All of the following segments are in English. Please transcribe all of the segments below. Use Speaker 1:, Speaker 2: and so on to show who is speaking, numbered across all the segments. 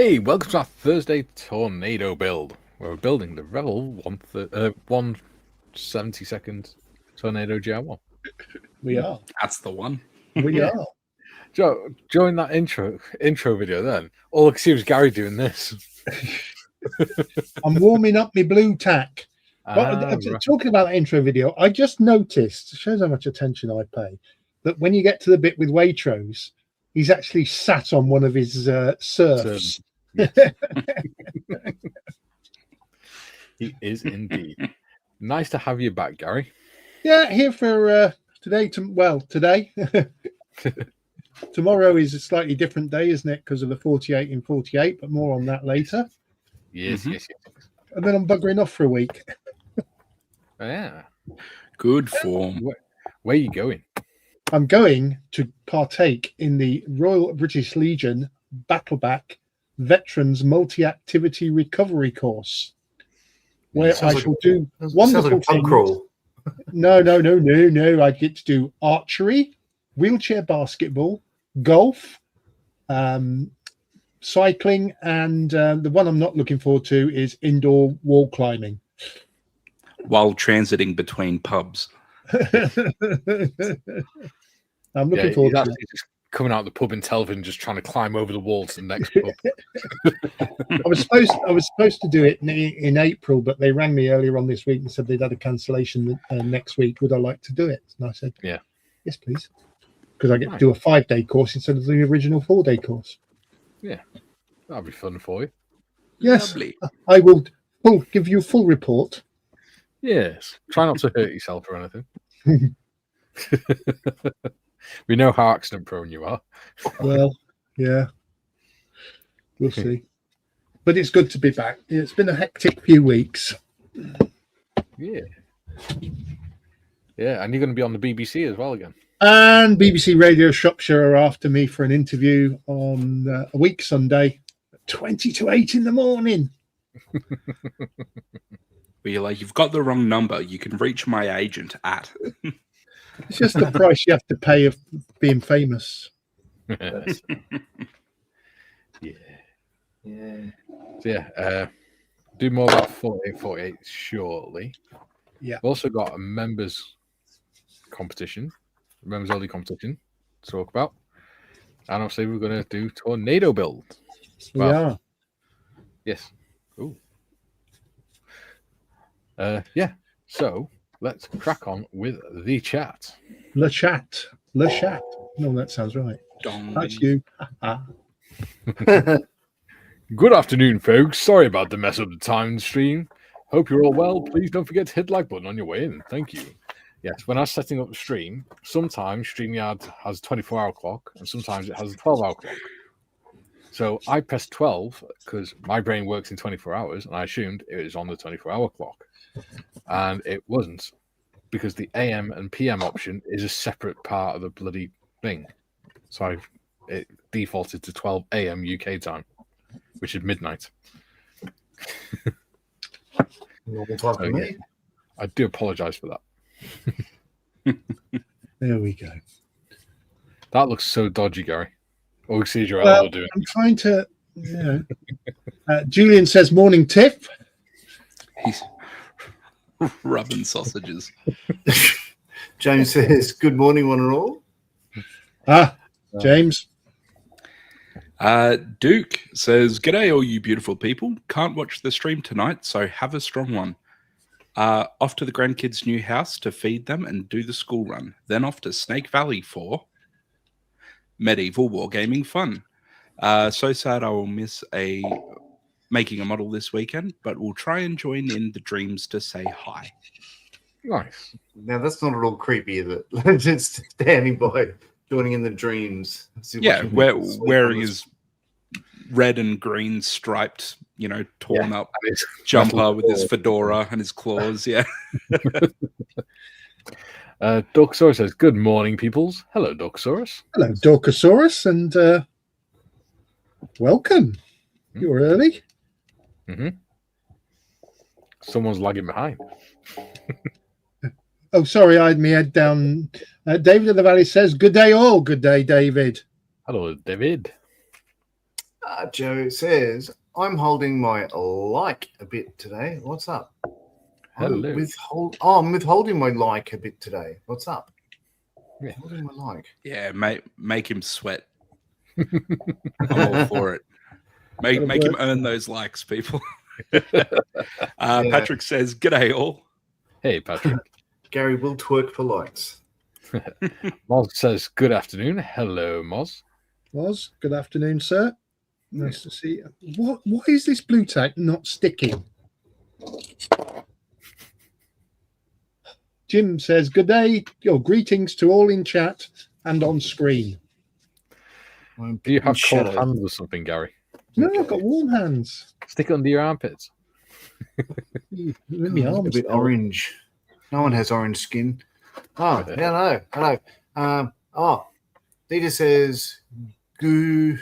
Speaker 1: Hey, welcome to our Thursday tornado build. We're building the Revell 172nd Tornado GR.1.
Speaker 2: We are.
Speaker 3: That's the one.
Speaker 2: We
Speaker 1: Yeah.
Speaker 2: are.
Speaker 1: Joe, during that intro video then, all I could see was Gary doing this.
Speaker 2: I'm warming up my blue tack.
Speaker 1: Right.
Speaker 2: Talking about that intro video, I just noticed, it shows how much attention I pay, that when you get to the bit with Waitrose, he's actually sat on one of his surfs.
Speaker 1: Yes. He is indeed. Nice to have you back, Gary.
Speaker 2: Yeah, here for today. Today. Tomorrow is a slightly different day, isn't it? Because of the 48 in 48, but more on that later.
Speaker 1: Yes.
Speaker 2: And then I'm buggering off for a week.
Speaker 1: Yeah.
Speaker 3: Good form.
Speaker 1: Where are you going?
Speaker 2: I'm going to partake in the Royal British Legion Battleback Veterans Multi-Activity Recovery Course, where I shall do wonderful things.
Speaker 4: Crawl.
Speaker 2: No. I get to do archery, wheelchair basketball, golf, cycling, and the one I'm not looking forward to is indoor wall climbing.
Speaker 3: While transiting between pubs.
Speaker 2: I'm looking forward to it.
Speaker 1: Just coming out of the pub in Telvin, just trying to climb over the wall to the next pub.
Speaker 2: I was supposed to do it in April, but they rang me earlier on this week and said they'd had a cancellation next week. Would I like to do it? And I said,
Speaker 1: yeah,
Speaker 2: yes, please, because I get to do a 5-day course instead of the original 4-day course.
Speaker 1: Yeah, that'll be fun for you.
Speaker 2: Yes,
Speaker 3: Lovely.
Speaker 2: I will give you a full report.
Speaker 1: Yes, try not to hurt yourself or anything. We know how accident prone you are.
Speaker 2: Well, yeah, we'll see. But it's good to be back. It's been a hectic few weeks.
Speaker 1: Yeah, and you're going to be on the BBC as well again.
Speaker 2: And BBC Radio Shropshire are after me for an interview on a week Sunday, 20 to 8 in the morning.
Speaker 3: Where you're like, you've got the wrong number. You can reach my agent at.
Speaker 2: It's just the price you have to pay of being famous.
Speaker 1: Yeah. So do more about 48 shortly.
Speaker 2: Yeah.
Speaker 1: We've also got a members competition, members only competition to talk about. And obviously we're going to do tornado build.
Speaker 2: We are.
Speaker 1: Yes. Ooh. Yeah. So let's crack on with the chat.
Speaker 2: Le chat. No, that sounds right. That's you.
Speaker 1: Good afternoon, folks. Sorry about the mess up the time stream. Hope you're all well. Please don't forget to hit the like button on your way in. Thank you. Yes, when I was setting up the stream, sometimes StreamYard has a 24-hour clock and sometimes it has a 12-hour clock. So I pressed 12 because my brain works in 24 hours and I assumed it was on the 24-hour clock. And it wasn't, because the AM and PM option is a separate part of the bloody thing. So it defaulted to 12 AM UK time, which is midnight.
Speaker 4: Normal time for me.
Speaker 1: I do apologize for that.
Speaker 2: There we go.
Speaker 1: That looks so dodgy, Gary. All we see is your elbow doing.
Speaker 2: I'm trying to, Julian says, morning, Tiff.
Speaker 3: He's rubbing sausages.
Speaker 4: James says, good morning, one and all.
Speaker 2: James.
Speaker 3: Duke says, g'day, all you beautiful people. Can't watch the stream tonight, so have a strong one. Off to the grandkids' new house to feed them and do the school run. Then off to Snake Valley for medieval wargaming fun. So sad I will miss making a model this weekend, but we'll try and join in the dreams to say hi.
Speaker 1: Nice.
Speaker 4: Now, that's not at all creepy, is it? Just standing by, joining in the dreams.
Speaker 3: Yeah, wearing his red and green striped, torn up jumper with his fedora and his claws. Yeah.
Speaker 1: Dorkosaurus says, good morning, peoples. Hello, Dorkosaurus.
Speaker 2: Hello, Dorkosaurus, and welcome. You're early.
Speaker 1: Mm-hmm. Someone's lagging behind.
Speaker 2: Oh, sorry, I had my head down. David of the Valley says, good day all. Good day, David.
Speaker 1: Hello, David.
Speaker 4: Joe says, I'm holding my like a bit today. What's up?
Speaker 1: Hello.
Speaker 4: I'm withholding my like a bit today. What's up?
Speaker 1: Yeah.
Speaker 4: Holding my like.
Speaker 3: Yeah, make him sweat. I'm all for it. Make him earn those likes, people. Patrick says, "G'day all."
Speaker 1: Hey, Patrick.
Speaker 4: Gary will twerk for likes.
Speaker 1: Moz says, good afternoon. Hello, Moz.
Speaker 2: Moz, good afternoon, sir. Nice to see you. Why is this blue tack not sticking? Jim says, good day. Greetings to all in chat and on screen.
Speaker 1: Do you have cold hands or something, Gary?
Speaker 2: No, I've got warm hands.
Speaker 1: Stick it under your armpits.
Speaker 2: My arms
Speaker 4: a bit orange. No one has orange skin. Oh, hello. Dita says, good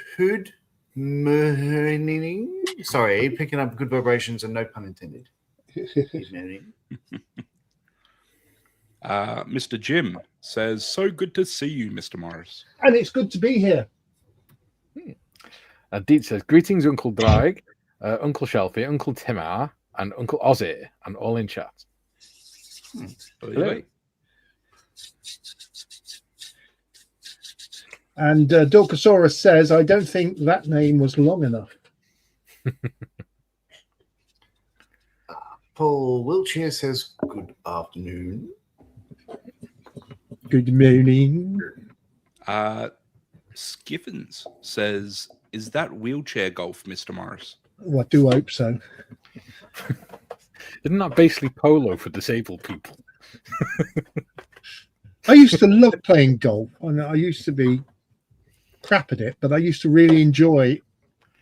Speaker 4: morning. Sorry, picking up good vibrations and no pun intended. Good morning.
Speaker 3: Mr. Jim says, so good to see you, Mr. Morris.
Speaker 2: And it's good to be here.
Speaker 1: Deet says, greetings, Uncle Drag, Uncle Shelfie, Uncle Timmah, and Uncle Ozzy, and all in chat.
Speaker 3: Hello.
Speaker 2: And Dulcasaurus says, I don't think that name was long enough.
Speaker 4: Paul Wiltshire says, good afternoon.
Speaker 2: Good morning.
Speaker 3: Skiffins says, is that wheelchair golf, Mr. Morris?
Speaker 2: Oh, I do hope so.
Speaker 1: Isn't that basically polo for disabled people?
Speaker 2: I used to love playing golf. I used to be crap at it, but I used to really enjoy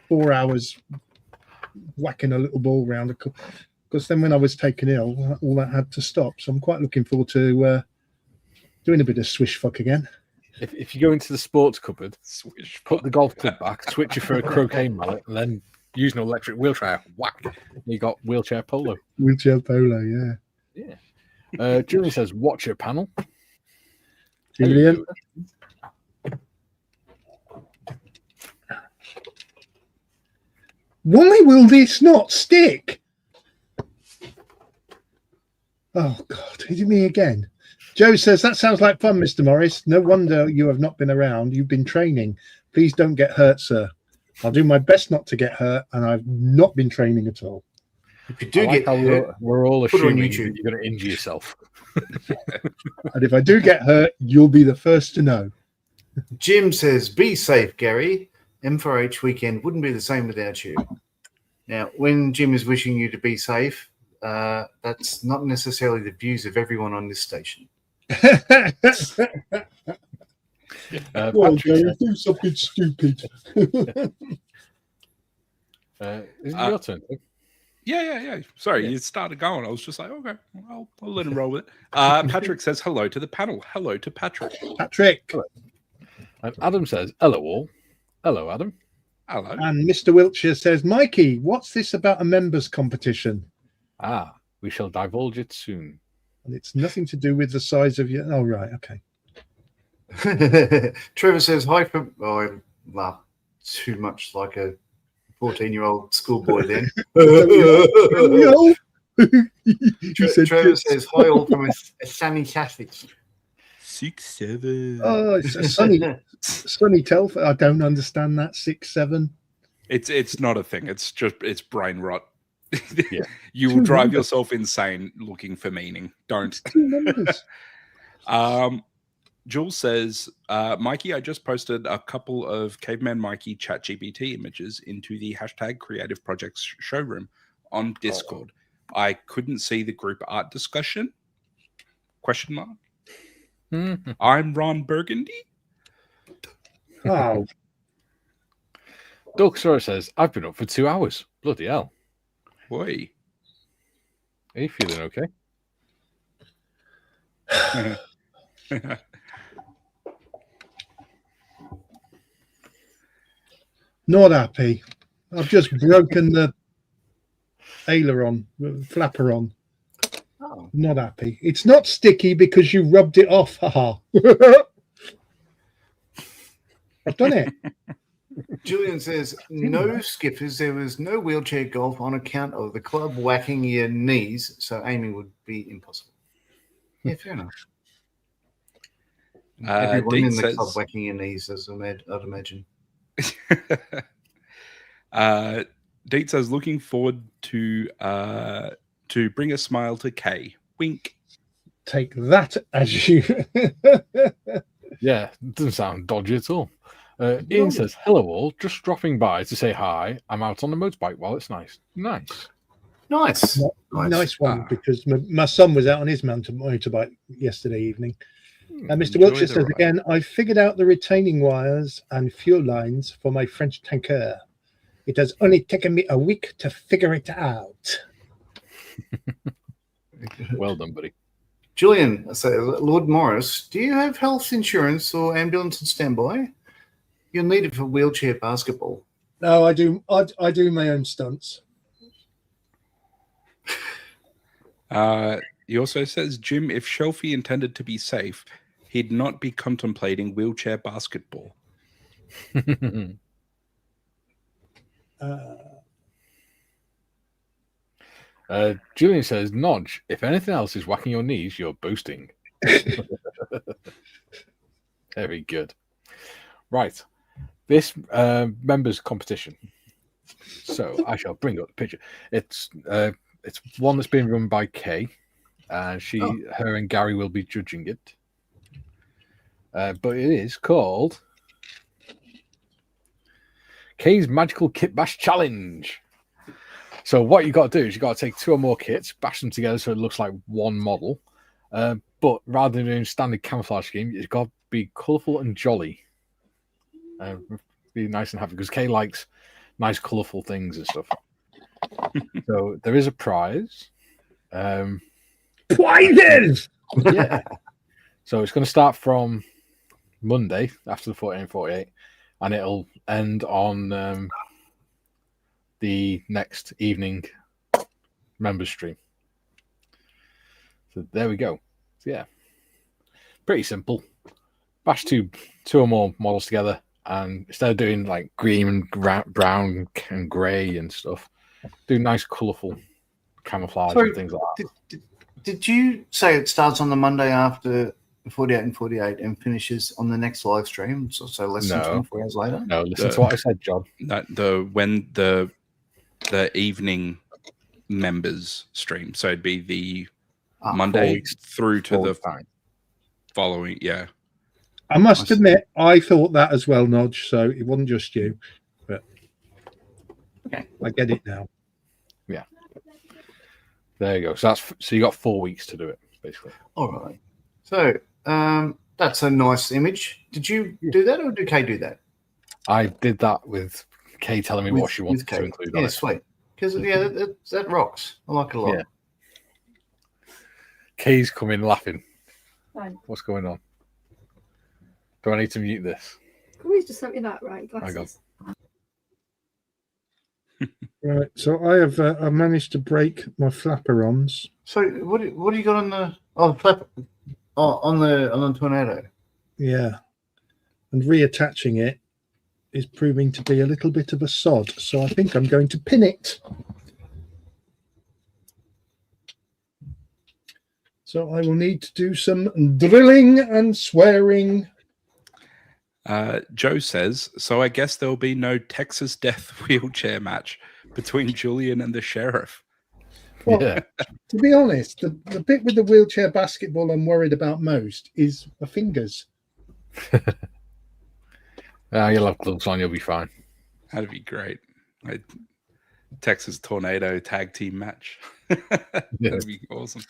Speaker 2: 4 hours whacking a little ball around. Because then when I was taken ill, all that had to stop. So I'm quite looking forward to doing a bit of swish fuck again.
Speaker 1: If you go into the sports cupboard, put the golf club back, switch it for a croquet mallet, and then use an electric wheelchair, whack, you got wheelchair polo.
Speaker 2: Wheelchair polo, yeah.
Speaker 1: Yeah. Julie says, watch your panel.
Speaker 2: Julian. Why will this not stick? Oh, God, is it me again? Joe says, that sounds like fun, Mr. Morris. No wonder you have not been around. You've been training. Please don't get hurt, sir. I'll do my best not to get hurt, and I've not been training at all.
Speaker 4: If you do get hurt,
Speaker 1: we're all assuming that
Speaker 4: YouTube.
Speaker 1: you're going to injure yourself.
Speaker 2: And if I do get hurt, you'll be the first to know.
Speaker 4: Jim says, be safe, Gary. M4H weekend wouldn't be the same without you. Now, when Jim is wishing you to be safe, that's not necessarily the views of everyone on this station.
Speaker 2: Well, Gary, do something stupid.
Speaker 1: Is it your turn?
Speaker 3: Yeah. Sorry, you started going. I was just like, okay, I'll let him roll with it. Patrick says hello to the panel. Hello to Patrick.
Speaker 2: Patrick.
Speaker 1: Hello. And Adam says, hello all. Hello, Adam.
Speaker 3: Hello.
Speaker 2: And Mr. Wiltshire says, Mikey, what's this about a members competition?
Speaker 1: We shall divulge it soon.
Speaker 2: And it's nothing to do with the size of your... Oh, right, okay.
Speaker 4: Trevor says, hi from... Oh, I laughed too much like a 14-year-old schoolboy then. Trevor says, hi all from a sunny Sausage.
Speaker 3: 6'7".
Speaker 2: Oh, it's a sunny telephone. I don't understand that. 6'7".
Speaker 3: It's not a thing. It's brain rot.
Speaker 1: Yeah.
Speaker 3: You will drive yourself insane looking for meaning. Don't. Jules says, Mikey, I just posted a couple of Caveman Mikey ChatGPT images into the hashtag Creative Projects showroom on Discord. I couldn't see the group art discussion. ? I'm Ron Burgundy.
Speaker 2: Oh,
Speaker 1: Dulcasaurus says, I've been up for 2 hours. Bloody hell.
Speaker 3: Boy.
Speaker 1: Are you feeling okay?
Speaker 2: not happy. I've just broken the aileron, flapperon.
Speaker 4: Oh.
Speaker 2: Not happy. It's not sticky because you rubbed it off. Haha. I've done it.
Speaker 4: Julian says, no skippers. There was no wheelchair golf on account of the club whacking your knees, so aiming would be impossible. Yeah, fair enough. Everyone
Speaker 3: Dean
Speaker 4: in the
Speaker 3: says,
Speaker 4: club whacking your knees, I'd imagine.
Speaker 3: Deet says, looking forward to bring a smile to Kay. Wink.
Speaker 2: Take that as you.
Speaker 1: Yeah, it doesn't sound dodgy at all. Ian says, hello all, just dropping by to say hi. I'm out on the motorbike while it's nice. Nice.
Speaker 2: Nice one, because my son was out on his motorbike yesterday evening. Mr.
Speaker 3: Enjoy
Speaker 2: Wiltshire
Speaker 3: the
Speaker 2: says
Speaker 3: ride.
Speaker 2: again, I figured out the retaining wires and fuel lines for my French tanker. It has only taken me a week to figure it out.
Speaker 1: Well done, buddy.
Speaker 4: Julian, so Lord Morris, do you have health insurance or ambulance on standby? You'll need it for wheelchair basketball.
Speaker 2: No, I do. I do my own stunts.
Speaker 3: He also says, Jim, if Shelfie intended to be safe, he'd not be contemplating wheelchair basketball.
Speaker 1: Julian says, Nodge, if anything else is whacking your knees, you're boosting. Very good. Right. This members competition. So I shall bring up the picture. It's one that's been run by Kay, and her and Gary will be judging it. But it is called Kay's Magical Kit Bash Challenge. So what you got to do is you got to take 2 or more kits, bash them together so it looks like one model. But rather than doing standard camouflage scheme, it's got to be colourful and jolly. Be nice and happy because Kay likes nice colourful things and stuff. So there is a prize.
Speaker 2: Prizes!
Speaker 1: Yeah. So it's going to start from Monday after the 48, and it'll end on the next evening members stream. So there we go. So yeah, pretty simple. Bash two or more models together, and instead of doing like green and brown and grey and stuff, do nice colourful camouflage and things like that.
Speaker 4: Did you say it starts on the Monday after 48 and 48 and finishes on the next live stream? So less than 24 hours later?
Speaker 1: No, listen to what I said, John.
Speaker 3: When the evening members stream, so it'd be the Monday through to the following. Yeah,
Speaker 2: I must admit, I thought that as well, Nodge. So it wasn't just you, but
Speaker 4: okay,
Speaker 2: I get it now.
Speaker 1: Yeah, there you go. So you got 4 weeks to do it, basically.
Speaker 4: All right. So that's a nice image. Did you do that, or did Kay do that?
Speaker 1: I did that with Kay telling me what she wanted to include.
Speaker 4: Yeah, sweet. Because that rocks. I like it a lot.
Speaker 1: Yeah. Kay's coming laughing.
Speaker 5: Fine.
Speaker 1: What's going on? Do I need to mute this?
Speaker 5: Can we just sent me that right? Glasses.
Speaker 2: Right. So I have I managed to break my flaperons.
Speaker 4: So what do you got on the flap? On the Tornado.
Speaker 2: Yeah, and reattaching it is proving to be a little bit of a sod. So I think I'm going to pin it. So I will need to do some drilling and swearing.
Speaker 3: Joe says, so I guess there'll be no Texas Death wheelchair match between Julian and the sheriff.
Speaker 2: Well,
Speaker 1: Yeah.
Speaker 2: to be honest, the bit with the wheelchair basketball I'm worried about most is my fingers.
Speaker 1: You'll have gloves on, you'll be fine.
Speaker 3: That'd be great. Texas Tornado tag team match. That'd be awesome.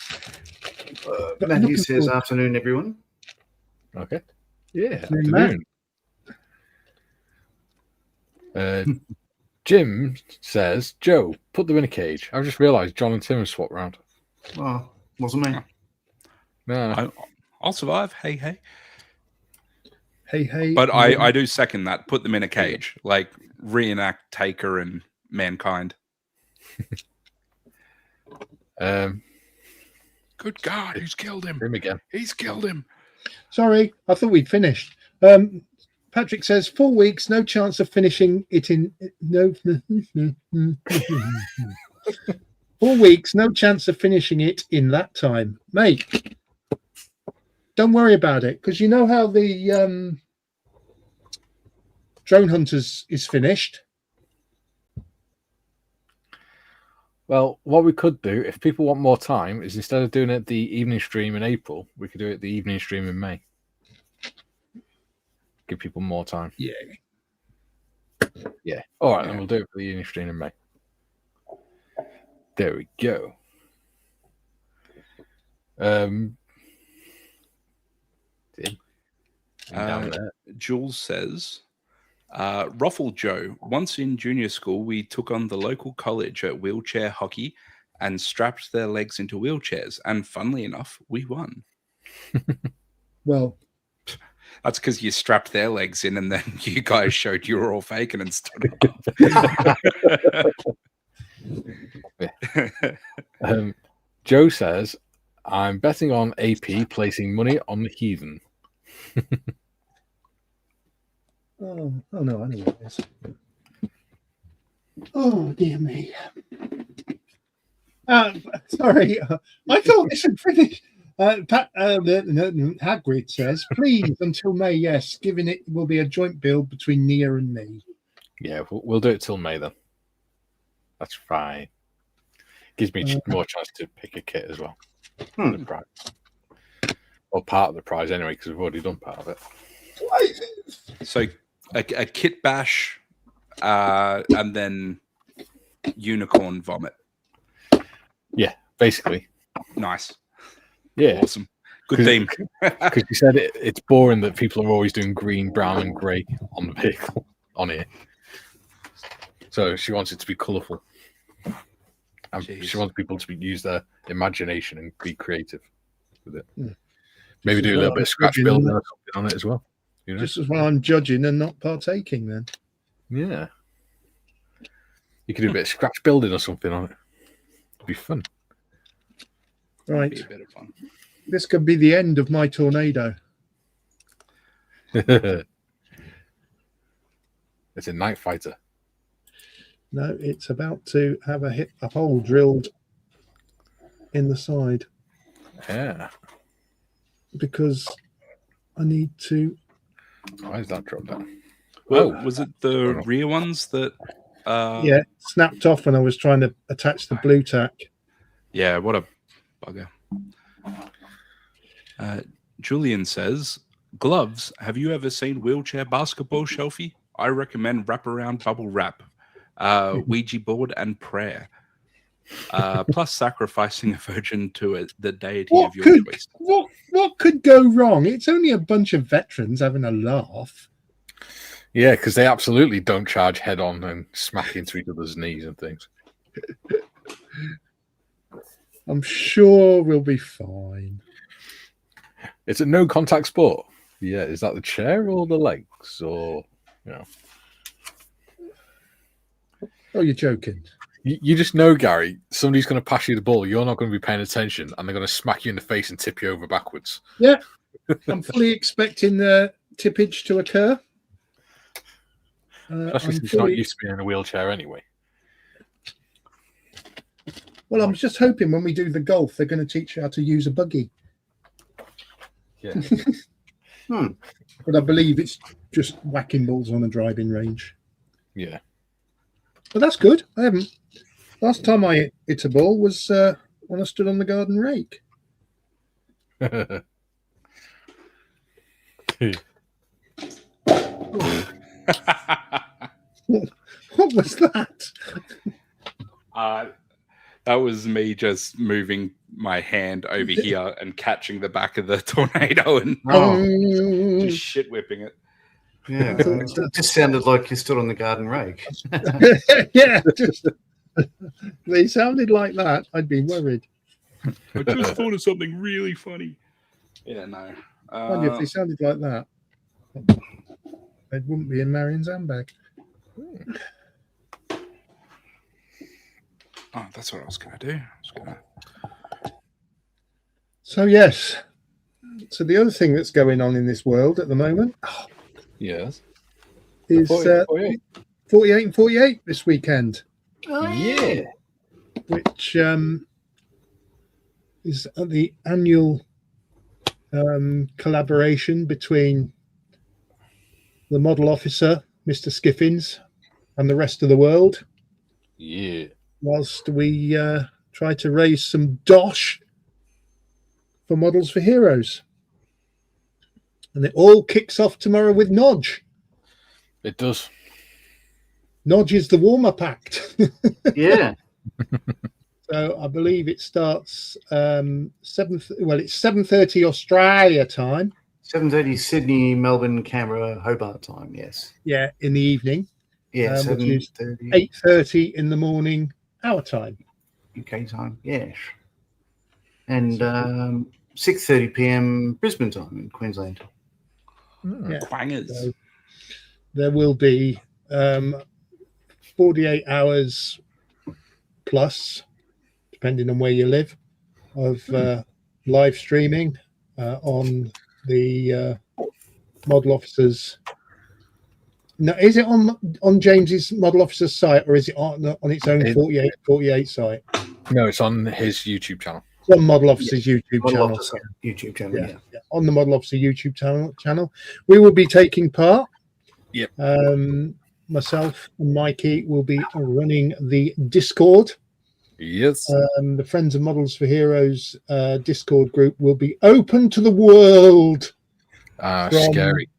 Speaker 4: Matthew says, afternoon, everyone.
Speaker 1: Okay. Yeah.
Speaker 2: Afternoon,
Speaker 1: afternoon. Jim says, Joe, put them in a cage. I've just realised John and Tim have swapped round.
Speaker 4: Oh, wasn't me.
Speaker 1: No.
Speaker 3: I'll survive. Hey.
Speaker 2: Hey.
Speaker 3: But I do second that. Put them in a cage. Like reenact Taker and Mankind.
Speaker 1: Him
Speaker 3: Good God, who's killed him?
Speaker 1: again.
Speaker 3: He's killed him.
Speaker 2: Sorry, I thought we'd finished. Payne, Patrick says 4 weeks, no chance of finishing it in 4 weeks, no chance of finishing it in that time, mate. Don't worry about it, because you know how the Drone Hunters is finished.
Speaker 1: Well, what we could do, if people want more time, is instead of doing it the evening stream in April, we could do it the evening stream in May. Give people more time.
Speaker 2: Yeah.
Speaker 1: Yeah. All right, then we'll do it for the evening stream in May. There we go. Down there.
Speaker 3: Jules says, Ruffle Joe, once in junior school, we took on the local college at wheelchair hockey and strapped their legs into wheelchairs. And funnily enough, we won.
Speaker 2: Well,
Speaker 3: that's because you strapped their legs in and then you guys showed you were all faking and stood
Speaker 1: up. Joe says, I'm betting on AP placing money on the heathen.
Speaker 2: Oh no, I know what it is. Oh, dear me. Sorry, I thought this had finished. Hagrid says, please, until May, yes, given it will be a joint build between Nia and me.
Speaker 1: Yeah, we'll do it till May then. That's fine. Gives me more chance to pick a kit as well. The prize. Or part of the prize anyway, because we've already done part of it.
Speaker 3: So a kit bash and then unicorn vomit.
Speaker 1: Yeah, basically.
Speaker 3: Nice.
Speaker 1: Yeah.
Speaker 3: Awesome. Good theme.
Speaker 1: Because you said it's boring that people are always doing green, brown, and grey on the vehicle on here. So she wants it to be colourful. And she wants people to use their imagination and be creative with it. Maybe do a little bit of scratch building or something on it as well. You know?
Speaker 2: Just as well I'm judging and not partaking then.
Speaker 1: Yeah. You could do a bit of scratch building or something on it. It'd be fun.
Speaker 2: Right.
Speaker 3: Be a bit of fun.
Speaker 2: This could be the end of my tornado.
Speaker 1: It's a night fighter.
Speaker 2: No, it's about to have a hole drilled in the side.
Speaker 1: Yeah.
Speaker 2: Because I need to.
Speaker 1: Why is that dropped down?
Speaker 3: Well, was it the rear ones that?
Speaker 2: Yeah, snapped off when I was trying to attach the blue tack.
Speaker 3: Yeah, what a bugger. Julian says, gloves. Have you ever seen wheelchair basketball, Shelfie? I recommend wraparound bubble wrap, Ouija board, and prayer. Plus sacrificing a virgin to it, the deity of your choice.
Speaker 2: What could go wrong? It's only a bunch of veterans having a laugh.
Speaker 1: Yeah, because they absolutely don't charge head on and smack into each other's knees and things.
Speaker 2: I'm sure we'll be fine.
Speaker 1: It's a no contact sport. Yeah, is that the chair or the legs? Or, you know.
Speaker 2: Oh, you're joking.
Speaker 1: You just know, Gary, somebody's going to pass you the ball. You're not going to be paying attention, and they're going to smack you in the face and tip you over backwards.
Speaker 2: Yeah, I'm fully expecting the tippage to occur.
Speaker 1: Especially since you're not used to being in a wheelchair anyway.
Speaker 2: Well, I'm just hoping when we do the golf, they're going to teach you how to use a buggy.
Speaker 1: Yeah.
Speaker 2: But I believe it's just whacking balls on a driving range.
Speaker 1: Yeah.
Speaker 2: But that's good. I haven't. Last time I hit a ball was when I stood on the garden rake. What was that?
Speaker 3: That was me just moving my hand over here and catching the back of the tornado and just shit whipping it.
Speaker 4: Yeah, it just sounded like you stood on the garden rake.
Speaker 2: Yeah, they sounded like that. I'd be worried.
Speaker 3: I just thought of something really funny. Yeah, no.
Speaker 2: If they sounded like that, they wouldn't be in Marion's handbag.
Speaker 3: Oh, that's what I was going to do.
Speaker 2: So, yes. So the other thing that's going on in this world at the moment
Speaker 1: Yes.
Speaker 2: is
Speaker 1: 48.
Speaker 2: 48 and 48 this weekend,
Speaker 1: Yeah.
Speaker 2: which is the annual collaboration between the model officer, Mr. Skiffins, and the rest of the world,
Speaker 1: Yeah.
Speaker 2: whilst we try to raise some dosh for Models for Heroes. And it all kicks off tomorrow with Nodge.
Speaker 1: It does.
Speaker 2: Nodge is the warm-up act.
Speaker 4: Yeah.
Speaker 2: So I believe it starts it's 7:30 Australia time.
Speaker 4: 7:30 Sydney, Melbourne, Canberra, Hobart time. Yes.
Speaker 2: Yeah, in the evening.
Speaker 4: Yeah.
Speaker 2: Which is
Speaker 4: 7:30
Speaker 2: 8:30 in the morning, our time.
Speaker 4: UK time. Yes. And 6:30 p.m. Brisbane time in Queensland.
Speaker 2: Yeah.
Speaker 3: Quangers.
Speaker 2: So there will be 48 hours plus, depending on where you live, of live streaming on the model officers. No, is it on James's model officer's site, or is it on its own 48 site?
Speaker 1: No, it's on his YouTube channel.
Speaker 2: It's on model officer's YouTube
Speaker 4: Model
Speaker 2: channel.
Speaker 4: Officer YouTube channel.
Speaker 2: Yeah. On the model officer YouTube channel. We will be taking part.
Speaker 1: Yep.
Speaker 2: Myself and Mikey will be running the Discord.
Speaker 1: Yes.
Speaker 2: The Friends of Models for Heroes Discord group will be open to the world.
Speaker 1: Scary.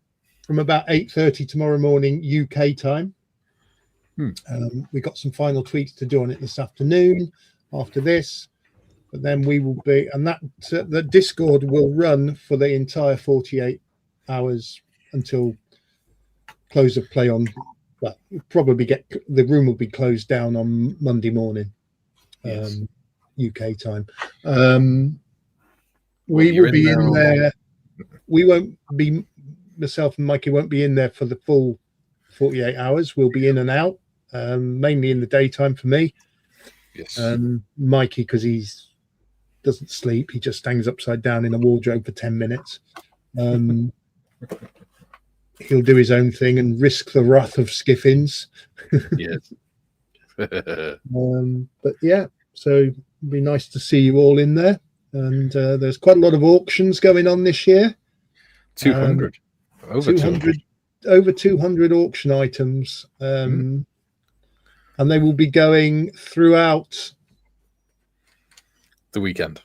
Speaker 2: From about 8:30 tomorrow morning UK time. We got some final tweaks to do on it this afternoon after this, but then we will be, and that the Discord will run for the entire 48 hours until close of play on. Well, probably the room will be closed down on Monday morning,
Speaker 1: Yes.
Speaker 2: UK time. We will be in there. We won't be. Myself and Mikey won't be in there for the full 48 hours. We'll be in and out, mainly in the daytime for me.
Speaker 1: Yes.
Speaker 2: Mikey, because he doesn't sleep, he just hangs upside down in a wardrobe for 10 minutes. He'll do his own thing and risk the wrath of Skiffins.
Speaker 1: Yes.
Speaker 2: But yeah, so it'd be nice to see you all in there. And there's quite a lot of auctions going on this year.
Speaker 1: 200. Over 200.
Speaker 2: Over 200 auction items. And they will be going throughout
Speaker 1: the weekend.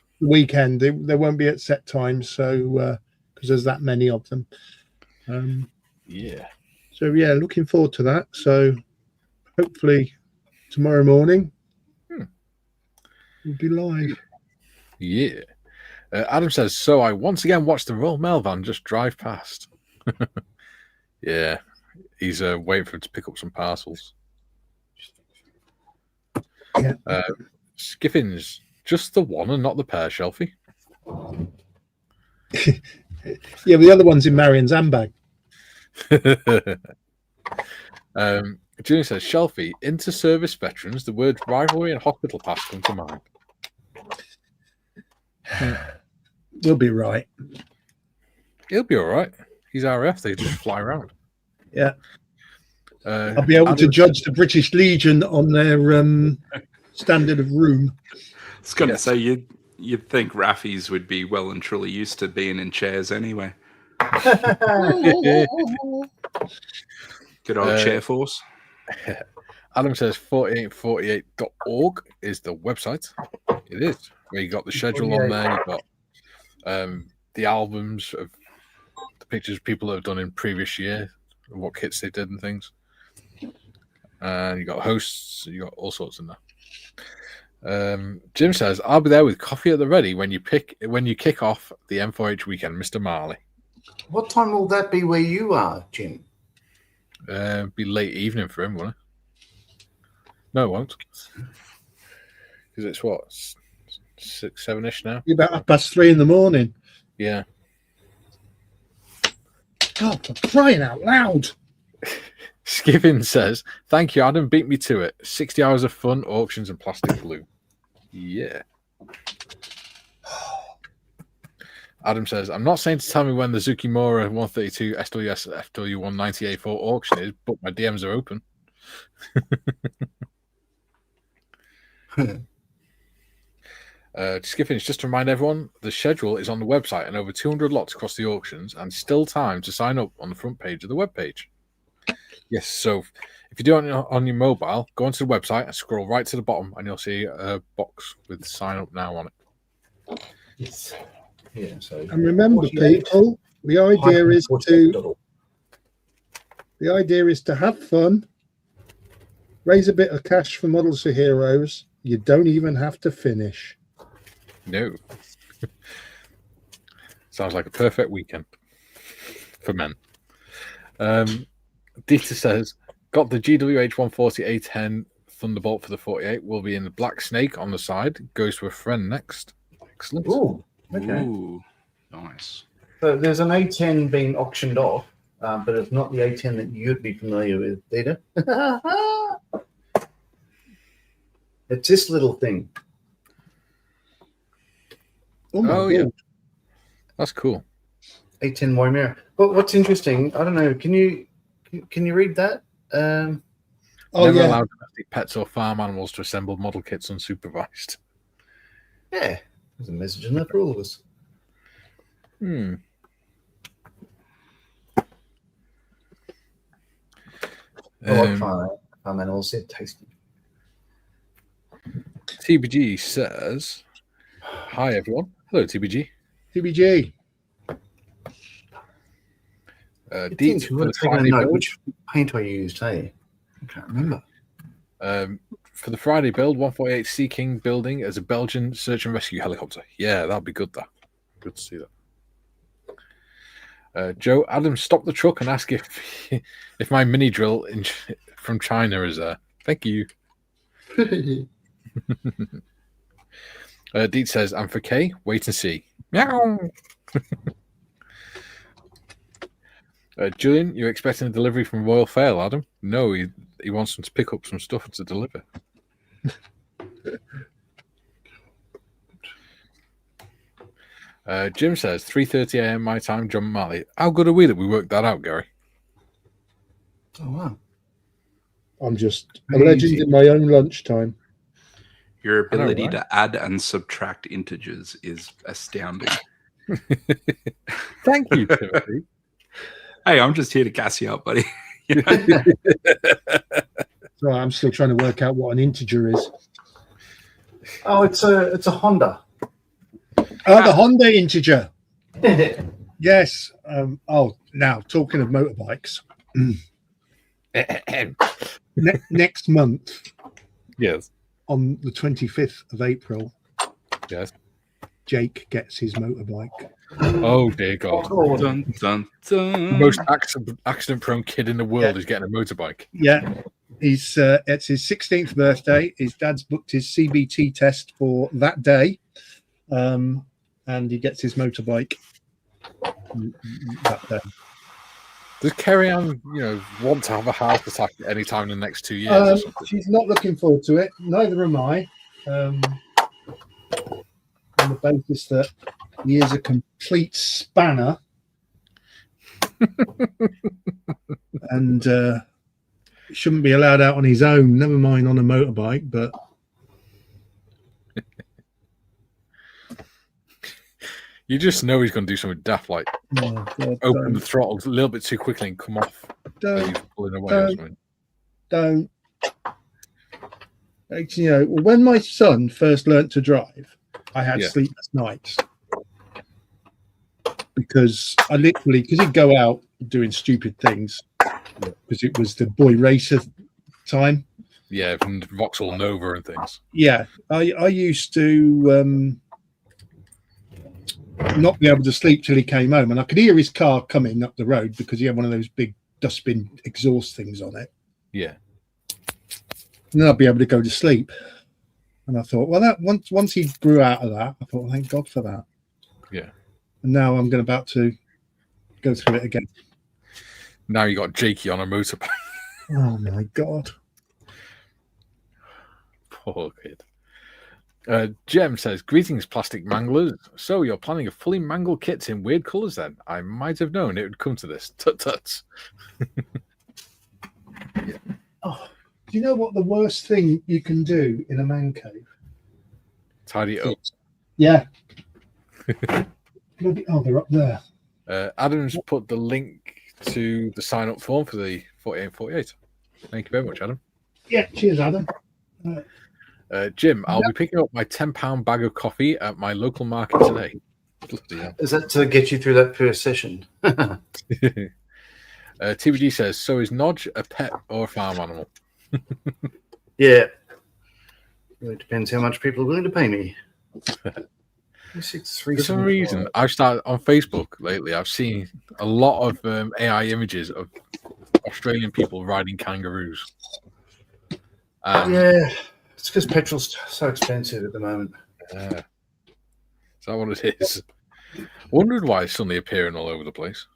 Speaker 2: They won't be at set times, so because there's that many of them.
Speaker 1: Yeah.
Speaker 2: So yeah, looking forward to that. So hopefully tomorrow morning we'll be live.
Speaker 1: Yeah. Adam says, so I once again watched the Royal Mail van just drive past. Yeah. He's waiting for him to pick up some parcels.
Speaker 2: Yeah.
Speaker 1: Skiffins, just the one and not the pair, Shelfie.
Speaker 2: Yeah, but the other one's in Marion's handbag.
Speaker 1: Junior says, Shelfie, inter-service veterans, the words rivalry and hospital pass come to mind.
Speaker 2: We'll be right.
Speaker 1: He'll be all right. He's RF. They just fly around.
Speaker 2: Yeah. I'll be able to judge the British Legion on their standard of room.
Speaker 3: I was going to say, you'd think Raffies would be well and truly used to being in chairs anyway. Good old Chairforce.
Speaker 1: Adam says 4848.org is the website. It is. Where you got the schedule on there. You've got the albums of the pictures people have done in previous year, what kits they did and things. And you got hosts, you got all sorts in there. Jim says, I'll be there with coffee at the ready when you kick off the M4H weekend, Mr. Marley.
Speaker 4: What time will that be where you are, Jim?
Speaker 1: Be late evening for him, won't it? No, it won't. Because it's what, 6, 7-ish now?
Speaker 2: About 3:30 in the morning.
Speaker 1: Yeah.
Speaker 2: God, for crying out loud.
Speaker 1: Skipping says, thank you, Adam. Beat me to it. 60 hours of fun, auctions, and plastic glue. Yeah. Adam says, I'm not saying to tell me when the Zukimura 132 SWS FW198 for auction is, but my DMs are open. Just to remind everyone, the schedule is on the website and over 200 lots across the auctions, and still time to sign up on the front page of the webpage. Yes, so if you do it on your mobile, go onto the website and scroll right to the bottom, and you'll see a box with sign up now on it.
Speaker 6: Yes. Yeah. So.
Speaker 2: And remember,
Speaker 6: 48
Speaker 2: people, the idea is to have fun, raise a bit of cash for Models for Heroes. You don't even have to finish.
Speaker 1: No. Sounds like a perfect weekend for men. Dieter says, got the GWH 140 A10 Thunderbolt for the 48. Will be in the Black Snake on the side. Goes to a friend next. Excellent.
Speaker 6: Ooh, okay.
Speaker 3: Ooh, nice.
Speaker 6: So there's an A10 being auctioned off, but it's not the A10 that you'd be familiar with, Dieter. It's this little thing.
Speaker 1: Oh yeah. That's cool.
Speaker 6: A10 Waimea. But what's interesting, I don't know, can you read that?
Speaker 1: Never allowed domestic pets or farm animals to assemble model kits unsupervised.
Speaker 6: Yeah, there's a message in there for all of us. I like farm animals, they're tasty.
Speaker 1: TBG says, hi everyone. Hello, TBG.
Speaker 2: TBG.
Speaker 1: Deets for the Friday build.
Speaker 6: Which paint I used, hey? I can't remember.
Speaker 1: For the Friday build, 148 Sea King building as a Belgian search and rescue helicopter. Yeah, that'd be good. That good to see that. Joe Adams, stop the truck and ask if my mini drill from China is there. Thank you. Deet says, I'm for K. Wait and see. Meow. Julian, you're expecting a delivery from Royal Fail, Adam? No, he wants them to pick up some stuff to deliver. Jim says 3:30 a.m. my time, John Malley. How good are we that we worked that out, Gary?
Speaker 6: Oh wow!
Speaker 2: I'm just a legend in my own lunchtime.
Speaker 3: Your ability to add and subtract integers is astounding.
Speaker 1: Thank you, Timothy.
Speaker 3: Hey, I'm just here to gas you up, buddy.
Speaker 2: So I'm still trying to work out what an integer is.
Speaker 6: Oh, it's a Honda.
Speaker 2: Oh, the Honda integer. Yes. Now talking of motorbikes. Next month.
Speaker 1: Yes.
Speaker 2: On the 25th of April.
Speaker 1: Yes.
Speaker 2: Jake gets his motorbike.
Speaker 1: Oh dear God!
Speaker 3: Dun, dun, dun.
Speaker 1: The most accident-prone kid in the world is getting a motorbike.
Speaker 2: Yeah, it's his 16th birthday. His dad's booked his CBT test for that day, and he gets his motorbike that day.
Speaker 1: Does Kerry Ann, want to have a heart attack at any time in the next 2 years?
Speaker 2: She's not looking forward to it. Neither am I. On the basis that he is a complete spanner and shouldn't be allowed out on his own, never mind on a motorbike. But
Speaker 1: you just know he's going to do something daft, like open the throttle a little bit too quickly and come off. Pulling away or something.
Speaker 2: Don't. When my son first learnt to drive, I had sleepless nights because he'd go out doing stupid things because it was the boy racer time.
Speaker 1: Yeah, from Vauxhall Nova and things.
Speaker 2: Yeah, I used to not be able to sleep till he came home, and I could hear his car coming up the road because he had one of those big dustbin exhaust things on it.
Speaker 1: Yeah,
Speaker 2: and then I'd be able to go to sleep. And I thought, well, that once he grew out of that, I thought, thank God for that.
Speaker 1: Yeah.
Speaker 2: And now I'm about to go through it again.
Speaker 1: Now you got Jakey on a motorbike.
Speaker 2: Oh my God.
Speaker 1: Poor kid. Jem says, greetings, plastic manglers. So you're planning a fully mangled kit in weird colours then? I might have known it would come to this. Tut-tuts.
Speaker 2: Oh, do you know what the worst thing you can do in a man cave?
Speaker 1: Tidy it up.
Speaker 2: Yeah. Oh, they're up there.
Speaker 1: Adam's put the link to the sign-up form for the 4848. Thank you very much, Adam.
Speaker 2: Yeah, cheers, Adam.
Speaker 1: Jim, I'll be picking up my £10 bag of coffee at my local market today. Bloody hell.
Speaker 4: Is that to get you through that first session?
Speaker 1: TBD says, so is Nodge a pet or a farm animal?
Speaker 4: Yeah. It depends how much people are willing to pay me.
Speaker 1: For some reason, I've started on Facebook lately. I've seen a lot of AI images of Australian people riding kangaroos.
Speaker 4: Yeah, it's because petrol's so expensive at the moment.
Speaker 1: Is that what it is? Wondered why it's suddenly appearing all over the place.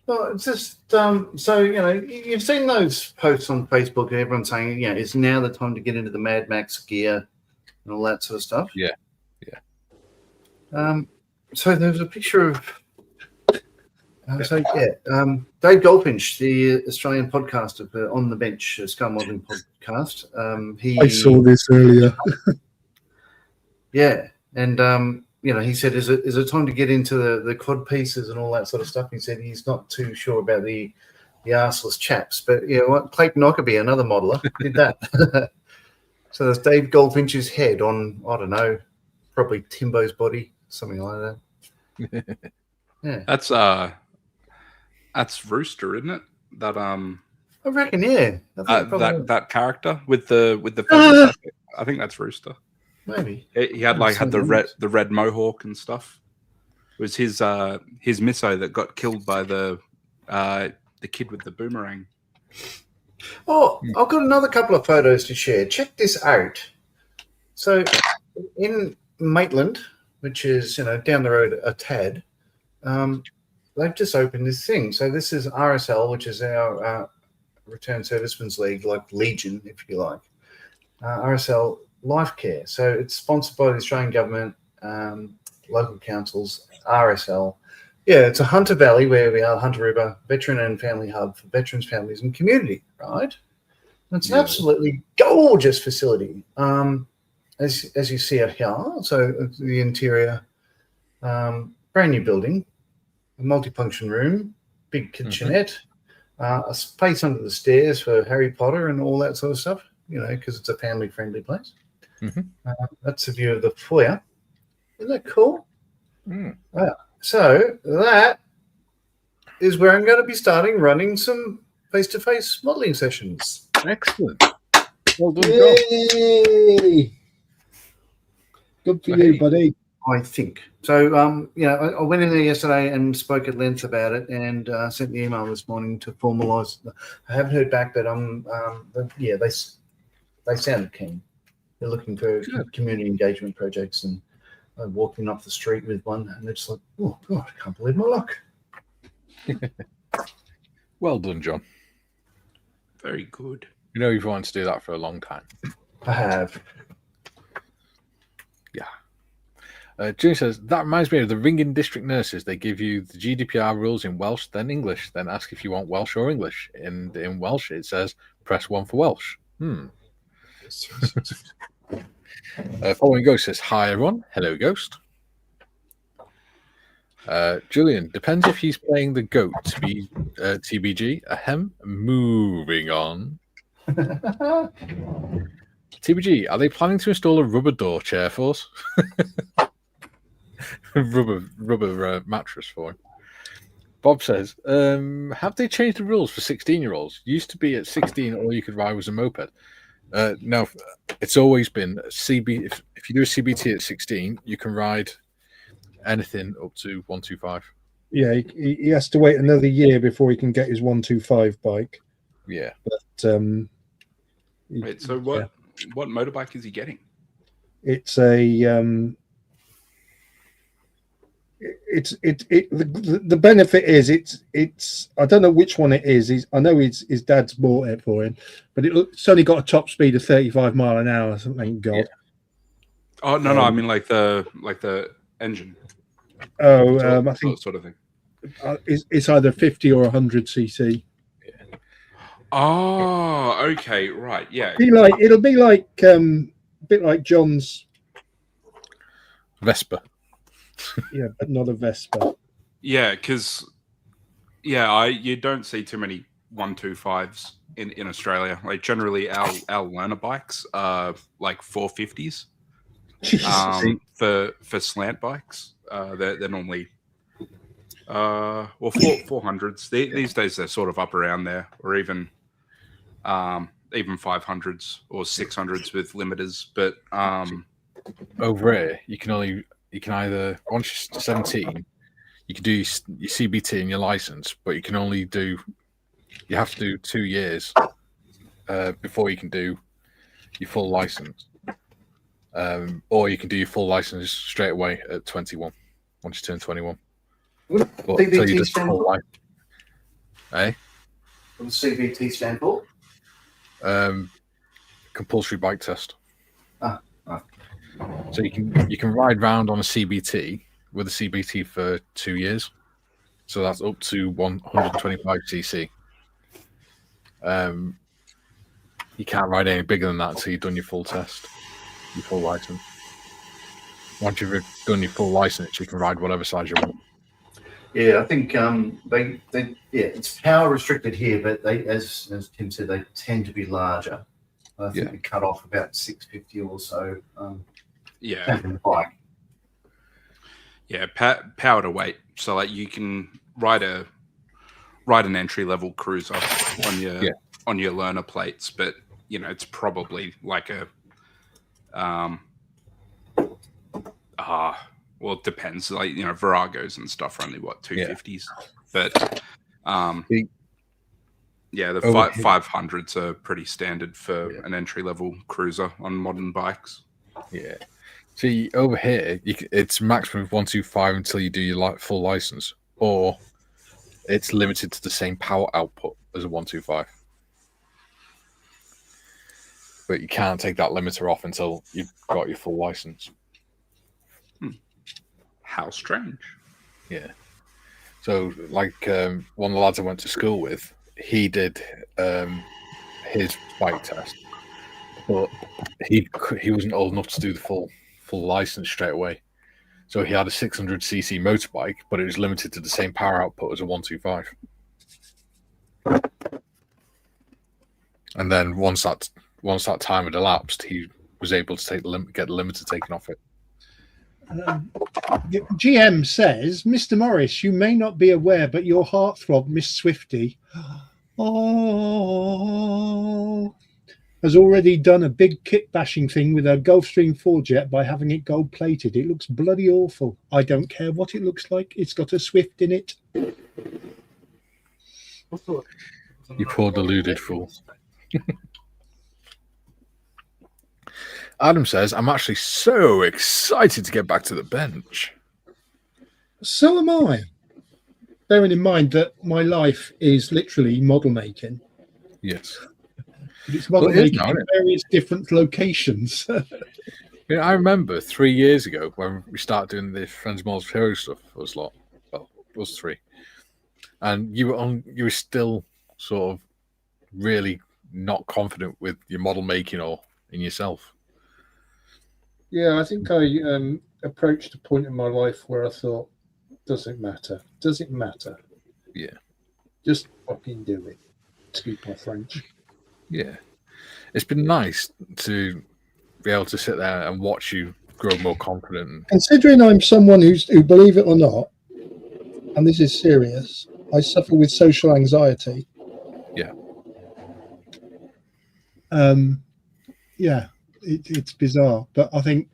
Speaker 4: Well, it's just so you've seen those posts on Facebook and everyone saying, it's now the time to get into the Mad Max gear and all that sort of stuff.
Speaker 1: Yeah.
Speaker 4: So there was a picture of Dave Goldfinch, the Australian podcaster for On the Bench, Skull Modelling podcast.
Speaker 2: I saw this earlier.
Speaker 4: Yeah, and he said, "Is it time to get into the cod pieces and all that sort of stuff?" He said he's not too sure about the arseless chaps, but you know what? Clayton Ockerby, another modeler, did that. So there's Dave Goldfinch's head on, I don't know, probably Timbo's body, something like that. Yeah,
Speaker 3: that's Rooster, isn't it? That
Speaker 4: I reckon, yeah.
Speaker 3: that character with the feathers, I think that's Rooster.
Speaker 4: Maybe
Speaker 3: he had the red mohawk and stuff. It was his misso that got killed by the kid with the boomerang.
Speaker 4: Oh, I've got another couple of photos to share. Check this out. So in Maitland, which is down the road a tad, they've just opened this thing. So this is RSL, which is our Return Servicemen's League, like Legion, if you like. RSL Life Care. So it's sponsored by the Australian government, local councils, RSL. Yeah, it's a Hunter Valley where we are, Hunter River, veteran and family hub for veterans, families, and community, right? And it's an absolutely gorgeous facility. As you see it here, so the interior, brand new building, a multifunction room, big kitchenette, a space under the stairs for Harry Potter and all that sort of stuff, because it's a family-friendly place. That's a view of the foyer. Isn't that cool? So that is where I'm going to be starting running some face-to-face modelling sessions.
Speaker 1: Excellent. Well done,
Speaker 2: Yay! Good for you, buddy.
Speaker 4: I think. So, I went in there yesterday and spoke at length about it and sent the email this morning to formalise. I haven't heard back, but they sounded keen. They're looking for community engagement projects, and I'm walking off the street with one, and it's like, oh God, I can't believe my luck.
Speaker 1: Well done, John.
Speaker 3: Very good.
Speaker 1: You've wanted to do that for a long time.
Speaker 4: I have.
Speaker 1: Yeah. Jimmy says, that reminds me of the ringing district nurses. They give you the GDPR rules in Welsh, then English, then ask if you want Welsh or English. And in Welsh, it says, press 1 for Welsh. Following Ghost says, hi, everyone. Hello, Ghost. Julian, depends if he's playing the goat to be TBG. Ahem. Moving on. TBG, are they planning to install a rubber door Chairforce? rubber mattress for him. Bob says, have they changed the rules for 16-year-olds? Used to be at 16, all you could ride was a moped. No, it's always been CB. If you do a CBT at 16, you can ride anything up to 125.
Speaker 2: Yeah, he has to wait another year before he can get his 125 bike.
Speaker 1: Yeah,
Speaker 2: but
Speaker 3: wait, so what motorbike is he getting?
Speaker 2: It's a the benefit is it's I don't know which one it is. I know his dad's bought it for him, but it's only got a top speed of 35 mile an hour. Thank God.
Speaker 3: Oh no, I mean like the engine.
Speaker 2: I think
Speaker 3: sort of thing.
Speaker 2: it's either 50 or 100 cc.
Speaker 3: Oh, okay, right, yeah.
Speaker 2: It'll be like a bit like John's
Speaker 1: Vespa.
Speaker 2: Yeah, but not a Vespa.
Speaker 3: Yeah, because you don't see too many 125s in Australia. Like generally, our learner bikes are like 450s. For slant bikes, they're normally 400s. These days they're sort of up around there, or even 500s or 600s with limiters. But
Speaker 1: over here, you can either, once you're 17, you can do your CBT and your license, but you have to do 2 years before you can do your full license. Or you can do your full license straight away at 21, once you turn 21.
Speaker 6: What
Speaker 1: But
Speaker 6: does
Speaker 1: until you
Speaker 6: CBT
Speaker 1: do
Speaker 6: stand
Speaker 1: full
Speaker 6: for?
Speaker 1: life,
Speaker 6: What does CBT stand for?
Speaker 1: compulsory bike test.
Speaker 6: Ah.
Speaker 1: So you can ride round on a CBT with a CBT for 2 years. So that's up to 125 cc. You can't ride any bigger than that until you've done your full test, your full license. Once you've done your full license, you can ride whatever size you want.
Speaker 6: Yeah, I think it's power restricted here, but they, as Tim said, they tend to be larger. I think we cut off about 650 or so. The bike.
Speaker 3: Yeah, power to weight. So like you can ride an entry level cruiser on your learner plates, but it's probably like a well, it depends. Like Viragos and stuff are only 250s, but the 500s are pretty standard for an entry level cruiser on modern bikes.
Speaker 1: Yeah. See, over here, it's maximum 125 until you do your full license, or it's limited to the same power output as a 125. But you can't take that limiter off until you've got your full license.
Speaker 3: How strange.
Speaker 1: Yeah. So, like, one of the lads I went to school with, he did his bike test, but he wasn't old enough to do the full license straight away. So he had a 600cc motorbike, but it was limited to the same power output as a 125. And then once that time had elapsed, he was able to get the limiter taken off it.
Speaker 2: GM says, Mr. Morris, you may not be aware, but your heartthrob, Miss Swifty, has already done a big kit bashing thing with her Gulfstream 4 jet by having it gold plated. It looks bloody awful. I don't care what it looks like. It's got a Swift in it.
Speaker 1: You poor deluded fool. Adam says, I'm actually so excited to get back to the bench.
Speaker 2: So am I. Bearing in mind that my life is literally model making.
Speaker 1: Yes.
Speaker 2: But it's model making in various different locations.
Speaker 1: I remember 3 years ago when we started doing the Friends Models Hero stuff. It was 3. And you were still sort of really not confident with your model making or in yourself.
Speaker 2: Yeah, I think I approached a point in my life where I thought, does it matter? Does it matter?
Speaker 1: Yeah.
Speaker 2: Just fucking do it. Excuse my French.
Speaker 1: Yeah. It's been nice to be able to sit there and watch you grow more confident.
Speaker 2: Considering I'm someone who, believe it or not, and this is serious, I suffer with social anxiety.
Speaker 1: Yeah.
Speaker 2: It's bizarre, but I think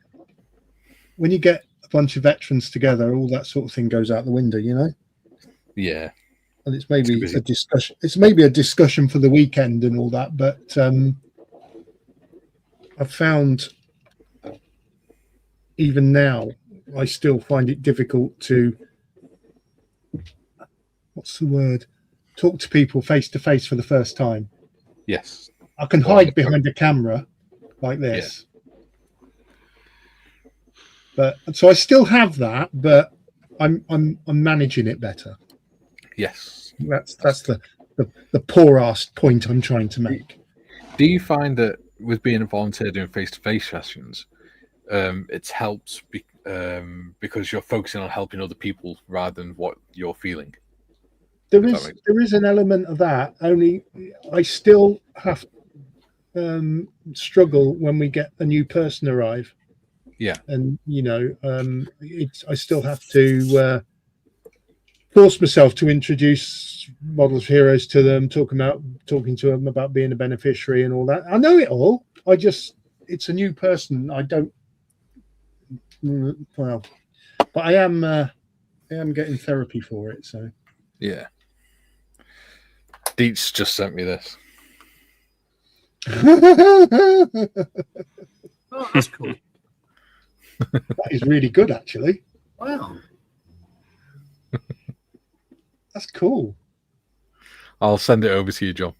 Speaker 2: when you get a bunch of veterans together, all that sort of thing goes out the window,
Speaker 1: Yeah.
Speaker 2: And it's maybe a discussion. It's maybe a discussion for the weekend and all that, but I've found even now I still find it difficult to talk to people face to face for the first time.
Speaker 1: Yes.
Speaker 2: I can hide behind a camera like this. But so I still have that, but I'm managing it better.
Speaker 1: Yes.
Speaker 2: That's the poor ass point I'm trying to make.
Speaker 1: Do you find that with being a volunteer doing face-to-face sessions, it's helped because you're focusing on helping other people rather than what you're feeling?
Speaker 2: There is an element of that. Only I still have struggle when we get a new person arrive.
Speaker 1: Yeah,
Speaker 2: and I still have to force myself to introduce models of heroes to them, talking to them about being a beneficiary and all that. I know it all. It's a new person. I don't. Well, but I am getting therapy for it. So
Speaker 1: yeah. Dietz just sent me this.
Speaker 6: Oh, that's cool.
Speaker 2: That is really good, actually.
Speaker 6: Wow.
Speaker 2: That's cool.
Speaker 1: I'll send it over to you, John.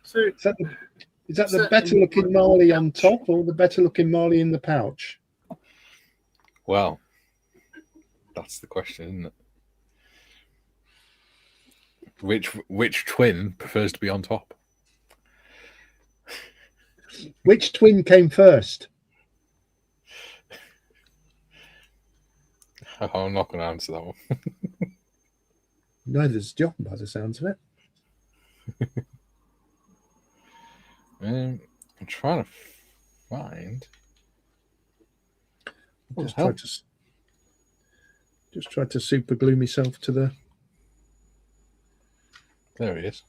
Speaker 6: So
Speaker 2: Is that the better looking Marley on top or the better looking Marley in the pouch?
Speaker 1: Well, that's the question, isn't it? Which twin prefers to be on top?
Speaker 2: Which twin came first?
Speaker 1: Oh, I'm not going to answer that one.
Speaker 2: Neither's John, by the sounds of it.
Speaker 1: I'm trying to find.
Speaker 2: Just tried to super glue myself to the.
Speaker 1: There he is.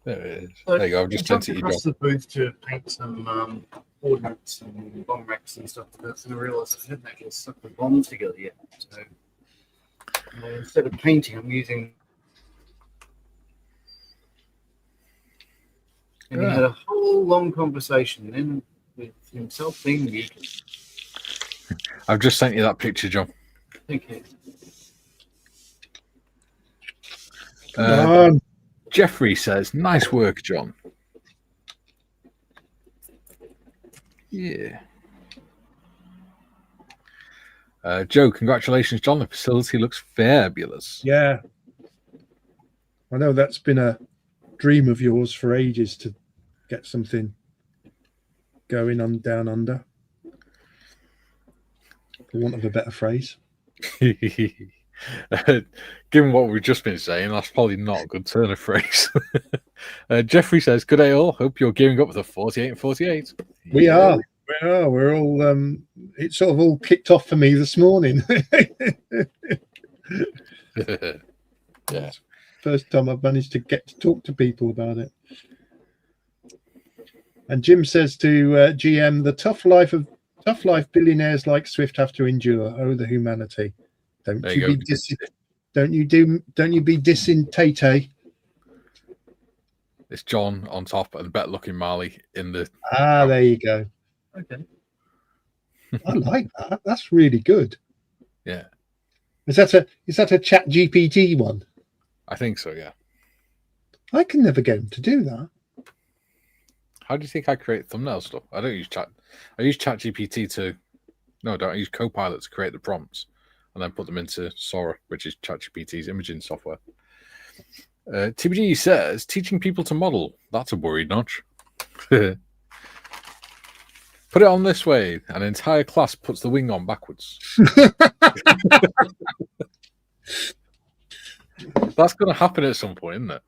Speaker 1: There it is.
Speaker 6: So
Speaker 1: there you go. I've just sent it you,
Speaker 6: across
Speaker 1: John.
Speaker 6: the booth to paint some ordnance and bomb racks and stuff like that, and I realised I hadn't actually stuck the bombs together yet. So instead of painting, I'm using. And he had a whole long conversation then with himself being muted.
Speaker 1: I've just sent you that picture, John.
Speaker 6: Thank you.
Speaker 1: Jeffrey says, "Nice work, John." Yeah. Joe, congratulations, John. The facility looks fabulous.
Speaker 2: Yeah. I know that's been a dream of yours for ages to get something going on down under, for want of a better phrase.
Speaker 1: Given what we've just been saying, that's probably not a good turn of phrase. Jeffrey says, "Good day, all. Hope you're gearing up for the 48 and 48."
Speaker 2: We are. We're all. It sort of all kicked off for me this morning.
Speaker 1: Yeah.
Speaker 2: First time I've managed to get to talk to people about it. And Jim says to GM, "The tough life billionaires like Swift have to endure. Oh, the humanity! Don't you be dissing Tay-Tay."
Speaker 1: It's John on top and better looking Marley in the.
Speaker 2: There you go.
Speaker 6: Okay.
Speaker 2: I like that. That's really good.
Speaker 1: Yeah.
Speaker 2: Is that a Chat GPT one?
Speaker 1: I think so. Yeah.
Speaker 2: I can never get him to do that.
Speaker 1: How do you think I create thumbnail stuff? I don't use Chat. I use Chat GPT to. No, I don't. I use Copilot to create the prompts and then put them into Sora, which is ChatGPT's imaging software. TBG says, "Teaching people to model. That's a worried notch." Put it on this way. An entire class puts the wing on backwards. That's going to happen at some point, isn't it?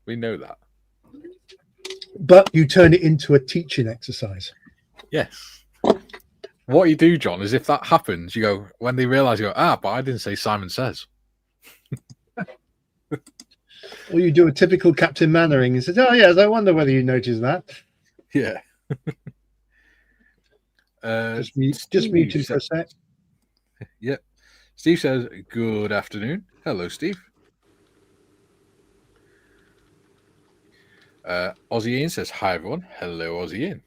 Speaker 1: We know that.
Speaker 2: But you turn it into a teaching exercise.
Speaker 1: Yes. What you do, John, is if that happens, you go, when they realise, you go, but I didn't say Simon Says.
Speaker 2: Or you do a typical Captain Mannering and says, "Oh yes, I wonder whether you noticed that."
Speaker 1: Yeah.
Speaker 2: Just mute him for a sec.
Speaker 1: Yep. Steve says, "Good afternoon." Hello, Steve. Aussie Ian says, "Hi, everyone." Hello, Aussie Ian.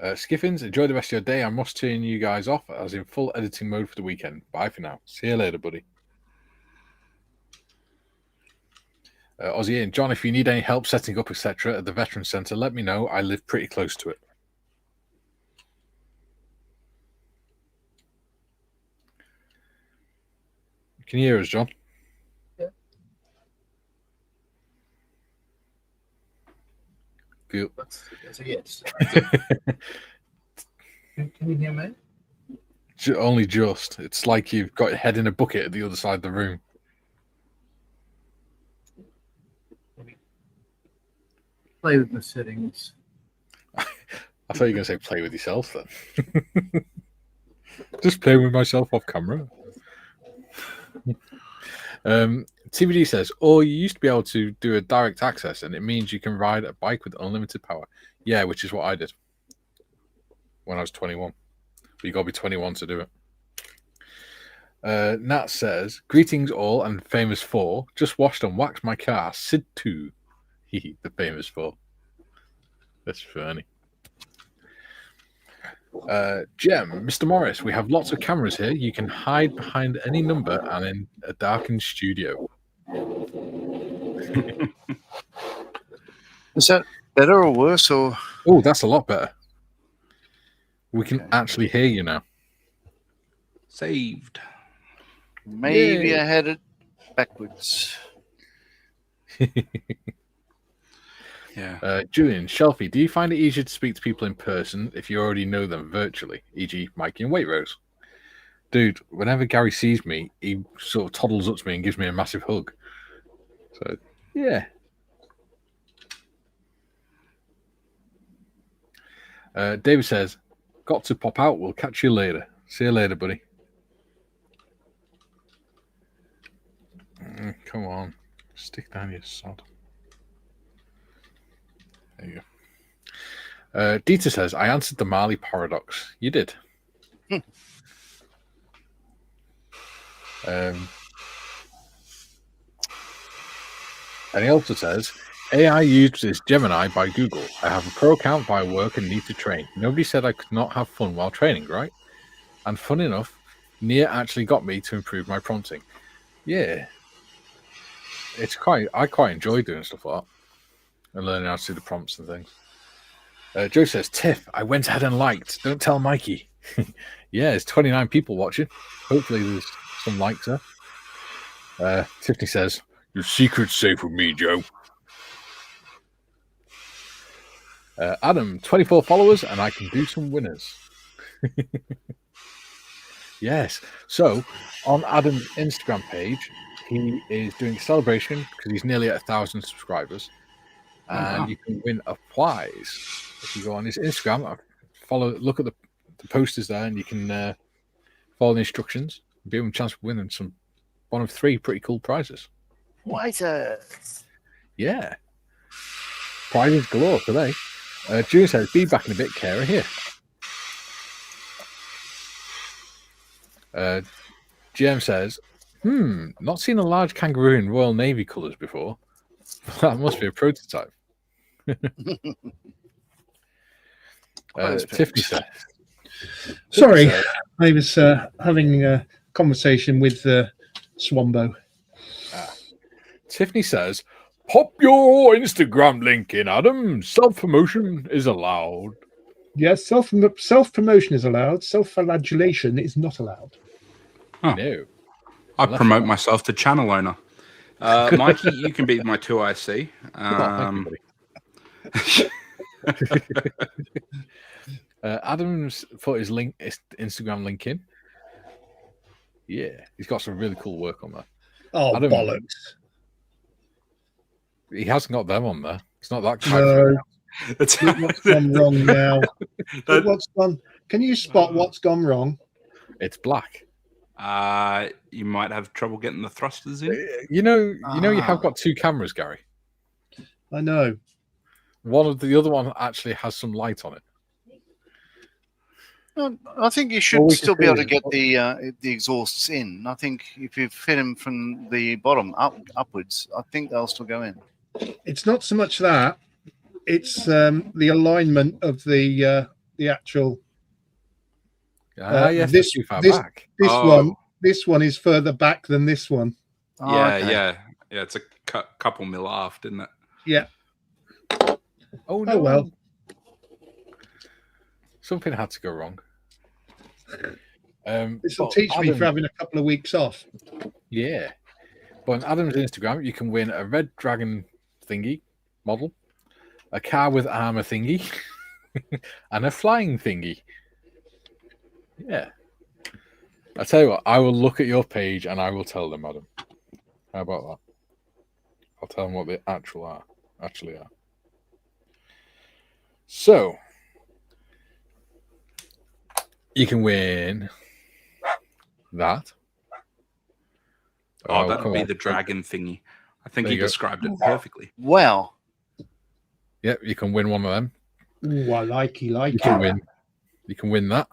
Speaker 1: Skiffins, enjoy the rest of your day. I must turn you guys off as in full editing mode for the weekend. Bye for now. See you later, buddy. Aussie and John, if you need any help setting up, etc., at the Veteran Centre, let me know. I live pretty close to it. Can you hear us, John?
Speaker 6: Yeah.
Speaker 1: Good.
Speaker 6: That's a yes. Can you hear me?
Speaker 1: Only just. It's like you've got your head in a bucket at the other side of the room.
Speaker 6: Play with the settings.
Speaker 1: I thought you were going to say play with yourself then. Just play with myself off camera. TBD says, you used to be able to do a direct access and it means you can ride a bike with unlimited power. Yeah, which is what I did when I was 21. But you got to be 21 to do it. Nat says, greetings all and famous 4. Just washed and waxed my car. Sid 2. The famous 4. That's funny. Jem, Mr. Morris, we have lots of cameras here. You can hide behind any number and in a darkened studio.
Speaker 7: Is that better or worse? Or
Speaker 1: oh, that's a lot better. We can actually hear you now.
Speaker 3: Saved.
Speaker 7: maybe
Speaker 1: Yay.
Speaker 7: I had it backwards.
Speaker 3: Yeah.
Speaker 1: Julian, Shelfie, do you find it easier to speak to people in person if you already know them virtually, e.g. Mikey and Waitrose? Dude, whenever Gary sees me, he sort of toddles up to me and gives me a massive hug. So, yeah. David says, got to pop out. We'll catch you later. See you later, buddy. Come on. Stick down your sod. There you go. Dieter says, I answered the Marley paradox. You did. And he also says, AI uses Gemini by Google. I have a pro account via work and need to train. Nobody said I could not have fun while training, right? And fun enough, Nia actually got me to improve my prompting. Yeah. I quite enjoy doing stuff like that. And learning how to do the prompts and things. Joe says, Tiff, I went ahead and liked. Don't tell Mikey. Yeah, there's 29 people watching. Hopefully there's some likes there. Tiffany says, your secret's safe with me, Joe. Adam, 24 followers, and I can do some winners. Yes. So, on Adam's Instagram page, he is doing a celebration because he's nearly at 1,000 subscribers. And you can win a prize if you go on his Instagram. Look at the posters there, and you can follow the instructions. Be able a chance of winning one of 3 pretty cool prizes. Yeah, prizes galore today. June says, "Be back in a bit, Kara." Here. GM says, not seen a large kangaroo in Royal Navy colours before. That must be a prototype. Tiffany says,
Speaker 2: Sorry, I was having a conversation with Swambo.
Speaker 1: Tiffany says, pop your Instagram link in, Adam. Self-promotion is allowed.
Speaker 2: Yes, self-promotion is allowed. Self-flagellation is not allowed.
Speaker 3: Oh.
Speaker 1: No.
Speaker 3: I promote myself to channel owner. Mikey, you can be my 2IC.
Speaker 1: Thank you, buddy. Adam's put his Instagram link in. Yeah, he's got some really cool work on there.
Speaker 2: Oh,
Speaker 1: Adam,
Speaker 2: bollocks.
Speaker 1: He hasn't got them on there. It's not that
Speaker 2: No.
Speaker 1: kind.
Speaker 2: What's gone wrong now? What's gone? Can you spot what's gone wrong?
Speaker 1: It's black.
Speaker 3: You might have trouble getting the thrusters in.
Speaker 1: You know, you have got 2 cameras, Gary.
Speaker 2: I know.
Speaker 1: The other one actually has some light on it.
Speaker 7: I think you should still be able to get the exhausts in. I think if you fit them from the bottom upwards, I think they'll still go in.
Speaker 2: It's not so much that; it's the alignment of the actual.
Speaker 1: Yes,
Speaker 2: this
Speaker 1: too far
Speaker 2: this,
Speaker 1: back.
Speaker 2: this one is further back than this one.
Speaker 3: Yeah. It's a couple mil off, didn't it?
Speaker 2: Yeah.
Speaker 1: Oh no!
Speaker 2: Oh well.
Speaker 1: Something had to go wrong.
Speaker 2: This will
Speaker 1: but
Speaker 2: teach me
Speaker 1: Adam-
Speaker 2: for having a couple of weeks off.
Speaker 1: Yeah. But on Adam's Instagram, you can win a red dragon thingy model, a car with armor thingy, and a flying thingy. Yeah. I tell you what, I will look at your page and I will tell them, Adam. How about that? I'll tell them what they actually are. So you can win that.
Speaker 3: Oh, that
Speaker 1: come
Speaker 3: would be
Speaker 1: on.
Speaker 3: the dragon thingy. I think
Speaker 1: There
Speaker 3: he
Speaker 1: you go.
Speaker 3: described it perfectly.
Speaker 7: Wow.
Speaker 1: Yep, you can win one of them.
Speaker 2: Ooh, I like
Speaker 1: You can win that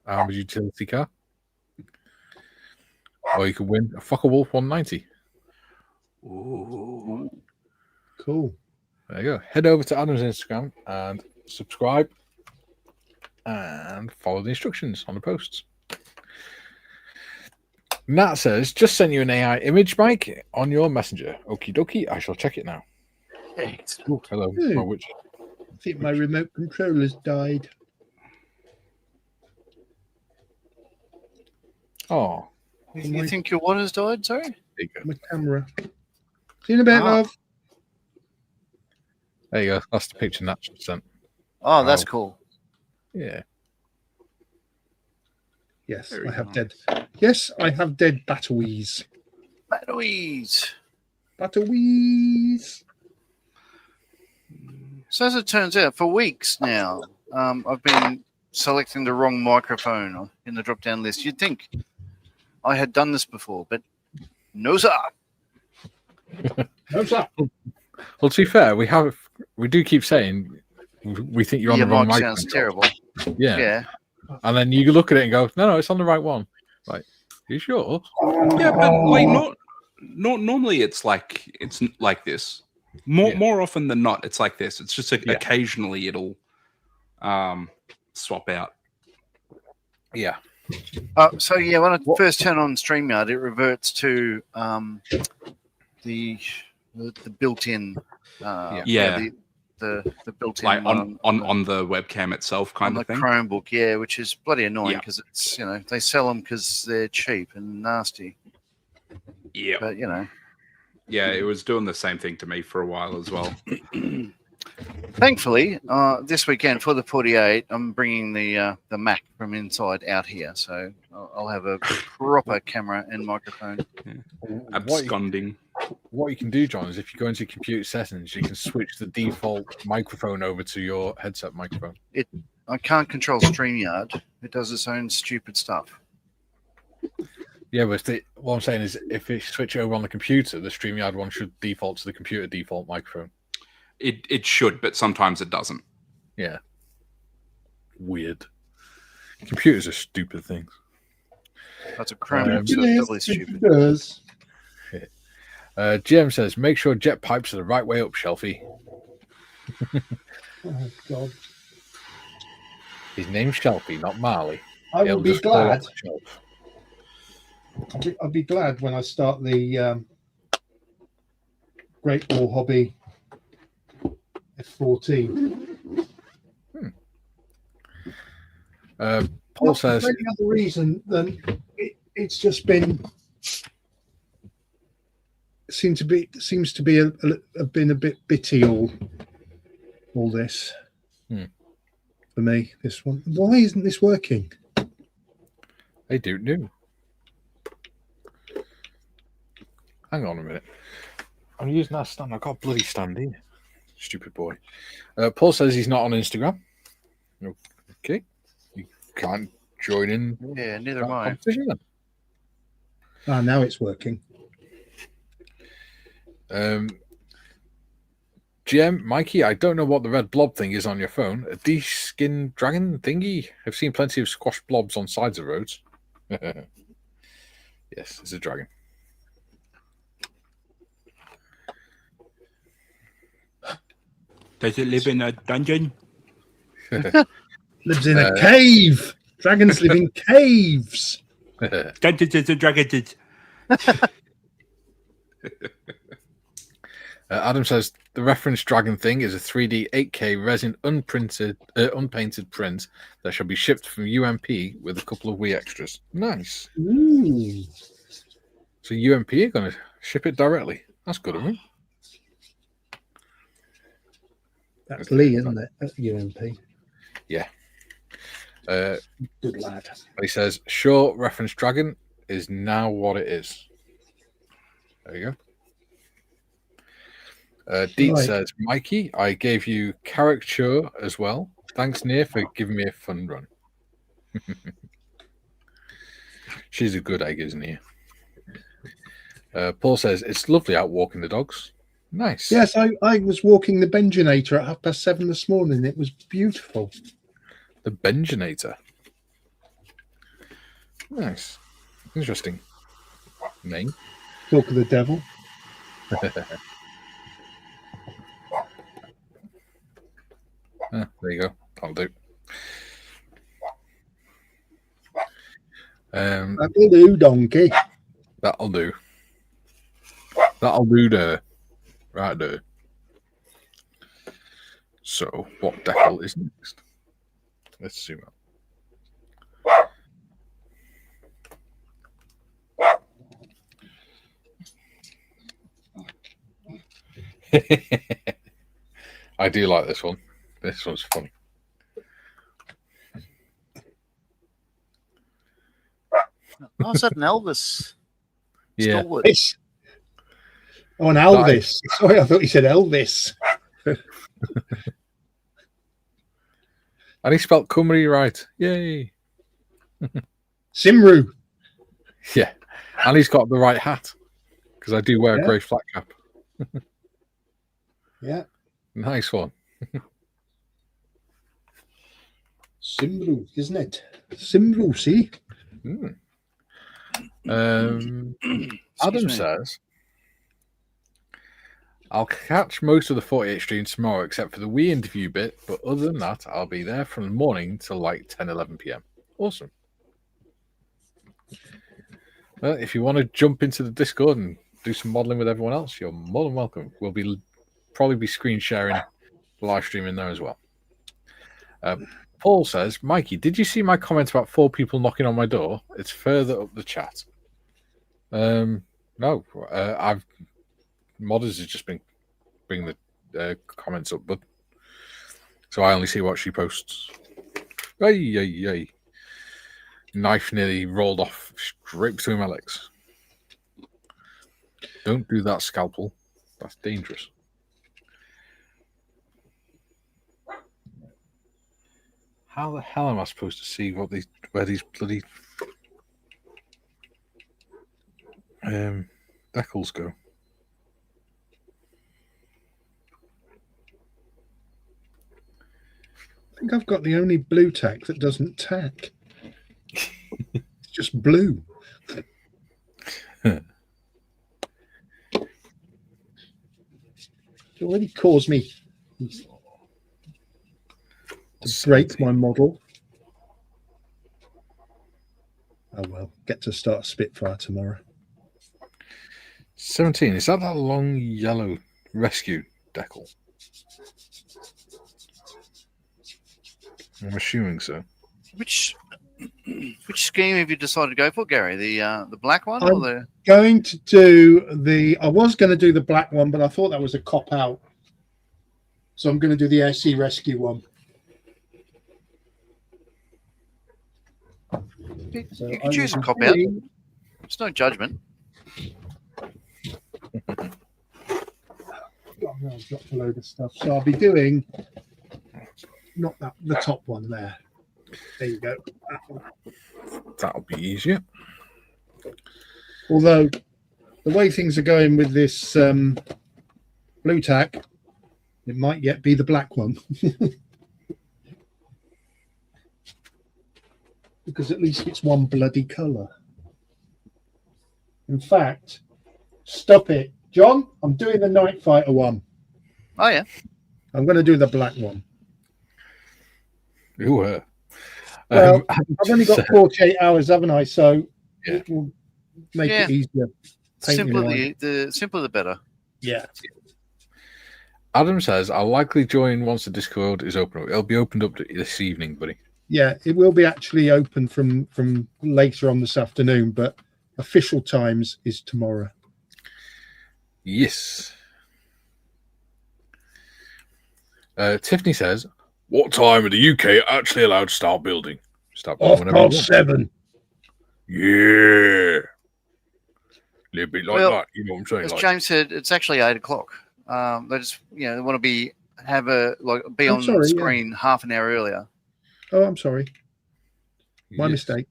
Speaker 1: armored utility car. Or you can win a Fokker Wolf 190.
Speaker 3: Ooh.
Speaker 2: Cool.
Speaker 1: There you go. Head over to Adam's Instagram and subscribe and follow the instructions on the posts. Nat says, just sent you an AI image, Mike, on your messenger. Okie dokie, I shall check it now. Ooh, hello,
Speaker 2: Hey.
Speaker 1: my witch.
Speaker 2: I think my remote controller's died.
Speaker 1: Oh,
Speaker 7: You think your water's died? Sorry.
Speaker 1: there you go.
Speaker 2: My camera. See you in a bit, love.
Speaker 1: There you go. That's the picture Nat just sent.
Speaker 7: Oh, that's
Speaker 1: Oh.
Speaker 7: cool.
Speaker 1: Yeah.
Speaker 2: Yes,
Speaker 3: Very
Speaker 2: I have
Speaker 3: nice.
Speaker 2: dead. Yes, I have dead batteries.
Speaker 7: Batteries.
Speaker 2: Batteries.
Speaker 7: So as it turns out, for weeks now, I've been selecting the wrong microphone in the drop-down list. You'd think I had done this before, but no, sir.
Speaker 2: What's that?
Speaker 1: Well, to be fair, we do keep saying we think you're on
Speaker 7: Your
Speaker 1: the wrong
Speaker 7: mic
Speaker 1: microphone.
Speaker 7: sounds terrible.
Speaker 1: Yeah.
Speaker 7: Yeah.
Speaker 1: And then you look at it and go, no, it's on the right one. Like, you sure?
Speaker 3: Yeah, but like normally it's like this. More often than not, it's like this. It's just occasionally it'll swap out.
Speaker 1: Yeah.
Speaker 7: So yeah, when I first turn on StreamYard, it reverts to the built-in. The built-in
Speaker 3: Like on the webcam itself, kind
Speaker 7: on
Speaker 3: of
Speaker 7: the
Speaker 3: thing.
Speaker 7: Chromebook, yeah, which is bloody annoying
Speaker 3: Yeah.
Speaker 7: because it's they sell them because they're cheap and nasty.
Speaker 3: Yeah,
Speaker 7: But
Speaker 3: yeah, it was doing the same thing to me for a while as well.
Speaker 7: thankfully, this weekend for the 48, I'm bringing the Mac from inside out here, so I'll have a proper camera and microphone.
Speaker 3: Absconding.
Speaker 1: What you can do, John, is if you go into computer settings, you can switch the default microphone over to your headset microphone.
Speaker 7: I can't control StreamYard. It does its own stupid stuff.
Speaker 1: Yeah, but what I'm saying is if you switch over on the computer, the StreamYard one should default to the computer default microphone.
Speaker 3: It should, but sometimes it doesn't.
Speaker 1: Yeah. Weird. Computers are stupid things.
Speaker 7: That's a Chromebook, so
Speaker 2: It
Speaker 7: doubly
Speaker 2: is,
Speaker 7: stupid.
Speaker 2: it does.
Speaker 1: GM says, make sure jet pipes are the right way up, Shelfie.
Speaker 2: Oh, God.
Speaker 1: His name's Shelfie, not Marley.
Speaker 2: I will
Speaker 1: He'll
Speaker 2: be
Speaker 1: just fall off
Speaker 2: glad.
Speaker 1: the shelf.
Speaker 2: I'll be glad when I start the Great Wall Hobby F14.
Speaker 1: Paul
Speaker 2: Not
Speaker 1: says,
Speaker 2: for any other reason than it's just been seems to be been a bit bitty all this for me. This one. Why isn't this working?
Speaker 1: I don't know. Hang on a minute. I'm using that stand. I've got a bloody stand here. Stupid boy. Paul says he's not on Instagram. Okay. You can't join in.
Speaker 7: Yeah, neither
Speaker 1: that
Speaker 7: am I.
Speaker 1: competition then.
Speaker 2: Ah, now it's working.
Speaker 1: GM, Mikey, I don't know what the red blob thing is on your phone. A de-skin dragon thingy? I've seen plenty of squash blobs on sides of roads. Yes, it's a dragon.
Speaker 3: Does it live in a dungeon?
Speaker 2: Lives in a cave. Dragons live in caves.
Speaker 3: Dungeons and Dragons.
Speaker 1: Adam says the reference dragon thing is a 3D 8K resin unpainted print that shall be shipped from UMP with a couple of wee extras. Nice.
Speaker 2: Ooh.
Speaker 1: So UMP are going to ship it directly. That's good of them.
Speaker 2: That's Lee, isn't it? At UMP.
Speaker 1: Yeah.
Speaker 2: Good lad.
Speaker 1: He says, sure, reference dragon is now what it is. There you go. Deet
Speaker 2: Right.
Speaker 1: says, Mikey, I gave you caricature as well. Thanks, Nia, for giving me a fun run. She's a good egg, isn't he? Paul says, it's lovely out walking the dogs. Nice.
Speaker 2: Yes, I was walking the Benjinator at 7:30 this morning. It was beautiful.
Speaker 1: The Benjinator. Nice. Interesting name.
Speaker 2: Talk of the devil.
Speaker 1: There you go. That'll do.
Speaker 2: That'll do, donkey.
Speaker 1: That'll do. That'll do there. Right there. So, what decal is next? Let's zoom out. I do like this one. This one's funny.
Speaker 7: Oh, is that an Elvis?
Speaker 1: Yeah.
Speaker 7: Stalwart?
Speaker 2: It's... Oh, an Elvis. Sorry, I thought you said Elvis.
Speaker 1: And he spelled Cymru right. Yay.
Speaker 2: Simru.
Speaker 1: Yeah. And he's got the right hat. Because I do wear a grey flat cap.
Speaker 2: Yeah.
Speaker 1: Nice one.
Speaker 2: Simru, isn't it? Simru, see?
Speaker 1: Mm. Adam
Speaker 7: me.
Speaker 1: says, I'll catch most of the 48 stream tomorrow except for the Wii interview bit, but other than that, I'll be there from the morning till like 10, 11 p.m. Awesome. Well, if you want to jump into the Discord and do some modeling with everyone else, you're more than welcome. We'll probably be screen sharing the live stream in there as well. Paul says, Mikey, did you see my comment about 4 people knocking on my door? It's further up the chat. No, I've Modders has just been bringing the comments up, but so I only see what she posts. Hey. Knife nearly rolled off straight between my legs. Don't do that, Scalpel. That's dangerous. How the hell am I supposed to see where these bloody decals go?
Speaker 2: I think I've got the only blue tack that doesn't tack. It's just blue. It already caused me to break my model. Oh well, get to start Spitfire tomorrow.
Speaker 1: 17. Is that long yellow rescue decal? I'm assuming so.
Speaker 7: Which scheme have you decided to go for, Gary? The black one or the?
Speaker 2: Going to do the. I was going to do the black one, but I thought that was a cop out. So I'm going to do the SC rescue one.
Speaker 7: You can choose a cop out. It's no judgment.
Speaker 2: I've dropped a load of stuff, so I'll be doing not that the top one there. There you go. That one.
Speaker 1: That'll be easier.
Speaker 2: Although the way things are going with this blue tack, it might yet be the black one. Because at least it's one bloody colour. In fact, stop it. John, I'm doing the Night Fighter one.
Speaker 7: Oh, yeah.
Speaker 2: I'm going to do the black one.
Speaker 1: Ooh,
Speaker 2: Well, I've only got 48 hours, haven't I? So
Speaker 1: Yeah.
Speaker 2: it will make it easier. painting
Speaker 7: Simpler
Speaker 2: line.
Speaker 7: the simpler the better.
Speaker 2: Yeah.
Speaker 1: Adam says, I'll likely join once the Discord is open. It'll be opened up this evening, buddy.
Speaker 2: Yeah, it will be actually open from later on this afternoon, but official times is tomorrow.
Speaker 1: Yes. Tiffany says, what time are the UK actually allowed to start building? Start building whenever you want.
Speaker 2: 7:30.
Speaker 1: Yeah. A little bit like that, you know what I'm saying?
Speaker 7: As
Speaker 1: Like,
Speaker 7: James said, it's actually 8 o'clock. They just, they want to be on screen half an hour earlier.
Speaker 2: Oh, I'm sorry. My
Speaker 1: yes.
Speaker 2: mistake.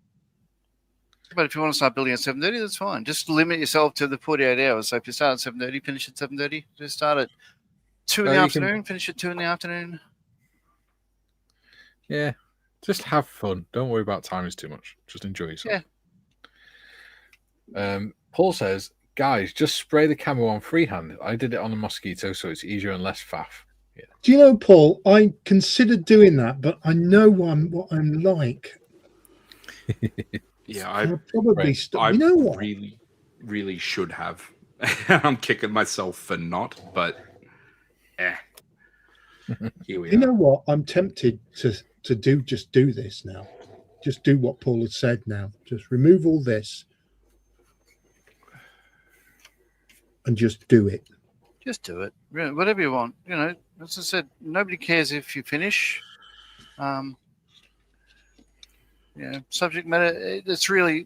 Speaker 7: But if you want to start building at 7:30, that's fine. Just limit yourself to the 48 hours. So if you start at 7:30, finish at 7:30. Just start at 2 in the afternoon, finish at 2 in the afternoon.
Speaker 1: Yeah. Just have fun. Don't worry about timings too much. Just enjoy yourself.
Speaker 7: Yeah.
Speaker 1: Paul says, guys, just spray the camo on freehand. I did it on a mosquito, so it's easier and less faff. Yeah.
Speaker 2: Do you know, Paul, I considered doing that, but I know what I'm like.
Speaker 3: Yeah,
Speaker 2: I'll probably
Speaker 3: I
Speaker 2: you know what?
Speaker 3: really, really should have. I'm kicking myself for not, but here we are.
Speaker 2: You know what? I'm tempted to do this now. Just do what Paul has said now. Just remove all this and just do it.
Speaker 7: Just do it. Whatever you want. As I said, nobody cares if you finish. Subject matter. It's really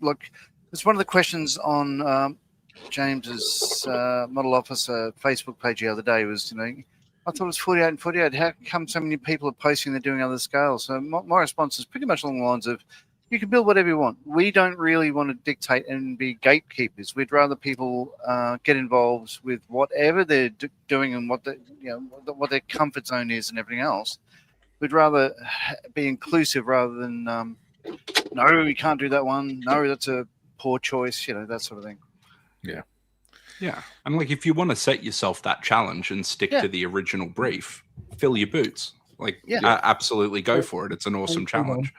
Speaker 7: it's one of the questions on James's model officer Facebook page the other day was, I thought it was 48 and 48. How come so many people are posting they're doing other scales? So my response is pretty much along the lines of, you can build whatever you want. We don't really want to dictate and be gatekeepers. We'd rather people get involved with whatever they're doing and what what their comfort zone is and everything else. We'd rather be inclusive rather than no, you can't do that one. No, that's a poor choice. That sort of thing.
Speaker 1: Yeah.
Speaker 3: Yeah. And if you want to set yourself that challenge and stick to the original brief, fill your boots. Absolutely go for it. It's an awesome challenge.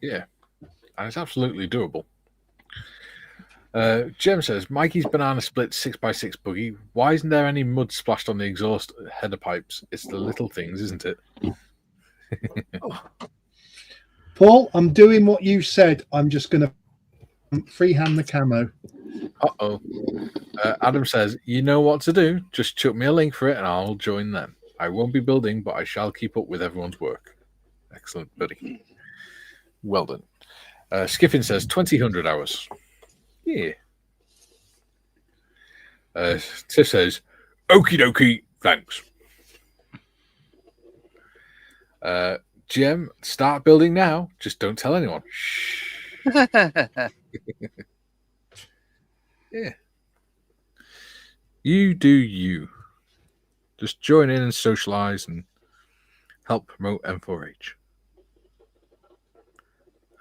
Speaker 1: Yeah. And it's absolutely doable. Jem says, Mikey's banana split 6x6 buggy. Why isn't there any mud splashed on the exhaust header pipes? It's the little things, isn't it?
Speaker 2: Paul, I'm doing what you said. I'm just going to freehand the camo.
Speaker 1: Uh-oh. Adam says, you know what to do. Just chuck me a link for it and I'll join them. I won't be building, but I shall keep up with everyone's work. Excellent, buddy. Well done. Skiffin says, 2,000 hours. Yeah. Tiff says, okie dokie, thanks. Jem, start building now. Just don't tell anyone. Shh. Yeah. You do you. Just join in and socialize and help promote M4H.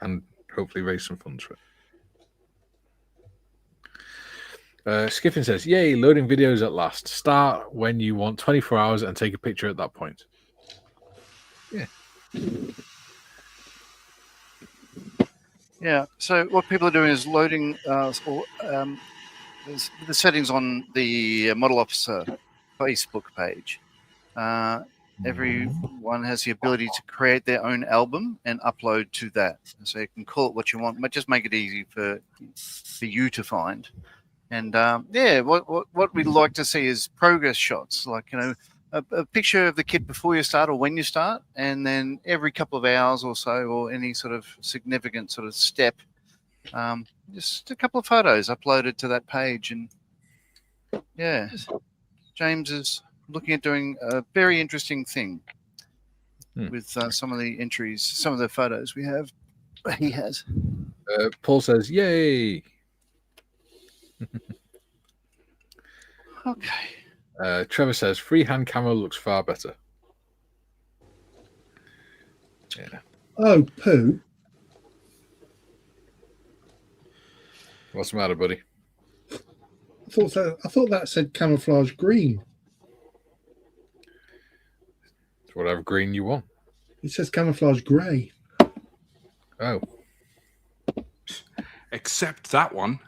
Speaker 1: And hopefully raise some funds for it. Skiffin says, yay, loading videos at last. Start when you want 24 hours and take a picture at that point. Yeah.
Speaker 7: Yeah. So what people are doing is loading the settings on the model officer Facebook page. Everyone has the ability to create their own album and upload to that. So you can call it what you want, but just make it easy for you to find. And what we'd like to see is progress shots, a picture of the kit before you start or when you start, and then every couple of hours or so, or any sort of significant sort of step, just a couple of photos uploaded to that page. And yeah, James is looking at doing a very interesting thing with some of the entries, some of the photos he has.
Speaker 1: Paul says, yay.
Speaker 7: Okay.
Speaker 1: Trevor says, freehand camo looks far better. Yeah.
Speaker 2: Oh, poo.
Speaker 1: What's the matter, buddy?
Speaker 2: I thought that said camouflage green.
Speaker 1: It's whatever green you want.
Speaker 2: It says camouflage grey.
Speaker 1: Oh.
Speaker 3: Except that one.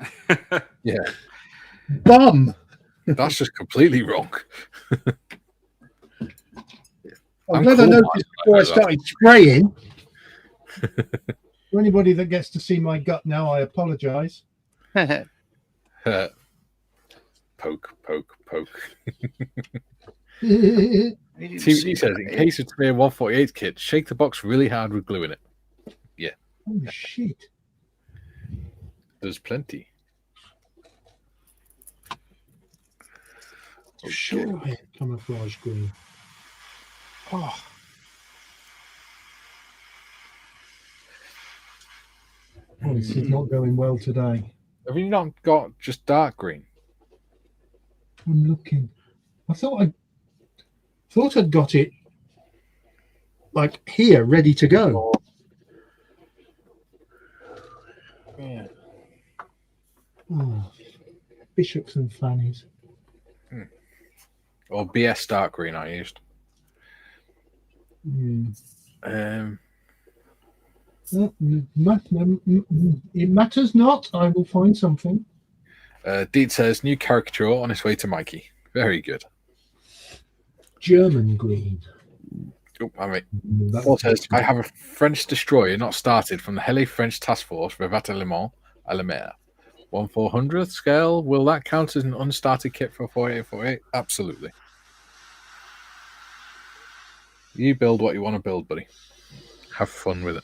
Speaker 1: Yeah.
Speaker 2: Bum.
Speaker 1: That's just completely wrong.
Speaker 2: I'm glad I
Speaker 1: cool,
Speaker 2: noticed
Speaker 1: man.
Speaker 2: before I started spraying. For anybody that gets to see my gut now, I apologise.
Speaker 1: Poke, poke, poke. TVD says, in case of Timmah 148 kit, shake the box really hard with glue in it. Yeah.
Speaker 2: Oh, shit.
Speaker 1: There's plenty. Okay.
Speaker 2: Sure, camouflage green. Oh. Oh, this is not going well today.
Speaker 1: Have you not got just dark green?
Speaker 2: I'm looking. I thought I'd got it like here, ready to go.
Speaker 1: Yeah.
Speaker 2: Oh, bishops and fannies.
Speaker 1: Or BS dark green I used.
Speaker 2: It matters not. I will find something.
Speaker 1: Deed says, new caricature on its way to Mikey. Very good.
Speaker 2: German green.
Speaker 1: Oh, I mean, Paul says, I have a French destroyer not started from the Hele French Task Force, Revell Tornado à la mer. 1/400th scale. Will that count as an unstarted kit for 4848? Absolutely. You build what you want to build, buddy. Have fun with it.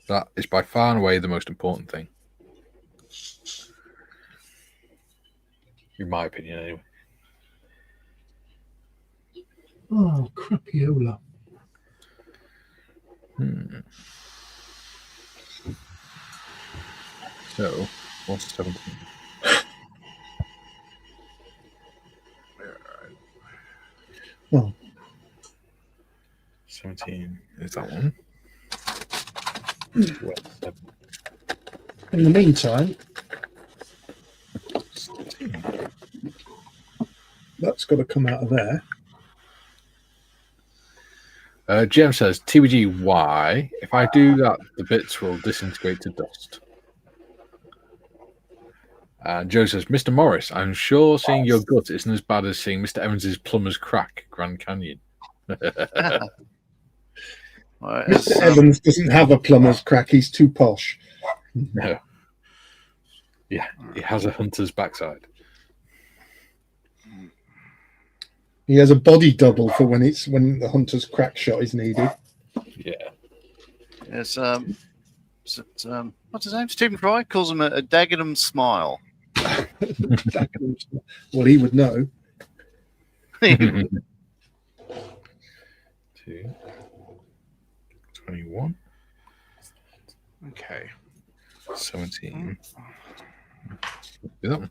Speaker 1: That is by far and away the most important thing. In my opinion, anyway.
Speaker 2: Oh, crapiola.
Speaker 1: So, what's 17?
Speaker 2: Well,
Speaker 1: 17 is that one.
Speaker 2: in the meantime,
Speaker 1: 17.
Speaker 2: that's got to come out of there.
Speaker 1: GM says, TBG, why? If I do that, the bits will disintegrate to dust. And Joe says, Mr. Morris, I'm sure seeing your gut isn't as bad as seeing Mr. Evans's plumber's crack, Grand Canyon.
Speaker 2: Mr. Evans doesn't have a plumber's crack. He's too posh.
Speaker 1: No. Yeah, he has a hunter's backside.
Speaker 2: He has a body double for when the hunter's crack shot is needed.
Speaker 1: Yeah.
Speaker 7: Yes. What's his name? Stephen Fry calls him a Dagenham smile.
Speaker 2: Well, he would know.
Speaker 1: 2, 21.
Speaker 3: Okay.
Speaker 1: 17. Do that one.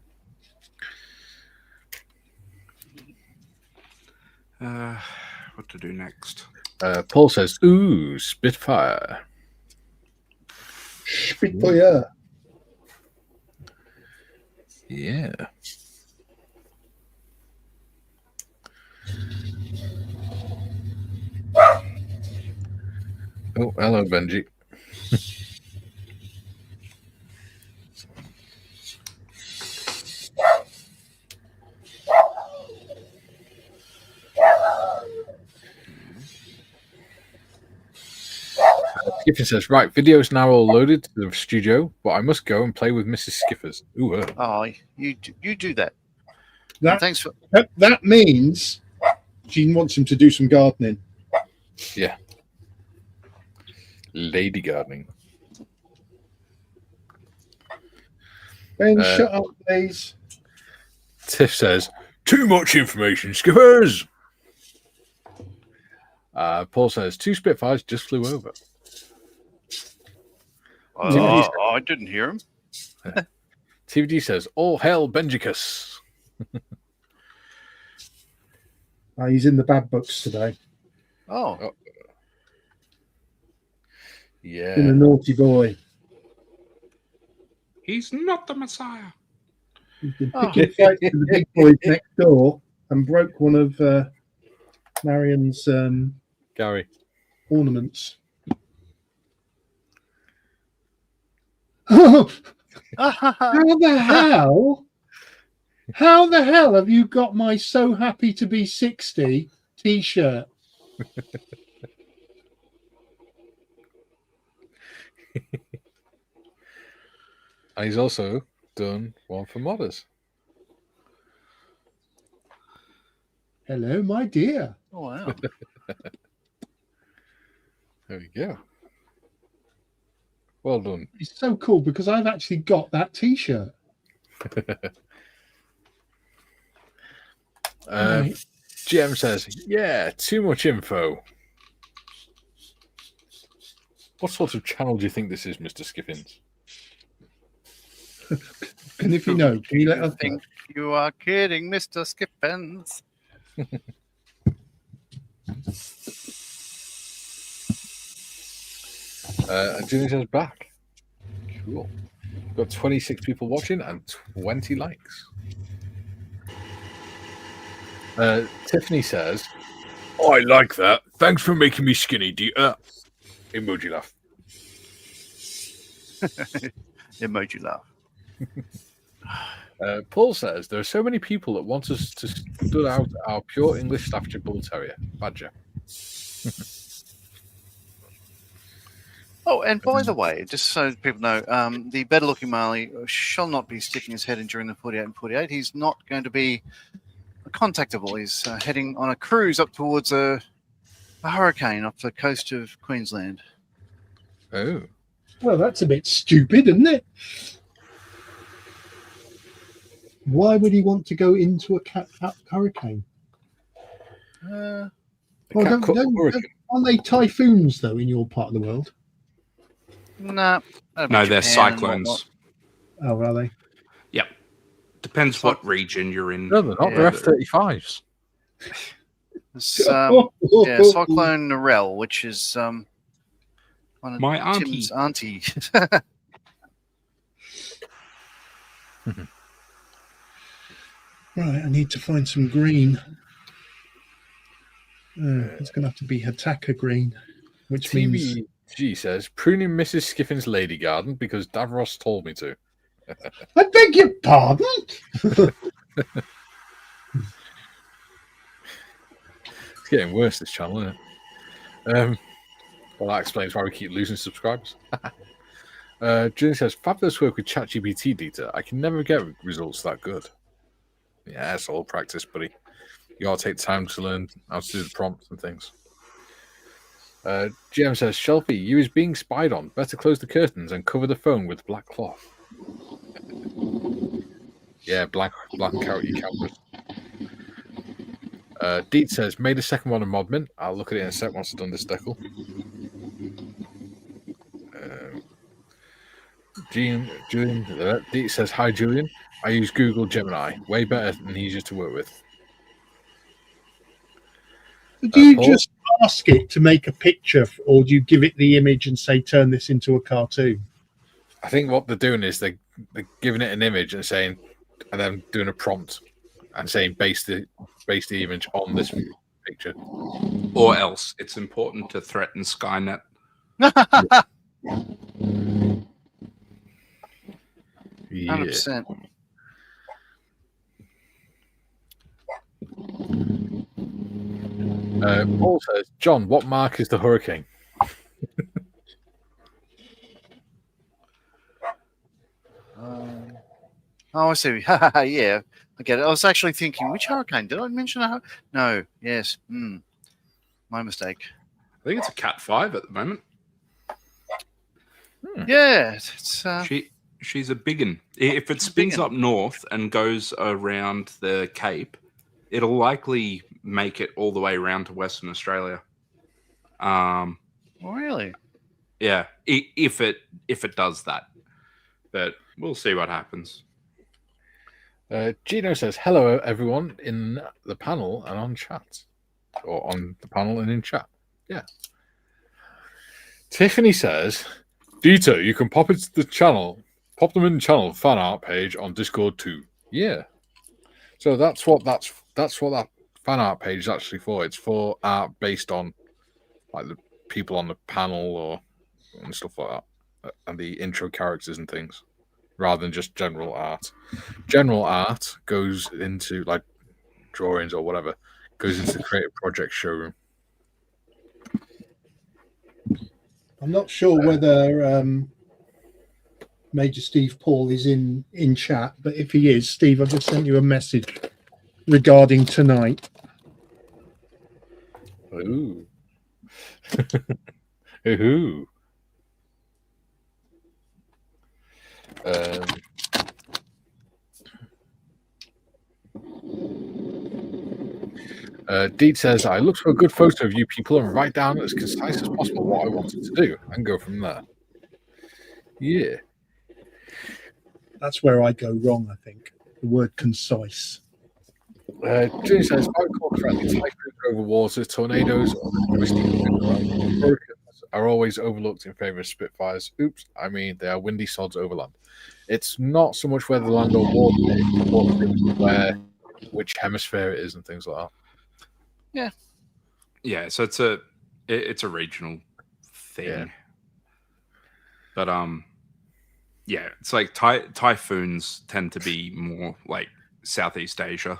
Speaker 3: What to do next?
Speaker 1: Paul says, ooh, Spitfire.
Speaker 2: Spitfire.
Speaker 1: Yeah. Oh, hello, Benji. Skiffin says, right, video's now all loaded to the studio, but I must go and play with Mrs. Skiffers. Ooh,
Speaker 7: Oh, you do that. Thanks for
Speaker 2: that means she wants him to do some gardening.
Speaker 1: yeah. Lady gardening.
Speaker 2: Ben, shut up, please.
Speaker 1: Tiff says, too much information, Skiffers. Paul says, 2 Spitfires just flew over.
Speaker 7: I didn't hear him.
Speaker 1: TVD says, all hail Benjicus.
Speaker 2: He's in the bad books today.
Speaker 7: Oh.
Speaker 1: Yeah.
Speaker 2: Been a naughty boy.
Speaker 3: He's not the Messiah.
Speaker 2: He's been picking fights with the big boys next door and broke one of Marion's
Speaker 1: Gary.
Speaker 2: ornaments. How the hell How the hell have you got my "So Happy to Be 60" T-shirt?
Speaker 1: And he's also done one for modders.
Speaker 2: Hello, my dear.
Speaker 7: Oh, wow.
Speaker 1: There we go. Well done.
Speaker 2: It's so cool because I've actually got that T-shirt. Right.
Speaker 1: GM says, yeah, too much info. What sort of channel do you think this is, Mr. Skiffins?
Speaker 2: And if you know, can you let us
Speaker 7: think you are kidding, Mr. Skippens?
Speaker 1: And Julian says back. Cool. Got 26 people watching and 20 likes. Tiffany says, I like that. Thanks for making me skinny. Emoji laugh.
Speaker 7: Emoji laugh.
Speaker 1: Paul says, there are so many people that want us to stud out our pure English Staffordshire Bull Terrier, Badger.
Speaker 7: Oh, and by the way, just so people know, the better-looking Marley shall not be sticking his head in during the 48 and 48. He's not going to be contactable. He's heading on a cruise up towards a hurricane off the coast of Queensland.
Speaker 1: Oh.
Speaker 2: Well, that's a bit stupid, isn't it? Why would he want to go into a hurricane? Well, aren't they typhoons, though, in your part of the world?
Speaker 7: Nah,
Speaker 3: No, they're cyclones.
Speaker 2: Oh, are they?
Speaker 3: Yep. Depends what region you're in.
Speaker 1: No, they're not. They're F-35s.
Speaker 7: Cyclone Revell, which is one of
Speaker 3: my auntie.
Speaker 7: Tim's auntie.
Speaker 2: Right, I need to find some green. It's going to have to be Hataka green, which means...
Speaker 1: TBG says, pruning Mrs. Skiffin's lady garden because Davros told me to.
Speaker 2: I beg your pardon?
Speaker 1: It's getting worse, this channel, isn't it? Well, that explains why we keep losing subscribers. Julian says, fabulous work with ChatGPT, Dieter. I can never get results that good. Yeah, it's all practice, buddy. You gotta take time to learn how to do the prompts and things. GM says, Shelfie, you is being spied on. Better close the curtains and cover the phone with black cloth. Yeah, black and carrot your cameras. Deet says, made a second one of Modmin. I'll look at it in a sec once I've done this decal. Julian, Deet says, hi, Julian. I use Google Gemini. Way better and easier to work with.
Speaker 2: Do you just ask it to make a picture, or do you give it the image and say, turn this into a cartoon?
Speaker 1: I think what they're doing is they're giving it an image and saying, and then doing a prompt and saying, base the image on this picture.
Speaker 3: Or else it's important to threaten Skynet.
Speaker 1: Yeah.
Speaker 7: 100%.
Speaker 1: Paul says, John, what mark is the hurricane?
Speaker 7: Oh, I see. Yeah, I get it. I was actually thinking, which hurricane? Did I mention a hurricane? No. Yes. My mistake.
Speaker 3: I think it's a Cat 5 at the moment.
Speaker 7: Yeah. It's,
Speaker 3: she's a big one. If it spins up north and goes around the Cape, it'll likely make it all the way around to Western Australia.
Speaker 7: Really?
Speaker 3: Yeah, if it does that. But we'll see what happens.
Speaker 1: Gino says, hello, everyone in the panel and on chat. Or on the panel and in chat. Yeah. Tiffany says, Dieter, you can pop them in the channel fan art page on Discord too. Yeah. So that's what that fan art page is actually for. It's for art based on like the people on the panel and stuff like that. And the intro characters and things. rather than just general art. General art goes into like drawings or whatever, goes into the creative project showroom.
Speaker 2: I'm not sure whether Major Steve Paul is in chat, but if he is, Steve, I've just sent you a message regarding tonight.
Speaker 1: Ooh. Ooh. Deed says, I look for a good photo of you people and write down as concise as possible what I wanted to do and go from there. Yeah.
Speaker 2: That's where I go wrong, I think. The word concise.
Speaker 1: June says, if I recall correctly, typhoons over water, tornadoes hurricanes are always overlooked in favour of Spitfires. Oops, I mean, they are windy sods over land. It's not so much whether land or water, it's more where, which hemisphere it is and things like that.
Speaker 3: Yeah, so it's a regional thing.
Speaker 1: Yeah.
Speaker 3: But yeah, it's like typhoons tend to be more like Southeast Asia.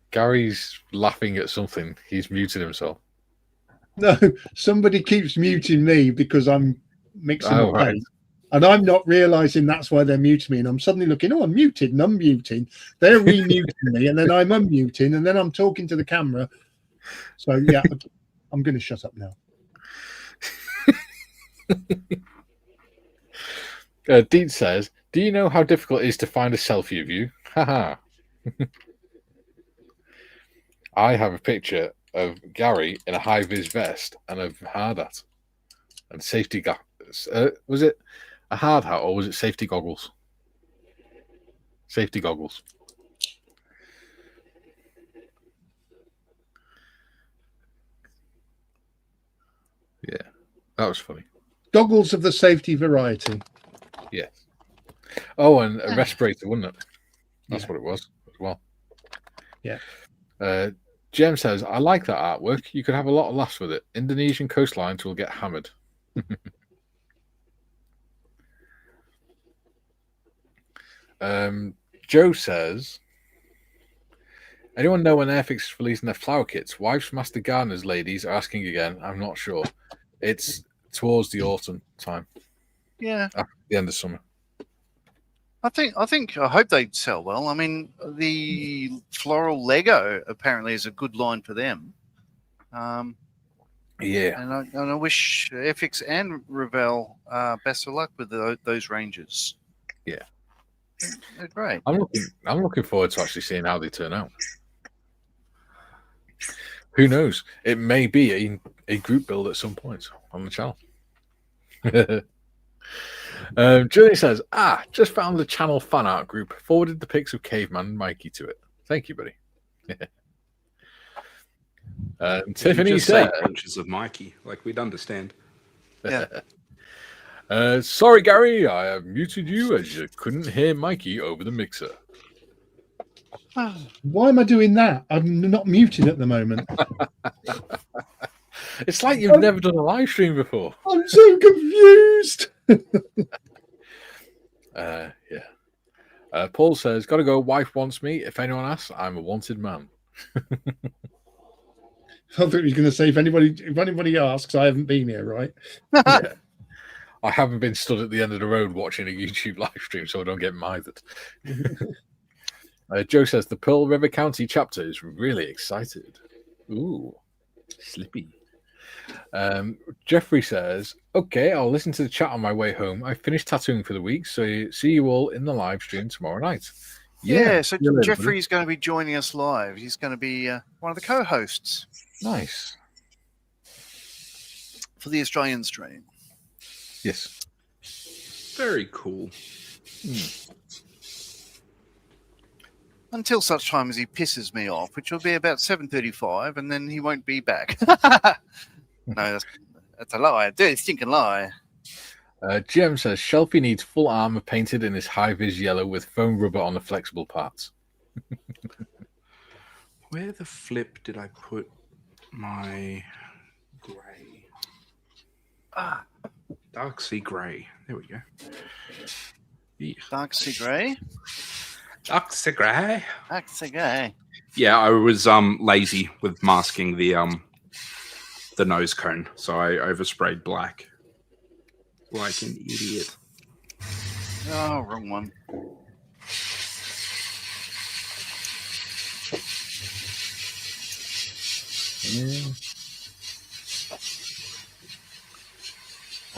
Speaker 1: Gary's laughing at something. He's muted himself.
Speaker 2: No, somebody keeps muting me because I'm mixing up
Speaker 1: right.
Speaker 2: paint. And I'm not realizing that's why they're muting me. And I'm suddenly looking, I'm muted and unmuting. They're remuting me, and then I'm unmuting, and then I'm talking to the camera. So, yeah, I'm going to shut up now.
Speaker 1: Deet says, do you know how difficult it is to find a selfie of you? Haha. I have a picture of Gary in a high-vis vest and a hard hat. And safety was it a hard hat or was it safety goggles? Safety goggles. Yeah, that was funny.
Speaker 2: Goggles of the safety variety.
Speaker 1: Yes. Oh, and a respirator, wasn't it? That's what it was as well.
Speaker 2: Yeah.
Speaker 1: Jem says, I like that artwork. You could have a lot of laughs with it. Indonesian coastlines will get hammered. Joe says, anyone know when Airfix is releasing their flower kits? Wives, Master Gardeners, ladies are asking again. I'm not sure. It's towards the autumn time.
Speaker 7: Yeah.
Speaker 1: After the end of summer.
Speaker 7: I hope they sell well. I mean, the floral Lego apparently is a good line for them.
Speaker 1: Yeah.
Speaker 7: And I wish FX and Revell best of luck with those ranges.
Speaker 1: Yeah.
Speaker 7: They're great.
Speaker 1: I'm looking forward to actually seeing how they turn out. Who knows? It may be a group build at some point on the channel. Julie says, just found the channel fan art group. Forwarded the pics of Caveman and Mikey to it. Thank you, buddy. Tiffany said,
Speaker 3: pictures of Mikey, like we'd understand.
Speaker 7: Yeah.
Speaker 1: Sorry, Gary, I have muted you as you couldn't hear Mikey over the mixer.
Speaker 2: Why am I doing that? I'm not muted at the moment.
Speaker 1: It's like you've never done a live stream before.
Speaker 2: I'm so confused.
Speaker 1: Yeah. Paul says, gotta go. Wife wants me. If anyone asks, I'm a wanted man.
Speaker 2: I thought he was going to say, if anybody asks, I haven't been here, right?
Speaker 1: Yeah. I haven't been stood at the end of the road watching a YouTube live stream, so I don't get mithered. Joe says, the Pearl River County chapter is really excited. Ooh, slippy. Jeffrey says, okay, I'll listen to the chat on my way home. I finished tattooing for the week, so see you all in the live stream tomorrow night.
Speaker 7: Yeah, so Jeffrey's going to be joining us live. He's going to be one of the co-hosts.
Speaker 1: Nice.
Speaker 7: For the Australian stream.
Speaker 1: Yes.
Speaker 3: Very cool.
Speaker 7: Until such time as he pisses me off, which will be about 7:35, and then he won't be back. No, that's a lie. Dirty stinking lie.
Speaker 1: Jim says, Shelfie needs full armor painted in his high-vis yellow with foam rubber on the flexible parts.
Speaker 3: Where the flip did I put my grey? Dark sea grey. There we go.
Speaker 7: Dark sea grey.
Speaker 3: Dark sea grey.
Speaker 7: Dark sea grey.
Speaker 3: Yeah, I was lazy with masking the nose cone, so I oversprayed black like an idiot.
Speaker 7: Oh, wrong one.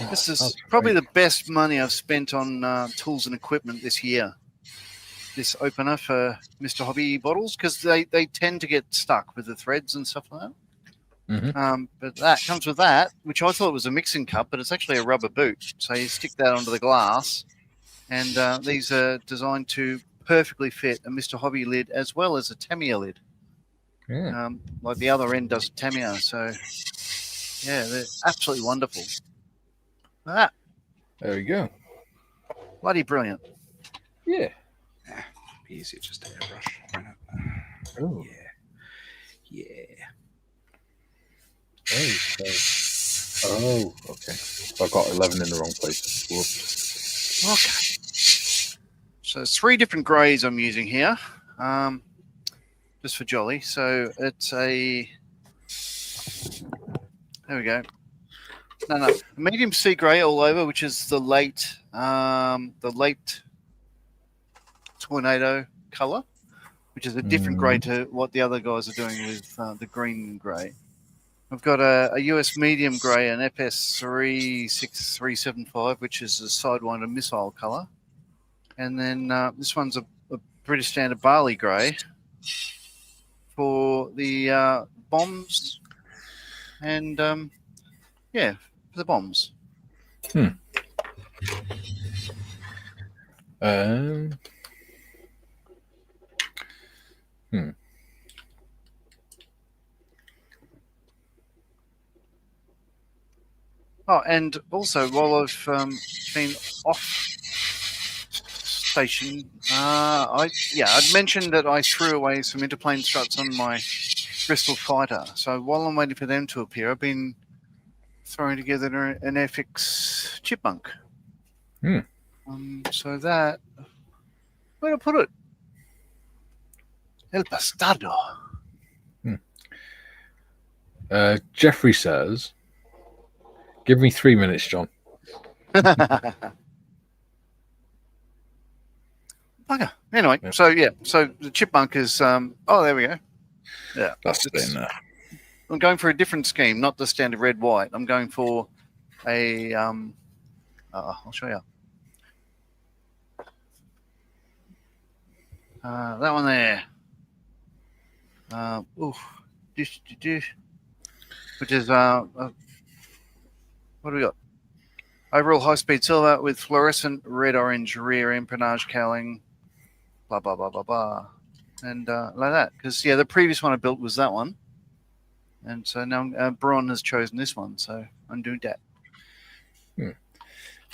Speaker 7: This is probably the best money I've spent on tools and equipment this year. This opener for Mr. Hobby bottles, because they tend to get stuck with the threads and stuff like that.
Speaker 1: Mm-hmm.
Speaker 7: But that comes with that, which I thought was a mixing cup, but it's actually a rubber boot. So you stick that onto the glass, and these are designed to perfectly fit a Mr. Hobby lid as well as a Timmah lid.
Speaker 1: Yeah.
Speaker 7: Like the other end does Timmah. So, yeah, they're absolutely wonderful. There
Speaker 1: we go.
Speaker 7: Bloody brilliant.
Speaker 1: Yeah.
Speaker 3: Easier just to airbrush.
Speaker 1: Oh.
Speaker 3: Yeah.
Speaker 1: Oh, okay. So I got 11 in the wrong place. Whoops.
Speaker 7: Okay. So there's 3 different greys I'm using here, just for jolly. So it's a. There we go. No, a medium sea grey all over, which is the late tornado color, which is a different grey to what the other guys are doing with the green grey. I've got a US medium grey, an FS36375, which is a Sidewinder missile color, and then this one's a British Standard barley grey for the bombs, and for the bombs. Oh, and also while I've been off station, I'd mentioned that I threw away some interplane struts on my Bristol fighter. So while I'm waiting for them to appear, I've been throwing together an FX chipmunk. So that, where to put it? El Bastardo.
Speaker 1: Jeffrey says, give me 3 minutes, John.
Speaker 7: Okay. Anyway, so the chipmunk is, there we go. Yeah.
Speaker 1: That's in there.
Speaker 7: I'm going for a different scheme, not the standard red white. I'm going for a I'll show you. That one there. Which is what do we got? Overall high-speed silver with fluorescent red-orange rear empennage cowling, blah blah blah blah blah, and like that. Because the previous one I built was that one, and so now Braun has chosen this one, so I'm doing that.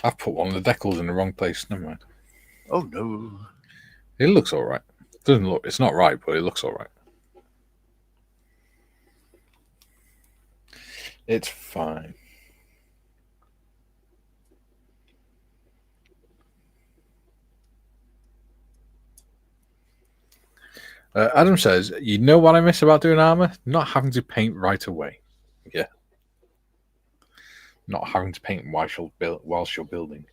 Speaker 1: I've put one of the decals in the wrong place. Never mind.
Speaker 7: Oh no!
Speaker 1: It looks all right. It doesn't look. It's not right, but it looks all right. It's fine. Adam says, you know what I miss about doing armor? Not having to paint right away. Yeah. Not having to paint whilst you're building.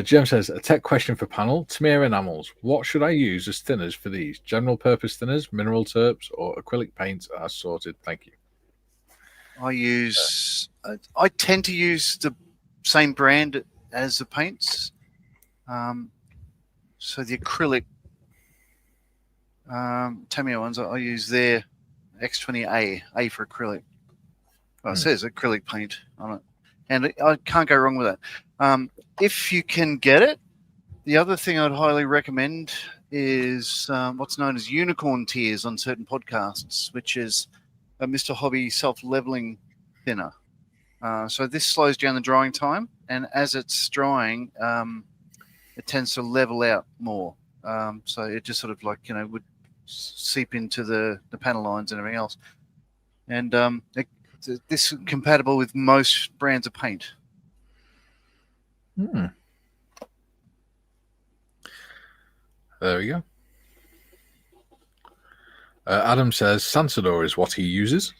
Speaker 1: Jem says, a tech question for panel. Timmah enamels. What should I use as thinners for these? General purpose thinners, mineral terps, or acrylic paints as sorted? Thank you.
Speaker 7: I tend to use the same brand as the paints. So the acrylic Timmah ones, I use their X20A, A for acrylic. Well, it says acrylic paint on it. And I can't go wrong with that. If you can get it, the other thing I'd highly recommend is what's known as unicorn tears on certain podcasts, which is a Mr. Hobby self-leveling thinner. So this slows down the drying time, and as it's drying, it tends to level out more. So it just sort of would seep into the panel lines and everything else. And this is compatible with most brands of paint.
Speaker 1: There we go. Adam says Sensodor is what he uses.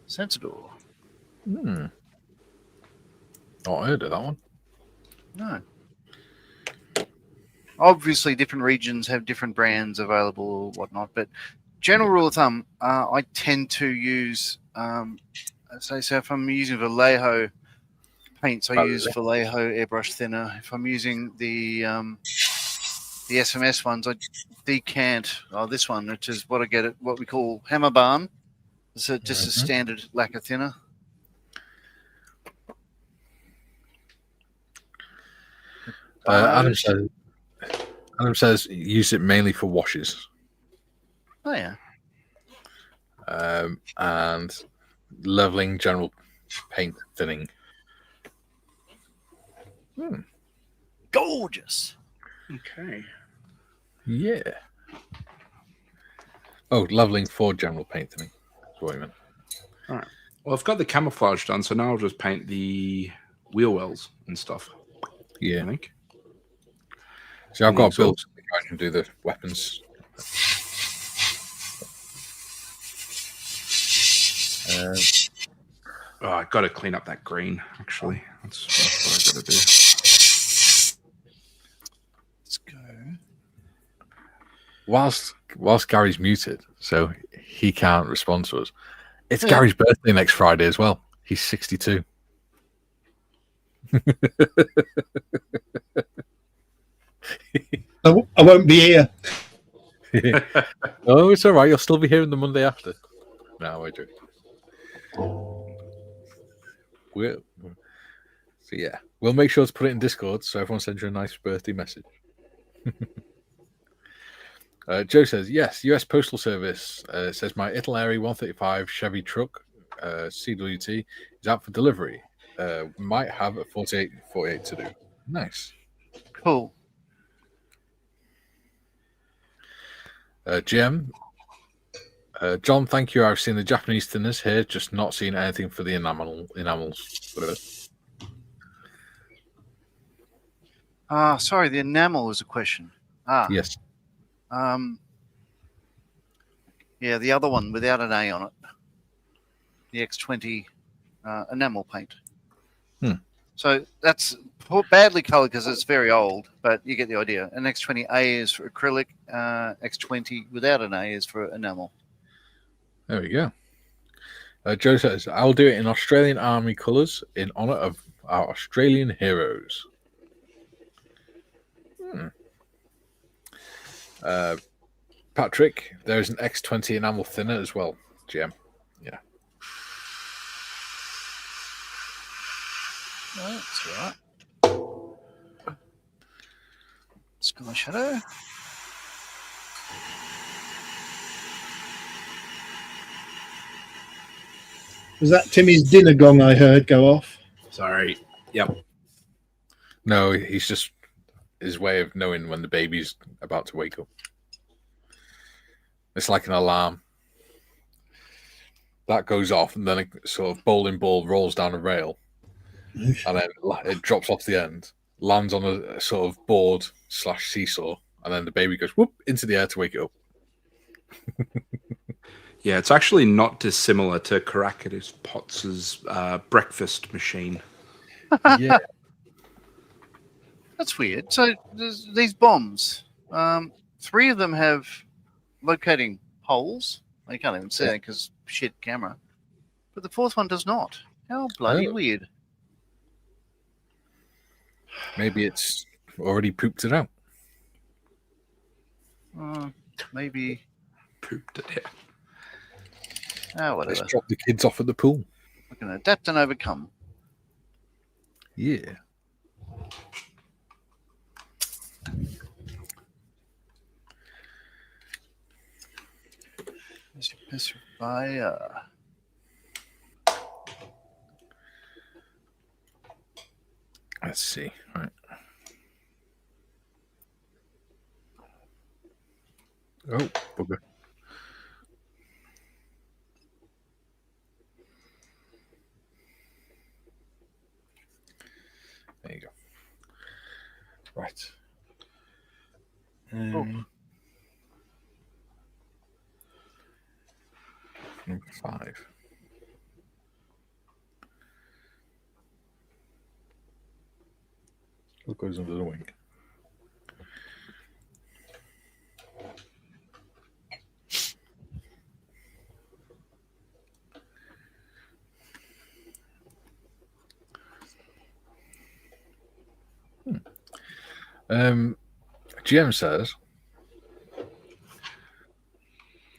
Speaker 7: Sensador.
Speaker 1: Not heard of that one.
Speaker 7: No. Obviously, different regions have different brands available or whatnot, but general rule of thumb, I tend to use, so if I'm using Vallejo paints, I use Vallejo airbrush thinner. If I'm using the SMS ones, I decant this one, which is what I get at what we call Hammer Barn. It's just a standard lacquer thinner.
Speaker 1: Adam says use it mainly for washes.
Speaker 7: Oh yeah.
Speaker 1: And leveling, general paint thinning.
Speaker 7: Gorgeous.
Speaker 3: Okay.
Speaker 1: Yeah. Oh, leveling for general paint thinning. That's what I meant.
Speaker 3: All right. Well, I've got the camouflage done, so now I'll just paint the wheel wells and stuff.
Speaker 1: Yeah.
Speaker 3: I think.
Speaker 1: So I've got a build so I can do the weapons.
Speaker 3: I got to clean up that green, actually. That's what I got to do.
Speaker 7: Let's go.
Speaker 1: Whilst Gary's muted, so he can't respond to us. It's Gary's birthday next Friday as well. He's 62.
Speaker 2: I won't be here.
Speaker 1: Oh, it's all right. You'll still be here on the Monday after. No, I do. So yeah, we'll make sure to put it in Discord so everyone sends you a nice birthday message. Joe says, yes, US Postal Service says my Italeri 135 Chevy truck, CWT, is out for delivery. Might have a 48 to do. Nice.
Speaker 7: Cool.
Speaker 1: GM, John, thank you. I've seen the Japanese thinners here, just not seen anything for the enamels. Whatever.
Speaker 7: Sorry, the enamel was a question.
Speaker 1: Yes.
Speaker 7: Yeah, the other one without an A on it. The X20 enamel paint. So that's badly colored because it's very old, but you get the idea. An X20A is for acrylic. X20 without an A is for enamel.
Speaker 1: There we go. Joe says, I'll do it in Australian Army colours in honour of our Australian heroes. Patrick, there's an X20 enamel thinner as well, GM. Yeah.
Speaker 7: That's all right. Sky Shadow.
Speaker 2: Was that Timmy's dinner gong I heard go off?
Speaker 3: Sorry. Yep.
Speaker 1: No, he's just his way of knowing when the baby's about to wake up. It's like an alarm. That goes off, and then a sort of bowling ball rolls down a rail, and then it drops off the end, lands on a sort of board / seesaw, and then the baby goes whoop into the air to wake it up.
Speaker 3: Yeah, it's actually not dissimilar to Caractacus Potts's breakfast machine.
Speaker 1: Yeah.
Speaker 7: That's weird. So these bombs, 3 of them have locating holes. You can't even see it because shit camera. But the 4th one does not. How bloody weird.
Speaker 1: Maybe it's already pooped it out.
Speaker 7: Maybe
Speaker 3: pooped it
Speaker 7: out. Whatever.
Speaker 1: Let's drop the kids off at the pool.
Speaker 7: We can adapt and overcome.
Speaker 1: Yeah.
Speaker 7: Fire.
Speaker 1: Let's see. All right. Oh, bugger. There you go. Right. 5. What goes under the wing? GM says,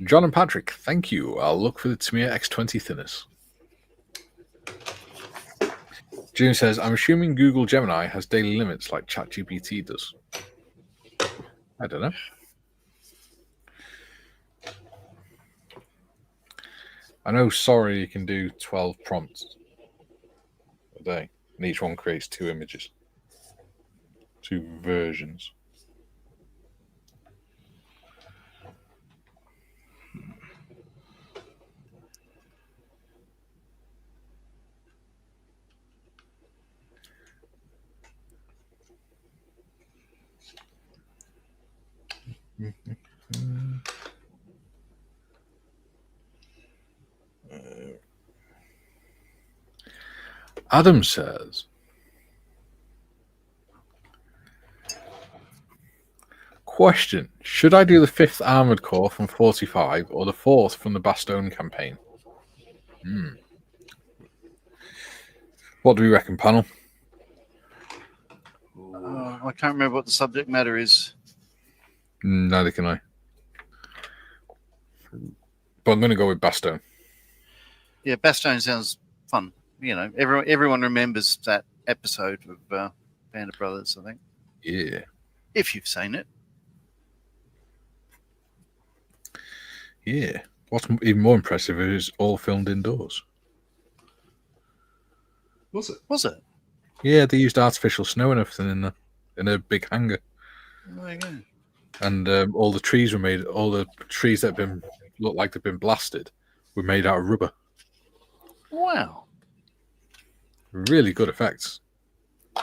Speaker 1: John and Patrick, thank you. I'll look for the Timmah X20 thinners. GM says, I'm assuming Google Gemini has daily limits like ChatGPT does. I don't know. I know Sorry you can do 12 prompts a day, and each one creates 2 images. 2 versions. Adam says, question, should I do the 5th Armoured Corps from 45 or the 4th from the Bastogne campaign? What do we reckon, panel?
Speaker 7: I can't remember what the subject matter is.
Speaker 1: Neither can I. But I'm going to go with Bastogne.
Speaker 7: Yeah, Bastogne sounds fun. You know, everyone remembers that episode of Band of Brothers, I think.
Speaker 1: Yeah.
Speaker 7: If you've seen it.
Speaker 1: Yeah. What's even more impressive is all filmed indoors.
Speaker 3: Was it?
Speaker 7: Was it?
Speaker 1: Yeah, they used artificial snow and everything in a big hangar.
Speaker 7: There you go.
Speaker 1: And all the trees were made. All the trees that looked like they've been blasted were made out of rubber.
Speaker 7: Wow.
Speaker 1: Really good effects.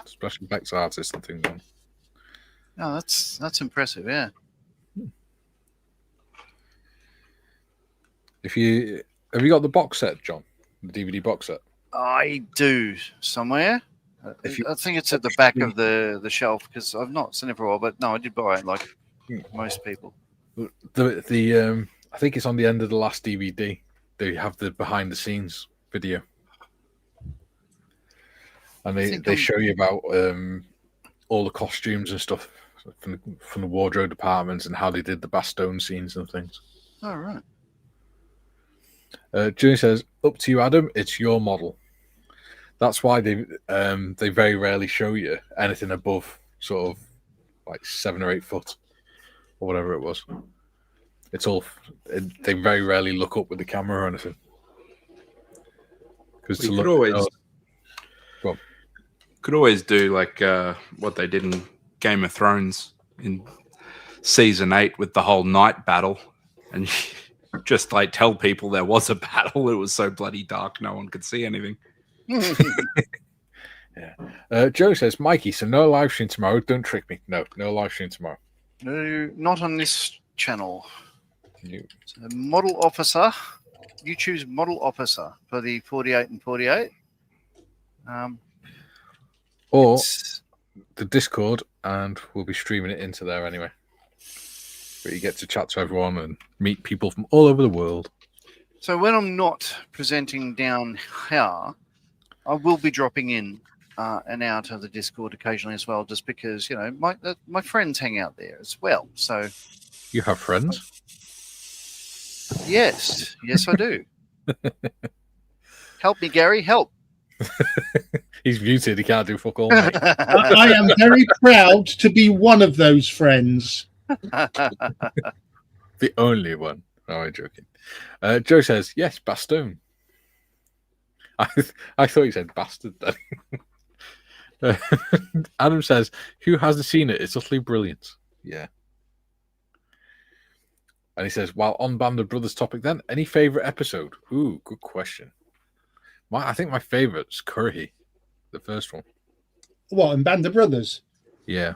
Speaker 1: Special effects artists and things.
Speaker 7: Oh, that's impressive. Yeah.
Speaker 1: Have you got the box set, John? The DVD box set?
Speaker 7: I do somewhere. I think it's at the back of the shelf because I've not seen it for a while. But no, I did buy it like most people.
Speaker 1: The I think it's on the end of the last DVD. They have the behind the scenes video, and they show you about all the costumes and stuff from the wardrobe departments and how they did the Bastogne scenes and things.
Speaker 7: Oh, right.
Speaker 1: Junior says, up to you, Adam. It's your model. That's why they very rarely show you anything above sort of like 7 or 8 foot or whatever it was. It's all they very rarely look up with the camera or anything. Because
Speaker 3: could always do like what they did in Game of Thrones in season 8 with the whole night battle, and just like tell people there was a battle. It was so bloody dark, no one could see anything.
Speaker 1: Yeah. Joe says, Mikey, so no live stream tomorrow. Don't trick me. No live stream tomorrow.
Speaker 7: No, not on this channel.
Speaker 1: No.
Speaker 7: So model officer. You choose model officer for the 48 and 48.
Speaker 1: Or the Discord, and we'll be streaming it into there anyway. But you get to chat to everyone and meet people from all over the world.
Speaker 7: So when I'm not presenting down here, I will be dropping in and out of the Discord occasionally as well, just because, you know, my friends hang out there as well. So
Speaker 1: you have friends?
Speaker 7: Yes, I do. Help me, Gary. Help.
Speaker 1: He's muted. He can't do fuck all. Mate.
Speaker 2: I am very proud to be one of those friends.
Speaker 1: The only one. Oh, I'm joking. Joe says, yes, Bastogne. I thought he said bastard then. Adam says, who hasn't seen it? It's utterly brilliant. Yeah. And he says, while on Band of Brothers topic then, any favourite episode? Ooh, good question. I think my favourite's Curry, the first one.
Speaker 2: What, in Band of Brothers?
Speaker 1: Yeah.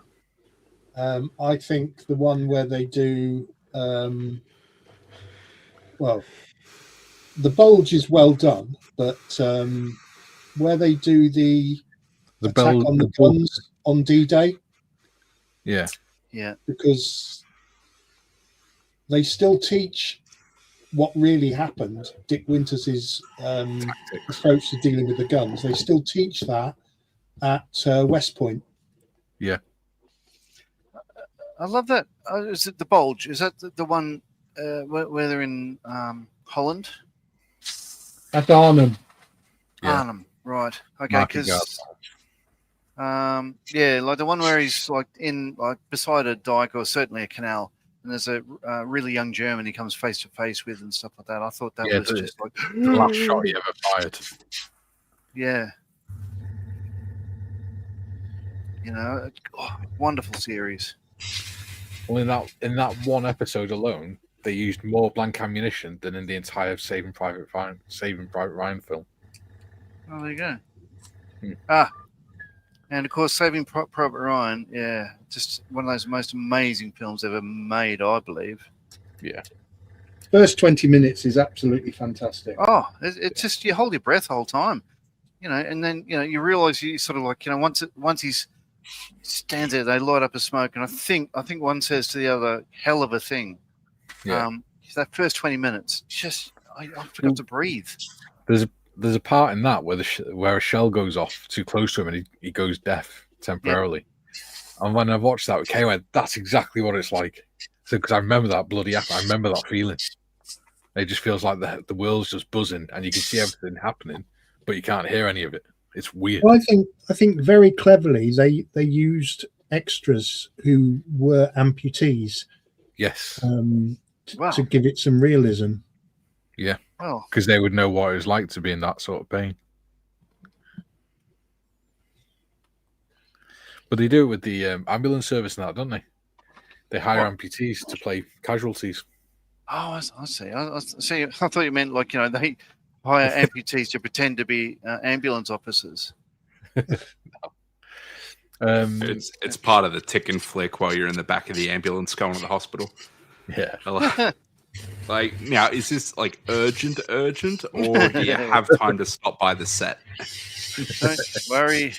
Speaker 2: I think the one where they do, well, the bulge is well done, but where they do the attack on the guns on D-Day,
Speaker 1: Yeah.
Speaker 2: because they still teach what really happened. Dick Winters' approach to dealing with the guns. They still teach that at West Point.
Speaker 1: Yeah.
Speaker 7: I love that. Is it the bulge? Is that the one where they're in Holland?
Speaker 2: At Arnhem.
Speaker 1: Yeah.
Speaker 7: Arnhem, right? Okay, because like the one where he's like in beside a dike or certainly a canal, and there's a really young German he comes face to face with and stuff like that. I thought that was just like
Speaker 1: the last shot he ever fired.
Speaker 7: Yeah. Wonderful series.
Speaker 1: Well, in that one episode alone, they used more blank ammunition than in the entire Saving Private Ryan film.
Speaker 7: Oh, there you go. And of course, Saving Private Ryan, just one of those most amazing films ever made, I believe.
Speaker 1: Yeah.
Speaker 2: First 20 minutes is absolutely fantastic.
Speaker 7: Oh, it's just, you hold your breath the whole time, and then, you realize you sort of like, once he stands there, they light up a smoke. And I think one says to the other, hell of a thing.
Speaker 1: Yeah.
Speaker 7: That first 20 minutes, just, I forgot to breathe.
Speaker 1: There's a part in that where a shell goes off too close to him and he goes deaf temporarily. Yeah. And when I watched that, I went, that's exactly what it's like. So, because I remember that bloody app, I remember that feeling. It just feels like the world's just buzzing and you can see everything happening, but you can't hear any of it. It's weird.
Speaker 2: Well, I think very cleverly they used extras who were amputees.
Speaker 1: Yes.
Speaker 2: To give it some realism.
Speaker 1: Yeah. Because they would know what it was like to be in that sort of pain. But they do it with the ambulance service now, don't they? They hire amputees to play casualties.
Speaker 7: Oh, I see. I see. I thought you meant like, they hire amputees to pretend to be ambulance officers.
Speaker 3: It's part of the tick and flick while you're in the back of the ambulance going to the hospital.
Speaker 1: Yeah.
Speaker 3: Like, now, is this like urgent, or do you have time to stop by the set?
Speaker 7: Don't worry.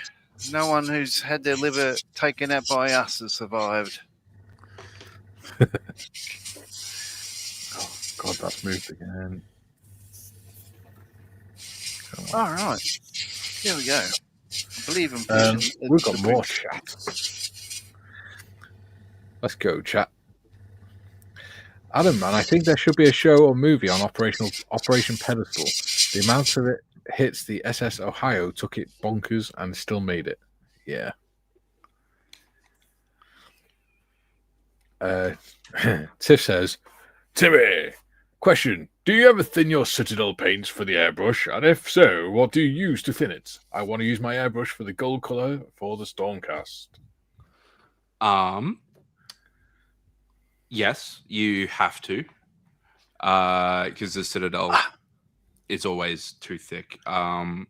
Speaker 7: No one who's had their liver taken out by us has survived.
Speaker 1: Oh, God, that's moved again.
Speaker 7: All right. Here we go. I believe in
Speaker 1: we've got more chat. Let's go, chat. Adam, man, I think there should be a show or movie on Operation Pedestal. The amount of it hits the SS Ohio took it bonkers and still made it. Yeah. Tiff says, Timmy, question. Do you ever thin your Citadel paints for the airbrush? And if so, what do you use to thin it? I want to use my airbrush for the gold color for the Stormcast.
Speaker 3: Yes, you have to, because the Citadel is always too thick. I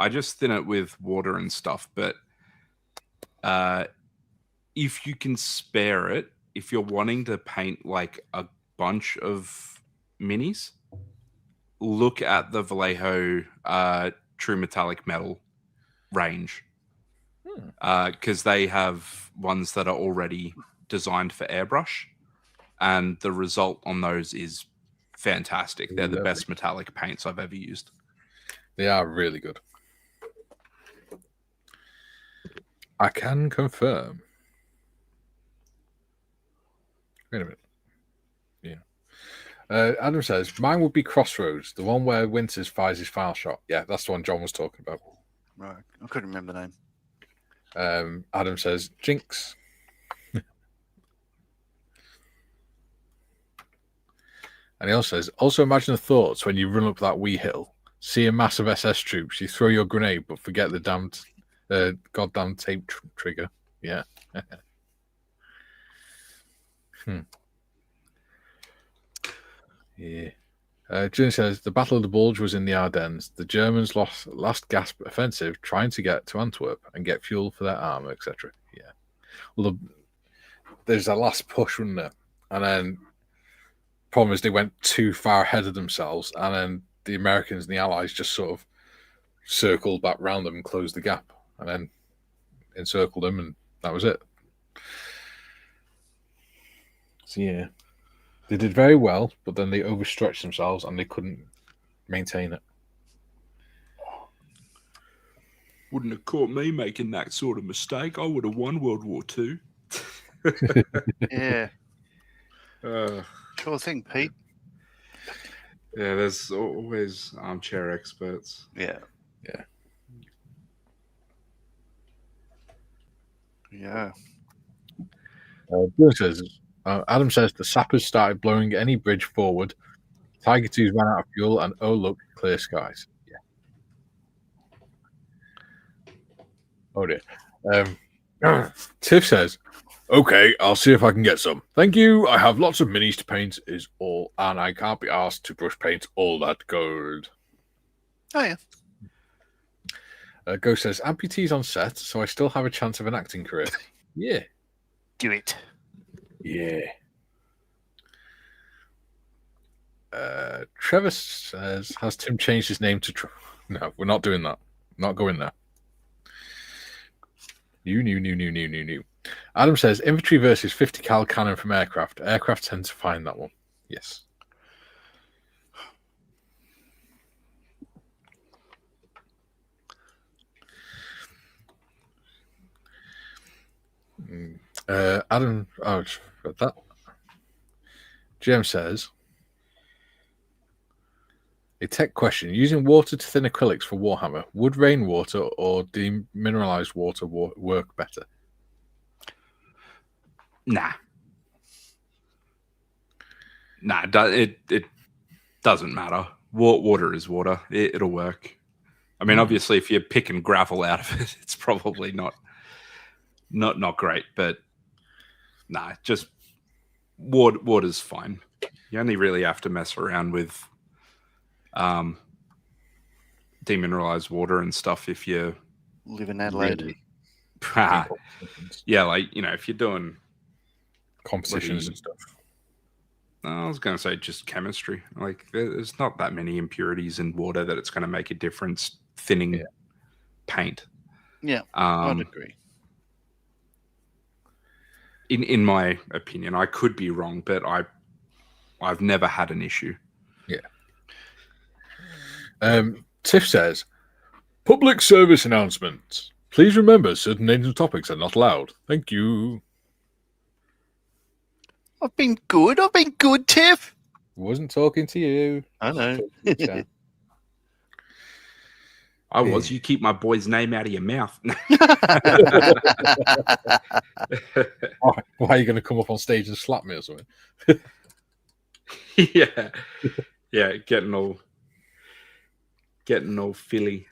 Speaker 3: just thin it with water and stuff, but if you can spare it, if you're wanting to paint like a bunch of minis, look at the Vallejo True Metallic Metal range, because they have ones that are already designed for airbrush, and the result on those is fantastic. They're the best metallic paints I've ever used.
Speaker 1: They are really good. I can confirm. Wait a minute. Yeah. Adam says, mine would be Crossroads, the one where Winters fires his final shot. Yeah, that's the one John was talking about.
Speaker 7: Right. I couldn't remember the name.
Speaker 1: Adam says, Jinx. And he also says, also imagine the thoughts when you run up that wee hill, see a mass of SS troops, you throw your grenade, but forget the goddamn tape trigger. Yeah. Yeah. June says, the Battle of the Bulge was in the Ardennes. The Germans lost last gasp offensive trying to get to Antwerp and get fuel for their armour, etc. Yeah. Well, there's a last push, wasn't there? And then problem is they went too far ahead of themselves, and then the Americans and the Allies just sort of circled back round them and closed the gap, and then encircled them, and that was it. So yeah, they did very well, but then they overstretched themselves and they couldn't maintain it.
Speaker 3: Wouldn't have caught me making that sort of mistake. I would have won World War II.
Speaker 7: Yeah. Sure thing, Pete.
Speaker 3: Yeah, there's always armchair experts.
Speaker 7: Yeah.
Speaker 1: Yeah.
Speaker 7: Yeah.
Speaker 1: Adam says the sappers started blowing any bridge forward. Tiger 2's ran out of fuel, and oh look, clear skies. Yeah. Oh dear. Tiff says, "Okay, I'll see if I can get some. Thank you. I have lots of minis to paint, is all, and I can't be asked to brush paint all that gold."
Speaker 7: Oh yeah.
Speaker 1: Ghost says, "Amputees on set, so I still have a chance of an acting career." Yeah.
Speaker 7: Do it.
Speaker 1: Yeah. Trevor says, "Has Tim changed his name to?" No, we're not doing that. Not going there. New. Adam says, "Infantry versus 50 cal cannon from aircraft. Aircraft tend to find that one." Yes. Adam, read that. Jim says, "A tech question. Using water to thin acrylics for Warhammer, would rainwater or demineralized water work better?"
Speaker 3: Nah, it doesn't matter. Water is water. It'll work. I mean, obviously, if you're picking gravel out of it, it's probably not great. But nah, just water's fine. You only really have to mess around with demineralized water and stuff if you
Speaker 7: live in Adelaide.
Speaker 3: Really, yeah, like if you're doing
Speaker 1: competitions and stuff.
Speaker 3: I was going to say just chemistry. Like there's not that many impurities in water that it's going to make a difference thinning paint.
Speaker 7: Yeah, I'd agree.
Speaker 3: In my opinion, I could be wrong, but I've never had an issue.
Speaker 1: Yeah. Tiff says, "Public service announcements. Please remember certain names and topics are not allowed. Thank you."
Speaker 7: I've been good, Tiff.
Speaker 1: Wasn't talking to you.
Speaker 7: I know.
Speaker 3: I was. You keep my boy's name out of your mouth.
Speaker 1: Why are you going to come up on stage and slap me or something?
Speaker 3: Yeah, getting all Philly.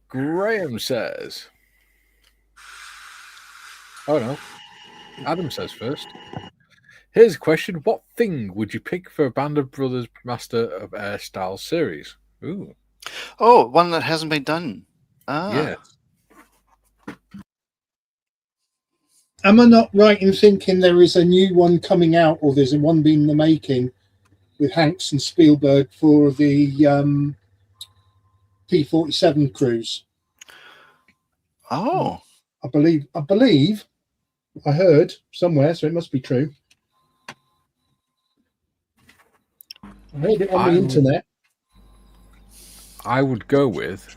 Speaker 1: Graham says, "Oh no, Adam says first. Here's a question: what thing would you pick for a Band of Brothers Master of Air style series?" Ooh.
Speaker 7: Oh, one that hasn't been done.
Speaker 1: Yeah.
Speaker 2: Am I not right in thinking there is a new one coming out, or there's a one being in the making with Hanks and Spielberg for the P-47 cruise?
Speaker 7: Oh,
Speaker 2: I believe I heard somewhere, so it must be true. I heard it on the internet.
Speaker 1: I would go with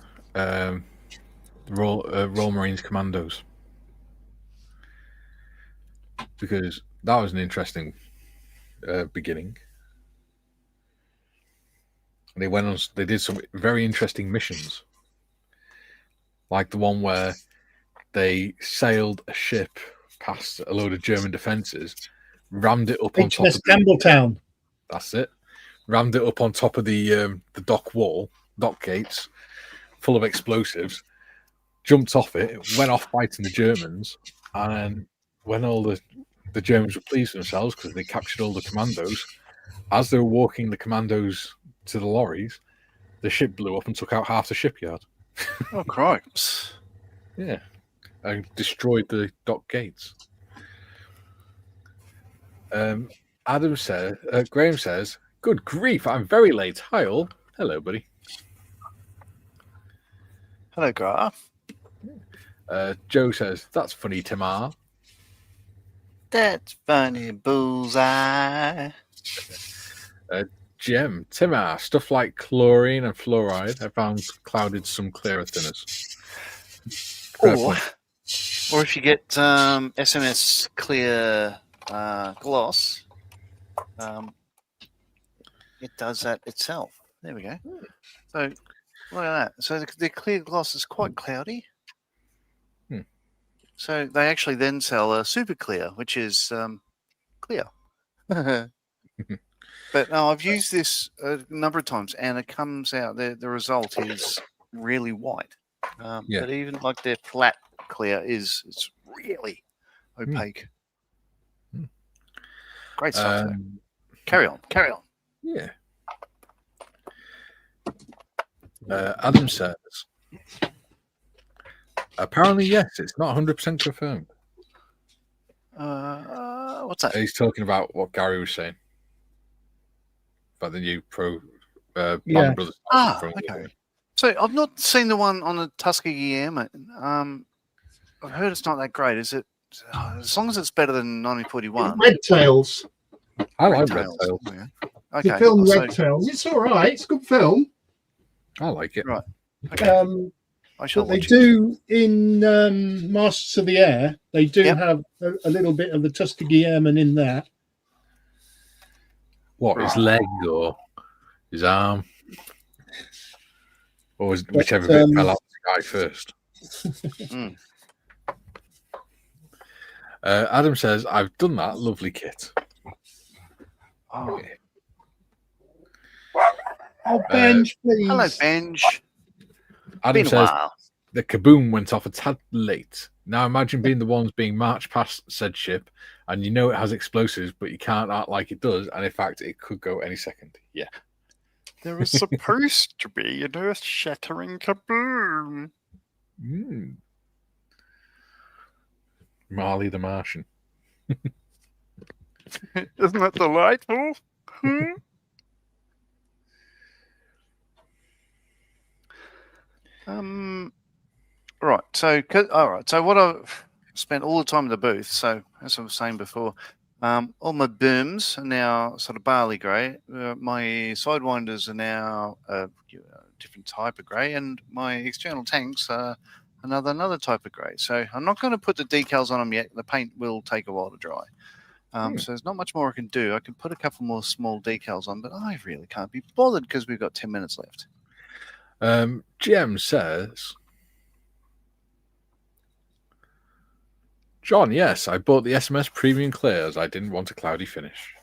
Speaker 1: Royal Marines Commandos, because that was an interesting beginning. They went on. They did some very interesting missions, like the one where they sailed a ship past a load of German defences, rammed it up on top of
Speaker 2: Campbelltown.
Speaker 1: That's it. Rammed it up on top of the dock gates, full of explosives. Jumped off it, went off fighting the Germans, and when all the Germans were pleased with themselves because they captured all the commandos, as they were walking the commandos to the lorries, the ship blew up and took out half the shipyard.
Speaker 7: Oh, cripes.
Speaker 1: Yeah. and destroyed the dock gates. Graham says, "Good grief, I'm very late. Hi all." Hello, buddy.
Speaker 7: Hello, Graf.
Speaker 1: Joe says, "That's funny, Timmah."
Speaker 7: That's funny, bullseye.
Speaker 1: Gem, Timmah, stuff like chlorine and fluoride have found clouded some clearer thinners. Fair point.
Speaker 7: Or if you get SMS clear gloss, it does that itself. There we go. So look at that. So the clear gloss is quite cloudy. So they actually then sell a super clear, which is clear. But no, I've used this a number of times, and it comes out. The result is really white. But even like their flat clear it's really opaque. Great stuff. Though. Carry on.
Speaker 1: Yeah. Adam says, apparently, yes, it's not 100% confirmed.
Speaker 7: What's that?
Speaker 1: He's talking about what Gary was saying about the new Band Brothers.
Speaker 7: Okay. So I've not seen the one on the Tuskegee Airman. I've heard it's not that great. Is it? As long as it's better than 1941.
Speaker 2: Red Tails.
Speaker 1: I like Red Tails.
Speaker 2: Okay. The film Red Tails. It's all right. It's a good film.
Speaker 1: I like it.
Speaker 7: Right. Okay. I shall
Speaker 2: they do in Masters of the Air. They do have a little bit of the Tuskegee Airman in there.
Speaker 1: What, his leg or his arm? Or whichever bit fell out of the guy first. Adam says, I've done that. Lovely kit.
Speaker 2: Oh, Benj, please.
Speaker 7: Hello, Benj.
Speaker 1: Adam says, the kaboom went off a tad late. Now imagine being the ones being marched past said ship, and you know it has explosives, but you can't act like it does, and in fact, it could go any second. Yeah.
Speaker 7: There was supposed to be an earth-shattering kaboom.
Speaker 1: Marley the Martian.
Speaker 7: Isn't that delightful? Right. So, So, what I've spent all the time in the booth. So, as I was saying before, all my booms are now sort of barley grey. My sidewinders are now a different type of grey, and my external tanks are another type of grey. So, I'm not going to put the decals on them yet. The paint will take a while to dry. So there's not much more I can do. I can put a couple more small decals on, but I really can't be bothered because we've got 10 minutes left.
Speaker 1: GM says, John, yes, I bought the SMS Premium Clear as I didn't want a cloudy finish.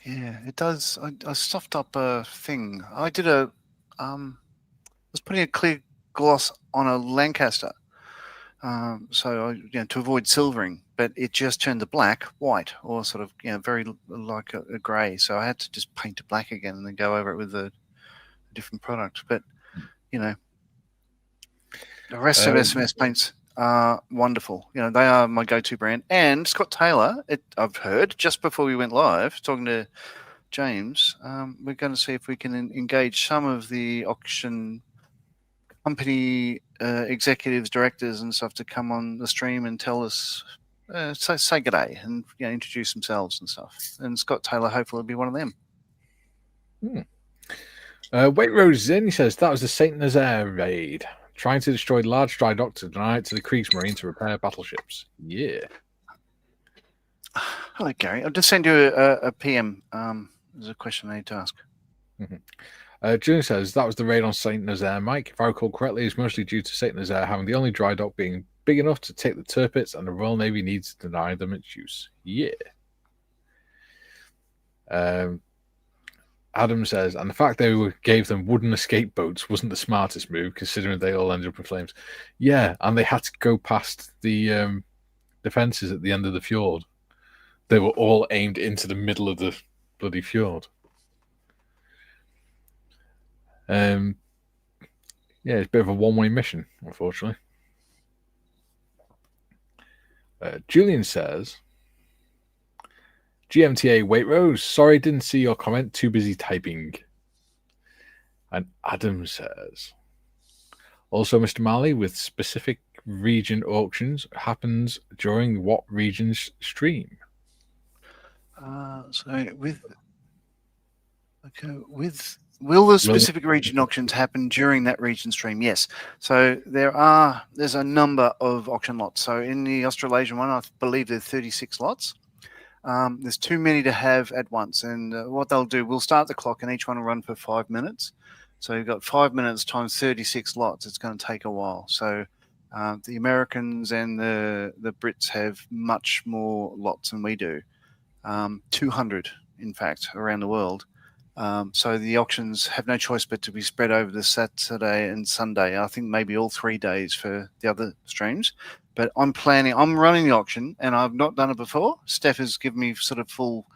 Speaker 7: Yeah, it does. I stuffed up a thing. I did I was putting a clear gloss on a Lancaster. So to avoid silvering, but it just turned the black white, or sort of very like a grey. So I had to just paint it black again and then go over it with a different product. But the rest of SMS paints are wonderful. They are my go-to brand. And Scott Taylor, I've heard just before we went live, talking to James, we're going to see if we can engage some of the auction company executives, directors, and stuff to come on the stream and tell us, say good day, and introduce themselves and stuff. And Scott Taylor hopefully will be one of them.
Speaker 1: Wait Rose in, he says, that was the Saint Nazaire raid, trying to destroy large dry dock to deny it to the Kriegsmarine to repair battleships. Yeah.
Speaker 7: Hello, Gary. I'll just send you a PM. There's a question I need to ask.
Speaker 1: June says, that was the raid on Saint Nazaire, Mike. If I recall correctly, it's mostly due to Saint Nazaire having the only dry dock being big enough to take the turpits, and the Royal Navy needs to deny them its use. Yeah. Adam says, and the fact they gave them wooden escape boats wasn't the smartest move, considering they all ended up in flames. Yeah, and they had to go past the defences at the end of the fjord. They were all aimed into the middle of the bloody fjord. Yeah, it's a bit of a one-way mission, unfortunately. Julian says, GMTA Waitrose, sorry, didn't see your comment, too busy typing. And Adam says, also, Mr. Malley, with specific region auctions, happens during what region's stream?
Speaker 7: Will the specific region auctions happen during that region stream? Yes. So there's a number of auction lots. So in the Australasian one, I believe there's 36 lots. There's too many to have at once. And what they'll do, we'll start the clock and each one will run for 5 minutes. So you've got 5 minutes times 36 lots. It's going to take a while. So the Americans and the Brits have much more lots than we do. 200, in fact, around the world. So the auctions have no choice but to be spread over the Saturday and Sunday. I think maybe all 3 days for the other streams. But I'm running the auction, and I've not done it before. Steph has given me sort of full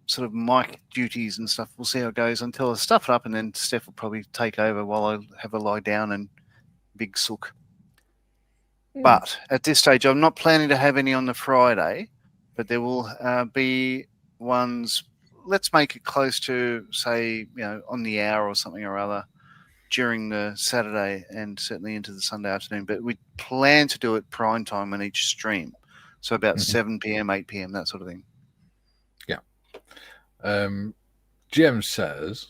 Speaker 7: sort of mic duties and stuff. We'll see how it goes until I stuff it up, and then Steph will probably take over while I have a lie down and big sook. But at this stage, I'm not planning to have any on the Friday, but there will be ones. Let's make it close to, say, on the hour or something or other during the Saturday and certainly into the Sunday afternoon. But we plan to do it prime time on each stream. So about 7 p.m., 8 p.m., that sort of thing.
Speaker 1: Yeah. GM says,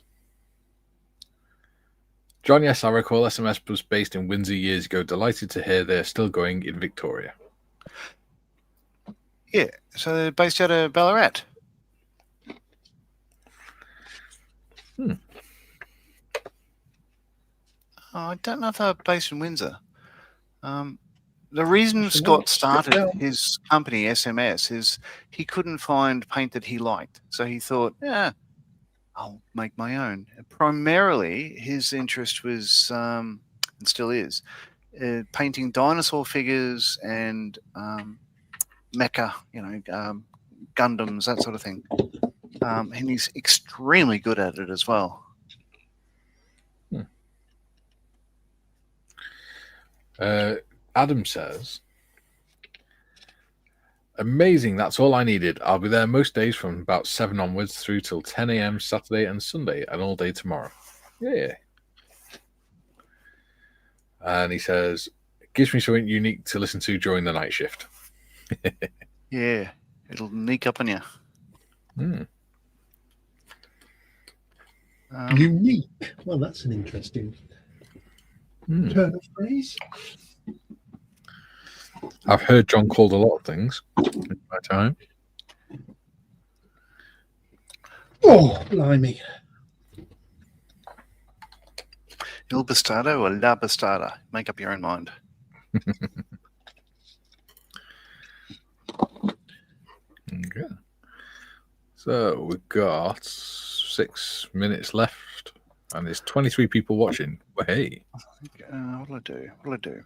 Speaker 1: John, yes, I recall SMS was based in Windsor years ago. Delighted to hear they're still going in Victoria.
Speaker 7: Yeah, so they're based out of Ballarat. I don't know if they're based in Windsor. The reason Scott started his company, SMS, is he couldn't find paint that he liked. So he thought, I'll make my own. Primarily, his interest was, and still is, painting dinosaur figures and mecha, Gundams, that sort of thing. And he's extremely good at it as well.
Speaker 1: Adam says, amazing, that's all I needed. I'll be there most days from about 7 onwards through till 10 a.m. Saturday and Sunday and all day tomorrow. Yeah. And he says, it gives me something unique to listen to during the night shift.
Speaker 7: Yeah, it'll sneak up on you.
Speaker 2: Unique. Well, that's an interesting turn of phrase.
Speaker 1: I've heard John called a lot of things in my time.
Speaker 2: Oh, blimey.
Speaker 7: Il Bastardo or La Bastarda? Make up your own mind.
Speaker 1: Okay. So we've got 6 minutes left, and there's 23 people watching. Well, hey.
Speaker 7: What'll I do?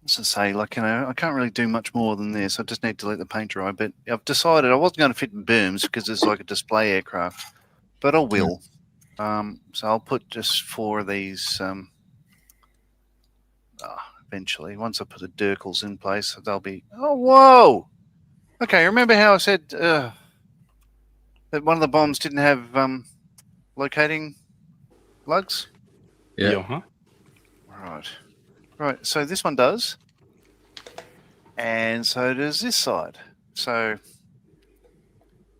Speaker 7: As I say, I can't really do much more than this. I just need to let the paint dry. But I've decided I wasn't going to fit in booms because it's like a display aircraft, but I will. So I'll put just 4 of these eventually. Once I put the Dirkles in place, they'll be. Oh, whoa! Okay, remember how I said that one of the bombs didn't have locating lugs?
Speaker 1: Yeah.
Speaker 7: Right. So this one does, and so does this side. So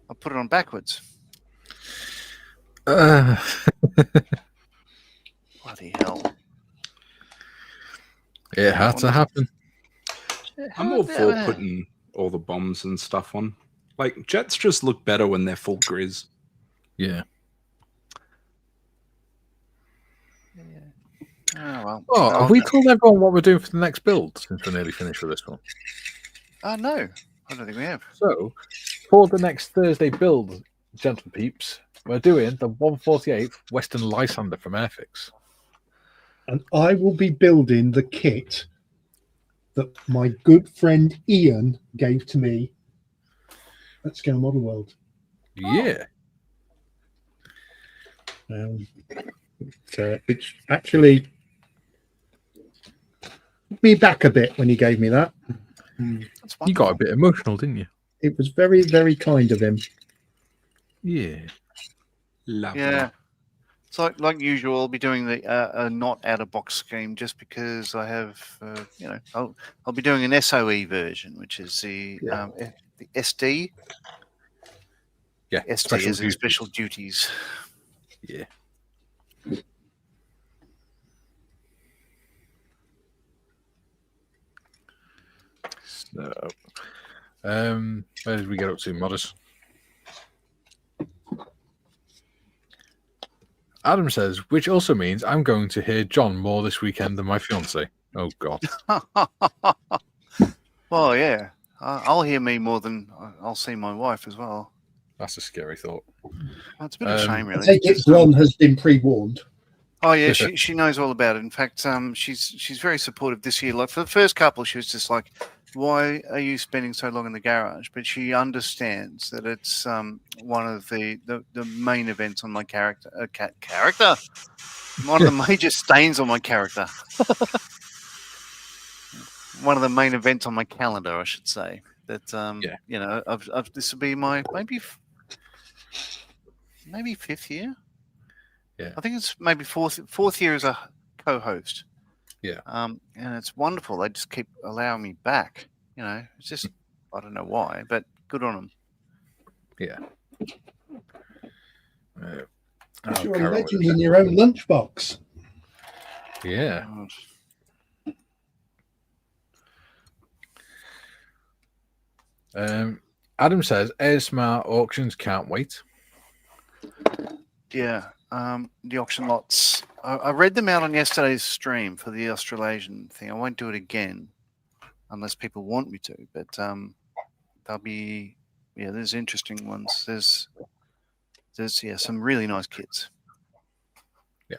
Speaker 7: I'll put it on backwards. Bloody hell!
Speaker 1: It had to happen.
Speaker 3: I'm all for putting all the bombs and stuff on. Like, jets just look better when they're full grizz.
Speaker 1: Yeah.
Speaker 7: Oh, well.
Speaker 1: Have we told everyone what we're doing for the next build since we're nearly finished with this one?
Speaker 7: No, I don't think we have.
Speaker 1: So, for the next Thursday build, gentle peeps, we're doing the 148th Western Lysander from Airfix.
Speaker 2: And I will be building the kit that my good friend Ian gave to me at Scale Model World.
Speaker 1: Yeah.
Speaker 2: Which actually took me back a bit when he gave me that.
Speaker 7: That's
Speaker 1: You got a
Speaker 7: wonderful.
Speaker 1: bit emotional, didn't you?
Speaker 2: It was very, very kind of him.
Speaker 1: Yeah.
Speaker 3: Lovely.
Speaker 7: Yeah. So, like usual, I'll be doing the a not out of box scheme just because I have, I'll be doing an SOE version, which is the SD.
Speaker 1: Yeah.
Speaker 7: SD
Speaker 1: Special
Speaker 7: is in
Speaker 1: duties.
Speaker 7: special duties.
Speaker 1: Yeah. So, where did we get up to, Modest? Adam says, which also means I'm going to hear John more this weekend than my fiance. Oh God.
Speaker 7: Well, yeah, I'll hear me more than I'll see my wife as well.
Speaker 1: That's a scary thought.
Speaker 7: Well, it's a bit of a shame,
Speaker 2: I
Speaker 7: really.
Speaker 2: take it
Speaker 7: because,
Speaker 2: Bron has been pre-warned.
Speaker 7: Oh yeah, she knows all about it. In fact, she's very supportive this year. Like for the first couple, she was just like, "Why are you spending so long in the garage?" But she understands that it's one of the main events on my character. One of the major stains on my character. One of the main events on my calendar, I should say. That this will be my maybe fifth year.
Speaker 1: Yeah.
Speaker 7: I think it's maybe fourth year as a co-host.
Speaker 1: Yeah.
Speaker 7: And it's wonderful. They just keep allowing me back. It's just I don't know why, but good on them.
Speaker 1: Yeah.
Speaker 2: You're a legend in your own lunchbox.
Speaker 1: Yeah. Adam says ASMR auctions can't wait.
Speaker 7: Yeah. The auction lots. I read them out on yesterday's stream for the Australasian thing. I won't do it again unless people want me to. But they'll be there's interesting ones. There's some really nice kits.
Speaker 1: Yeah.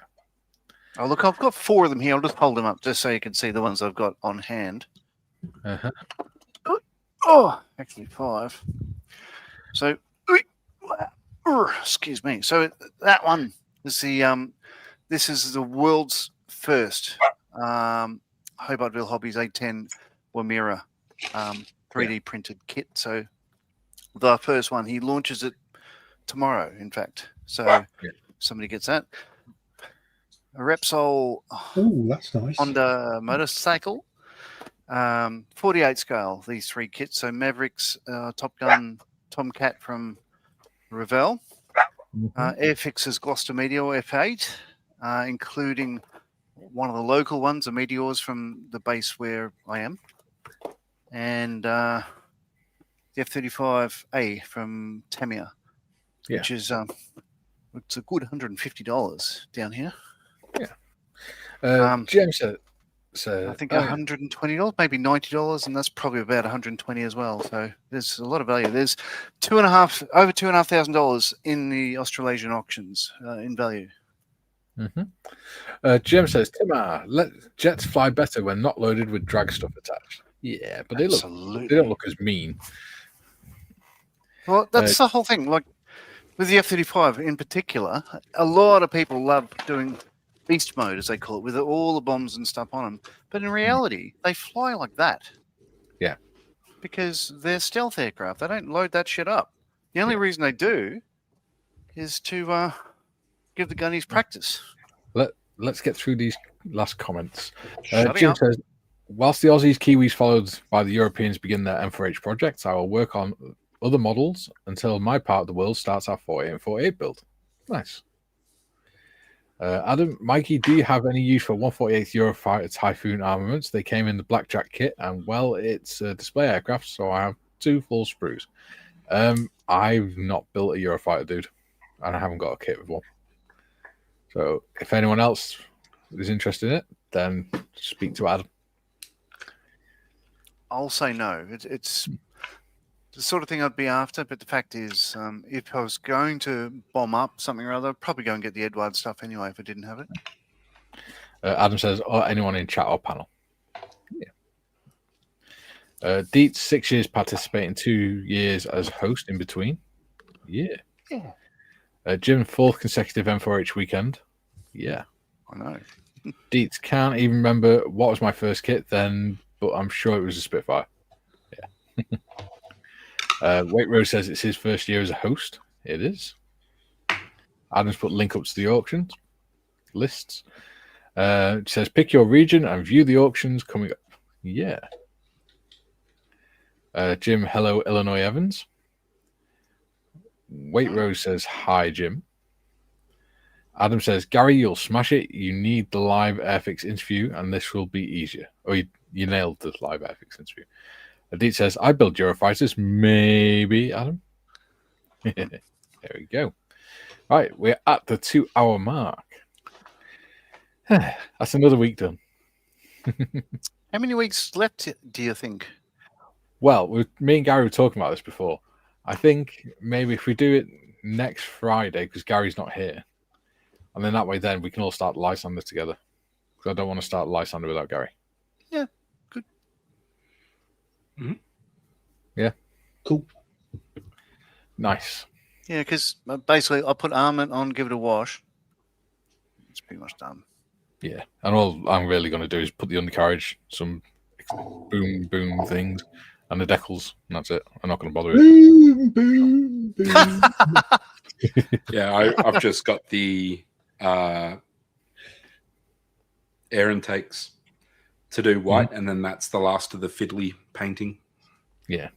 Speaker 7: Oh look, I've got 4 of them here. I'll just hold them up just so you can see the ones I've got on hand.
Speaker 1: Uh-huh.
Speaker 7: Oh, actually 5. So, excuse me. So that one is this is the world's first Hobartville Hobbies A10 Wamira 3D printed kit. So the first one, he launches it tomorrow, in fact. So somebody gets that. A Repsol
Speaker 2: that's nice.
Speaker 7: Honda motorcycle. 48 scale, these 3 kits. So Mavericks, Top Gun, Tomcat from Revell, Airfix's Gloucester Meteor F8, including one of the local ones, the Meteors from the base where I am, and the F35A from Timmah, which is it's a good $150 down here.
Speaker 1: Yeah. James said,
Speaker 7: I think $120, maybe $90, and that's probably about $120 as well. So there's a lot of value. There's over $2,500 in the Australasian auctions in value.
Speaker 1: Jim says, Timmah, let jets fly better when not loaded with drag stuff attached. Yeah, but they don't look as mean.
Speaker 7: Well, that's the whole thing. Like with the F-35 in particular, a lot of people love doing beast mode, as they call it, with all the bombs and stuff on them. But in reality, they fly like that.
Speaker 1: Yeah.
Speaker 7: Because they're stealth aircraft. They don't load that shit up. The only reason they do is to give the gunnies practice.
Speaker 1: Let's get through these last comments.
Speaker 7: Shutting
Speaker 1: Jim
Speaker 7: up.
Speaker 1: says, whilst the Aussies, Kiwis, followed by the Europeans begin their M4H projects, I will work on other models until my part of the world starts our 48 and 48 build. Nice. Adam, Mikey, do you have any use for 148th Eurofighter Typhoon armaments? They came in the Blackjack kit, and well, it's a display aircraft, so I have 2 full sprues. I've not built a Eurofighter, dude, and I haven't got a kit with one. So if anyone else is interested in it, then speak to Adam.
Speaker 7: I'll say no. It's the sort of thing I'd be after, but the fact is, if I was going to bomb up something or other, I'd probably go and get the Edward stuff anyway if I didn't have it.
Speaker 1: Adam says, or anyone in chat or panel. Yeah. Dietz, 6 years participating, 2 years as host in between. Yeah. Jim, 4th consecutive M4H weekend. Yeah.
Speaker 7: I know.
Speaker 1: Dietz, can't even remember what was my first kit then, but I'm sure it was a Spitfire. Waitrose says it's his first year as a host. It is. Adam's put link up to the auctions lists. It says pick your region and view the auctions coming up. Yeah. Jim, hello, Illinois Evans. Waitrose says hi, Jim. Adam says, Gary, you'll smash it. You need the live Airfix interview, and this will be easier. Oh, you nailed the live Airfix interview. Adit says, I build Eurofighters. Maybe, Adam. There we go. Right, we're at the 2-hour mark. That's another week done.
Speaker 7: How many weeks left do you think?
Speaker 1: Well, me and Gary were talking about this before. I think maybe if we do it next Friday, because Gary's not here, and then that way then we can all start Lysander together. Because I don't want to start Lysander without Gary.
Speaker 7: Yeah, good.
Speaker 3: Mm-hmm.
Speaker 1: Yeah.
Speaker 2: Cool.
Speaker 1: Nice.
Speaker 7: Yeah, because basically I put armament on, give it a wash. It's pretty much done.
Speaker 1: Yeah, and all I'm really going to do is put the undercarriage, some boom things, and the decals, and that's it. I'm not going to bother with it.
Speaker 2: Boom, boom, boom.
Speaker 3: Yeah, I've just got the air intakes to do white, and then that's the last of the fiddly painting.
Speaker 1: Yeah,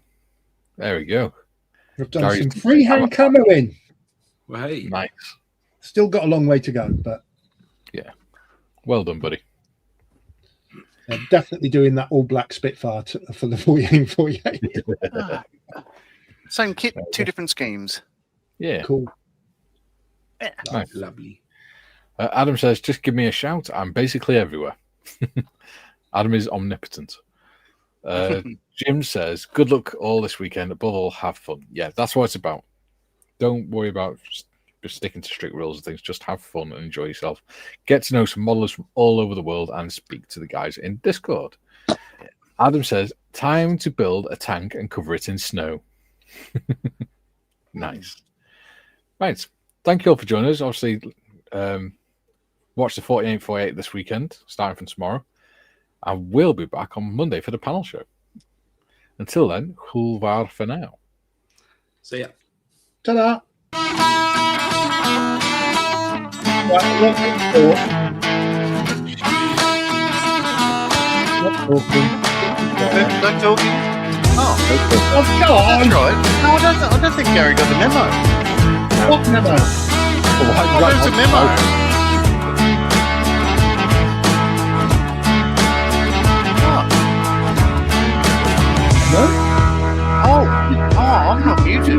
Speaker 1: there we go.
Speaker 2: We've done some freehand coloring.
Speaker 3: Well, hey,
Speaker 1: Nice.
Speaker 2: Still got a long way to go, but
Speaker 1: yeah, well done, buddy.
Speaker 2: Definitely doing that all black Spitfire for the 48.
Speaker 7: Same kit, two different schemes.
Speaker 1: Yeah,
Speaker 2: Cool.
Speaker 1: nice.
Speaker 3: lovely.
Speaker 1: Adam says, just give me a shout. I'm basically everywhere. Adam is omnipotent. Jim says, good luck all this weekend. Above all, have fun. Yeah, that's what it's about. Don't worry about just sticking to strict rules and things. Just have fun and enjoy yourself. Get to know some modelers from all over the world and speak to the guys in Discord. Adam says, time to build a tank and cover it in snow. Nice. Right. Thank you all for joining us. Obviously, watch the 4848 this weekend, starting from tomorrow. And we'll be back on Monday for the panel show. Until then, Hulvar for now.
Speaker 3: See ya.
Speaker 2: Ta-da!
Speaker 7: Don't talking. Oh,
Speaker 2: God!
Speaker 7: that's right. No, I don't think Gary got the memo.
Speaker 2: What memo?
Speaker 7: Oh, there's a memo.
Speaker 2: No?
Speaker 7: Oh, I'm not muted.